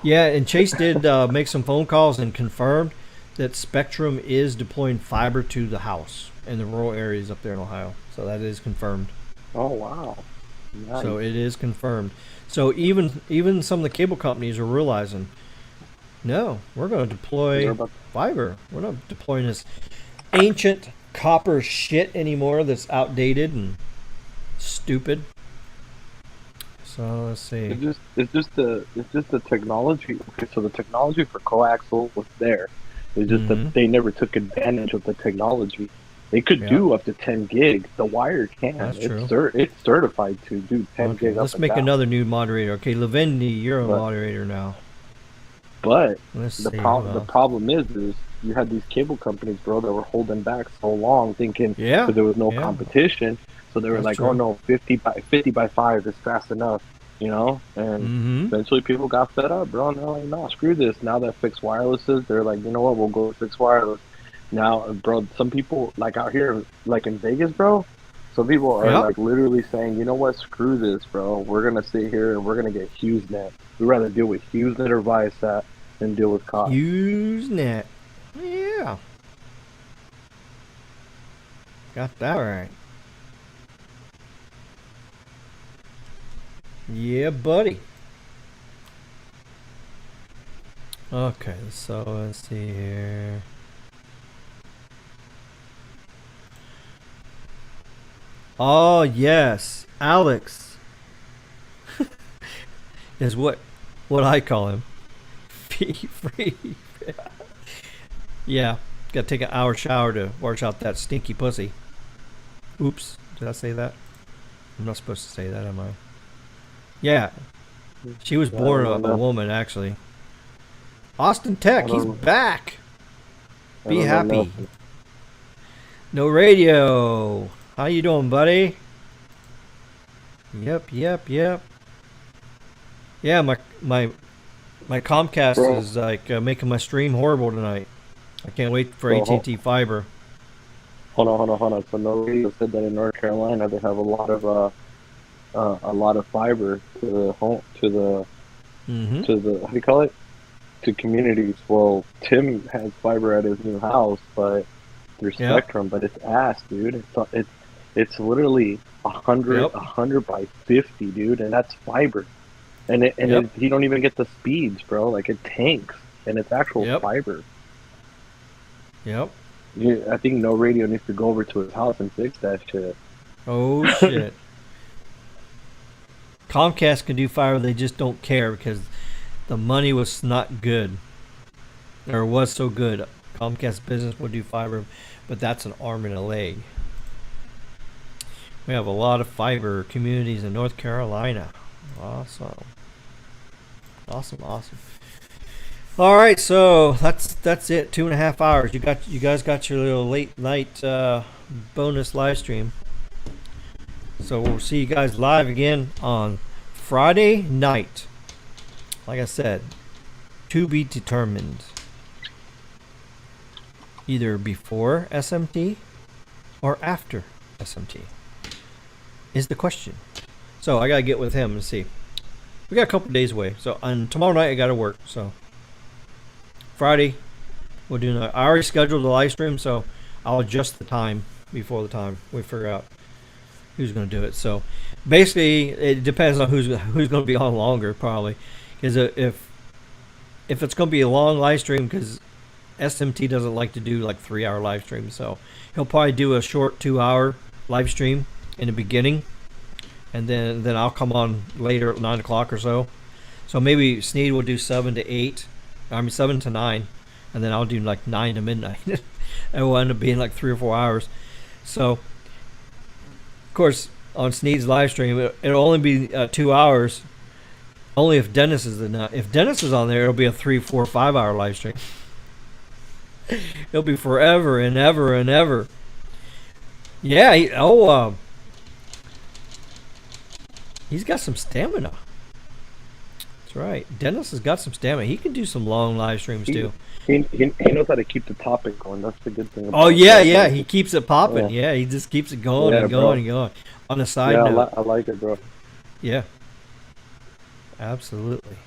Yeah, and Chase did make some phone calls and confirmed that Spectrum is deploying fiber to the house in the rural areas up there in Ohio. So that is confirmed. Oh, wow. Nice. So it is confirmed. So even some of the cable companies are realizing, no, we're going to deploy fiber. We're not deploying this ancient copper shit anymore that's outdated and stupid. So let's see. It's just the technology. Okay, so the technology for coaxial was there. It's just that they never took advantage of the technology. They could do up to 10 gig. The wire can. That's true. It's certified to do 10 gig. Let's make another new moderator. Okay, Lavendi, you're a moderator now. But the problem is you had these cable companies, bro, that were holding back so long, thinking because there was no competition. So they were oh no, 50 by 5 is fast enough, you know. And eventually people got fed up, bro. And they're like, no, screw this. Now that fixed wireless is, they're like, you know what, we'll go with fixed wireless. Now, bro, some people like out here, like in Vegas, bro. Some people are like literally saying, you know what, screw this, bro. We're gonna sit here and we're gonna get HughesNet. We'd rather deal with HughesNet or Viasat than deal with Cox. HughesNet, yeah, got that right. Yeah, buddy. Okay, so let's see here. Oh yes, Alex is what I call him. Free. Yeah, gotta take an hour shower to wash out that stinky pussy. Oops, did I say that? I'm not supposed to say that, am I? Yeah, she was born a woman, actually. Austin Tech, he's back. Be happy. No radio. How you doing, buddy? Yep. Yeah, my Comcast is like making my stream horrible tonight. I can't wait for AT&T fiber. Hold on. So no radio said that in North Carolina they have a lot of fiber to the home, to the how do you call it, to communities. Well, Tim has fiber at his new house, but through Spectrum, but it's ass, dude. It's literally 100 by 50, dude, and that's fiber. And you don't even get the speeds, bro. Like it tanks, and it's actual fiber. Yep. I think No Radio needs to go over to his house and fix that shit. Oh shit. Comcast can do fiber, they just don't care because the money was not good. Or was so good. Comcast Business would do fiber, but that's an arm and a leg. We have a lot of fiber communities in North Carolina. Awesome. All right, so that's it. 2.5 hours. You guys got your little late night bonus live stream. So we'll see you guys live again on Friday night. Like I said, to be determined. Either before SMT or after SMT is the question. So I gotta get with him and see. We got a couple days away. So on tomorrow night I gotta work. So Friday we'll do. I already scheduled the live stream, so I'll adjust the time before the time we figure out. who's going to do it. So basically, it depends on who's going to be on longer, probably. Because if it's going to be a long live stream, because SMT doesn't like to do like 3-hour live streams, so he'll probably do a short 2-hour live stream in the beginning, and then I'll come on later at 9 o'clock or so. So maybe Sneed will do 7 to 8, 7 to 9, and then I'll do like 9 to midnight. It will end up being like 3 or 4 hours. So, of course, on Sneed's live stream, it'll only be 2 hours. Only if Dennis is if Dennis is on there, it'll be a 3, 4, 5-hour live stream. It'll be forever and ever and ever. Yeah. He's got some stamina. That's right. Dennis has got some stamina. He can do some long live streams too. He knows how to keep the topic going. That's the good thing about yeah. He keeps it popping. Yeah, he just keeps it going and going and going. On a side note. I like it, bro. Yeah. Absolutely.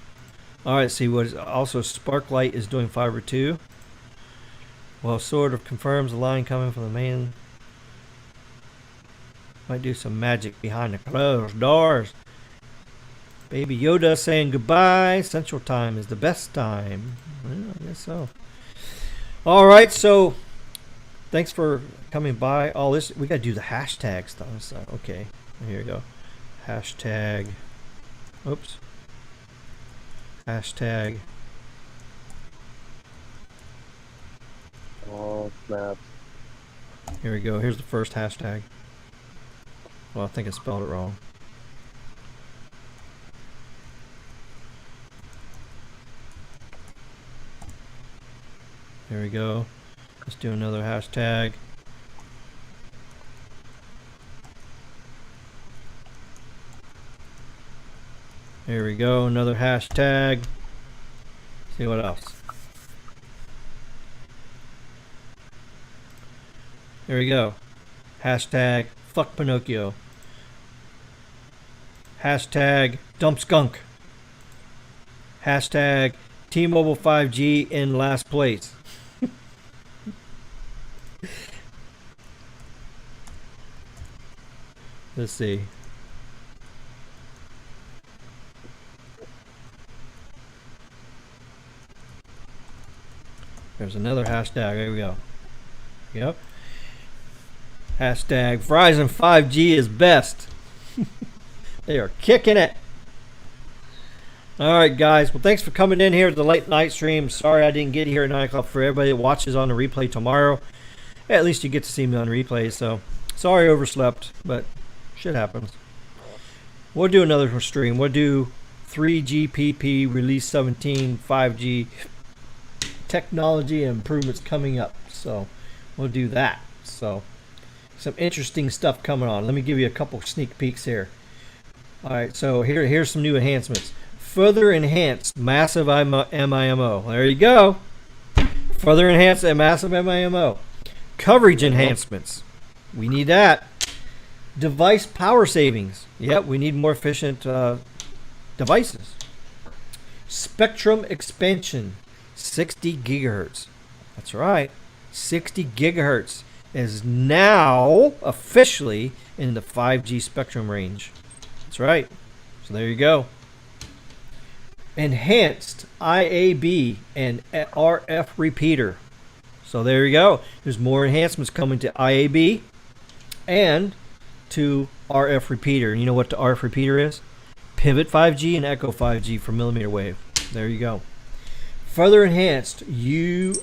All right, see what is also Sparklight is doing fiber 2. Well, sort of confirms the line coming from the main. Might do some magic behind the closed doors. Baby Yoda saying goodbye. Central Time is the best time. Well, I guess so. All right, so thanks for coming by. All this, we got to do the hashtag stuff. So, okay, here we go. Hashtag. Oops. Hashtag. Oh, snap. Here we go. Here's the first hashtag. Well, I think I spelled it wrong. Here we go. Let's do another hashtag. Here we go. Another hashtag. See what else. Here we go. Hashtag fuck Pinocchio. Hashtag dump skunk. Hashtag T-Mobile 5G in last place. Let's see. There's another hashtag. Here we go. Yep. Hashtag Verizon 5G is best. They are kicking it. All right, guys. Well, thanks for coming in here to the late night stream. Sorry I didn't get here at 9 o'clock. For everybody that watches on the replay tomorrow, at least you get to see me on replay. So sorry I overslept, but shit happens. We'll do another stream. We'll do 3GPP release 17 5G technology improvements coming up. So we'll do that. So some interesting stuff coming on. Let me give you a couple sneak peeks here. All right, so here's some new enhancements. Further enhanced massive MIMO. There you go. Further enhanced and massive MIMO. Coverage enhancements. We need that. Device power savings. Yep, we need more efficient devices. Spectrum expansion. 60 gigahertz. That's right. 60 gigahertz is now officially in the 5G spectrum range. That's right. So there you go. Enhanced IAB and RF repeater. So there you go. There's more enhancements coming to IAB and to RF repeater. And you know what the RF repeater is? Pivot 5G and Echo 5G for millimeter wave. There you go. Further enhanced URLC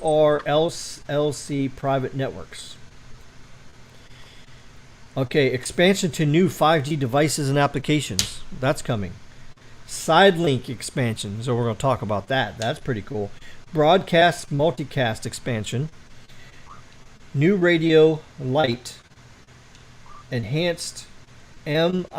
private networks. Okay, expansion to new 5G devices and applications. That's coming. Sidelink expansion. So we're going to talk about that. That's pretty cool. Broadcast multicast expansion. New radio light. Enhanced MIOT.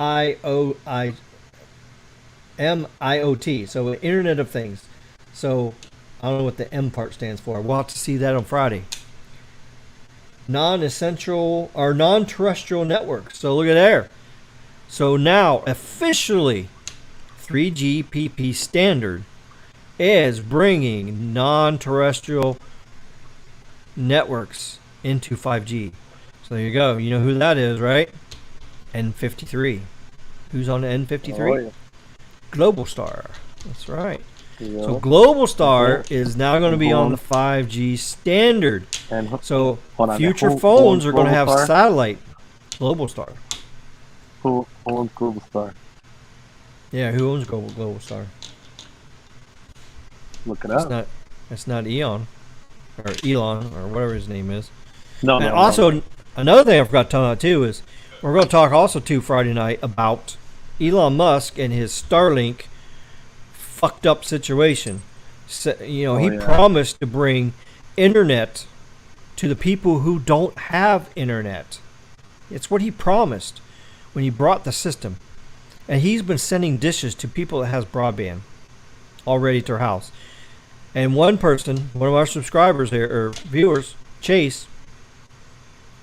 So Internet of Things. So I don't know what the M part stands for. We'll have to see that on Friday. Non-essential or non-terrestrial networks. So look at there. So now officially 3GPP standard is bringing non-terrestrial networks into 5G. So there you go. You know who that is, right? N53. Who's on the N53? Oh, yeah. Global Star. That's right. Yeah. So Global Star is now going to be on the 5G standard. And So hold on, future who phones owns are going to have Global Star? satellite Global Star. Who owns Global Star? Yeah, who owns Global Star? Look it up. It's not Eon or Elon or whatever his name is. No, And no, also no. another thing I forgot to talk about too is we're going to talk also too Friday night about Elon Musk and his Starlink fucked up situation. So, he promised to bring internet to the people who don't have internet. It's what he promised when he brought the system. And he's been sending dishes to people that has broadband already to their house. And one person, one of our subscribers there, or viewers, Chase,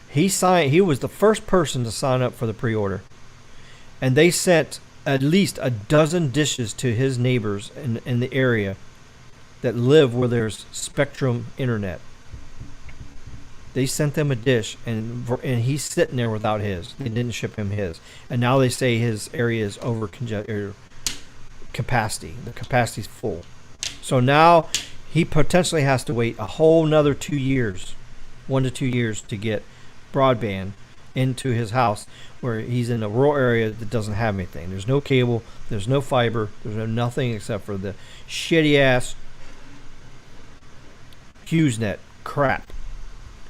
he was the first person to sign up for the pre-order. And they sent at least a dozen dishes to his neighbors in the area that live where there's Spectrum internet. They sent them a dish, and he's sitting there without his. They didn't ship him his. And now they say his area is over capacity. The capacity's full. So now he potentially has to wait a whole nother 2 years, 1 to 2 years, to get broadband into his house, where he's in a rural area that doesn't have anything. There's no cable, there's no fiber, there's nothing except for the shitty ass HughesNet crap.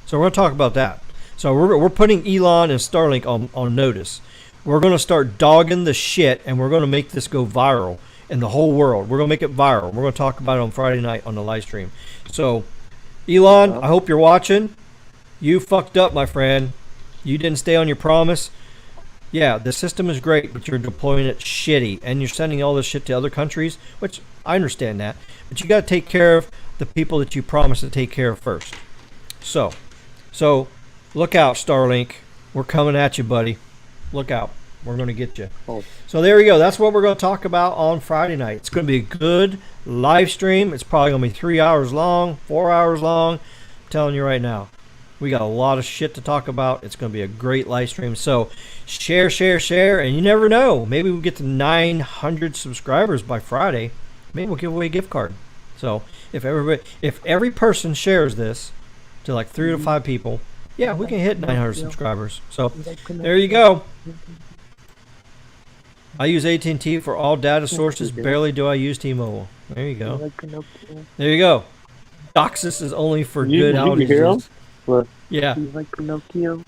So we're going to talk about that. So we're putting Elon and Starlink on notice. We're going to start dogging the shit, and we're going to make this go viral in the whole world. We're going to make it viral. We're going to talk about it on Friday night on the live stream. So, Elon, I hope you're watching. You fucked up, my friend. You didn't stay on your promise. Yeah, the system is great, but you're deploying it shitty, and you're sending all this shit to other countries, which I understand that. But you got to take care of the people that you promised to take care of first. So look out, Starlink. We're coming at you, buddy. Look out. We're going to get you. Oh. So there we go. That's what we're going to talk about on Friday night. It's going to be a good live stream. It's probably going to be 3 hours long, 4 hours long. I'm telling you right now. We got a lot of shit to talk about. It's going to be a great live stream. So share, and you never know. Maybe we'll get to 900 subscribers by Friday. Maybe we'll give away a gift card. So if every person shares this to like 3 to 5 people, yeah, we can hit 900 subscribers. So there you go. I use AT&T for all data sources. Barely do I use T-Mobile. There you go. There you go. Doxis is only for good outages. Look. Yeah. You like Pinocchio?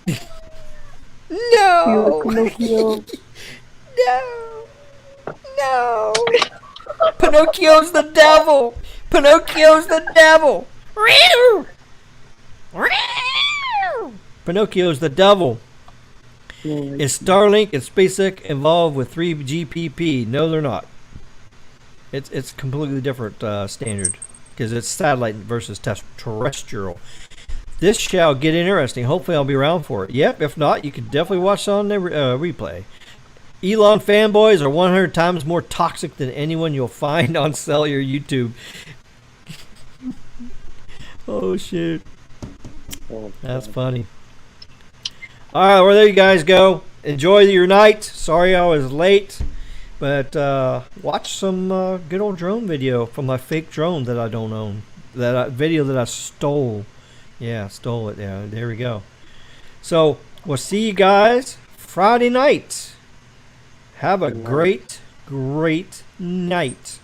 No. You like Pinocchio? No. Pinocchio's the devil. Pinocchio's the devil. Pinocchio's the devil. Is Starlink and SpaceX involved with 3GPP? No, they're not. It's completely different standard because it's satellite versus terrestrial. This shall get interesting. Hopefully, I'll be around for it. Yep. If not, you can definitely watch on the replay. Elon fanboys are 100 times more toxic than anyone you'll find on cellular YouTube. Oh shit. That's funny. Alright, well there you guys go. Enjoy your night. Sorry I was late. But watch some good old drone video from my fake drone that I don't own. Video that I stole. Yeah, stole it. Yeah, there we go. So we'll see you guys Friday night. Have a great night.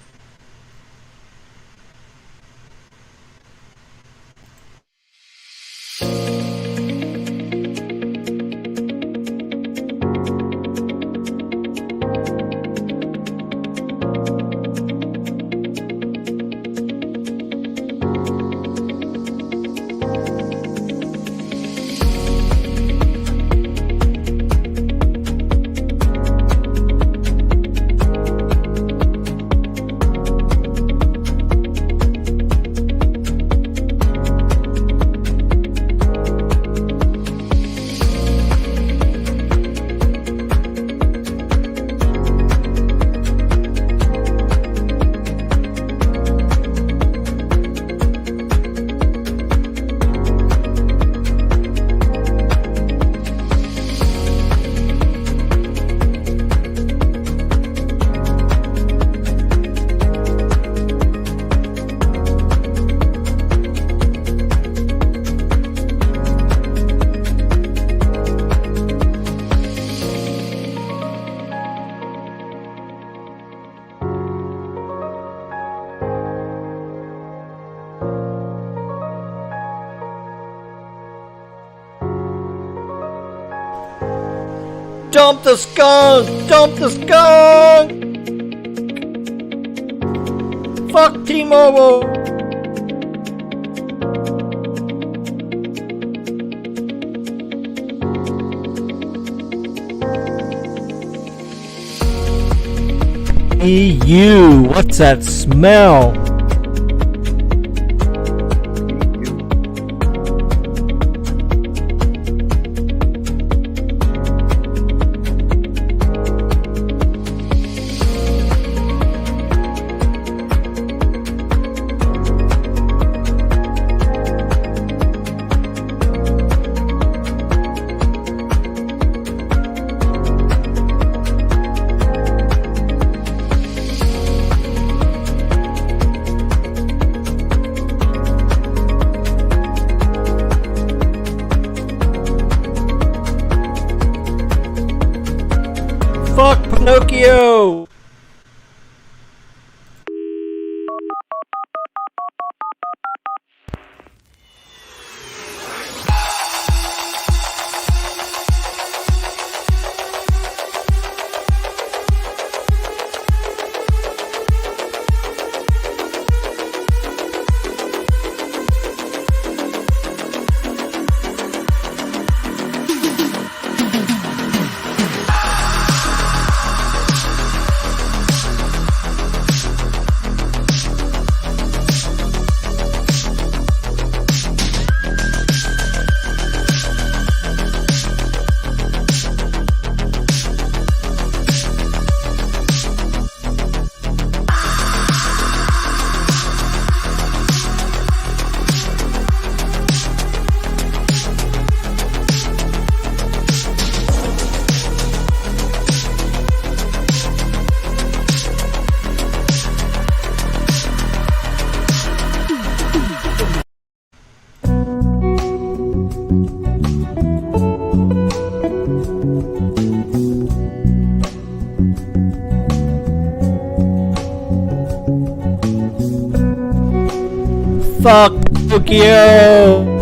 Dump the skunk! Dump the skunk! Fuck T-Mobile! EU, what's that smell? Fuck Pinocchio! Fuck Pinocchio!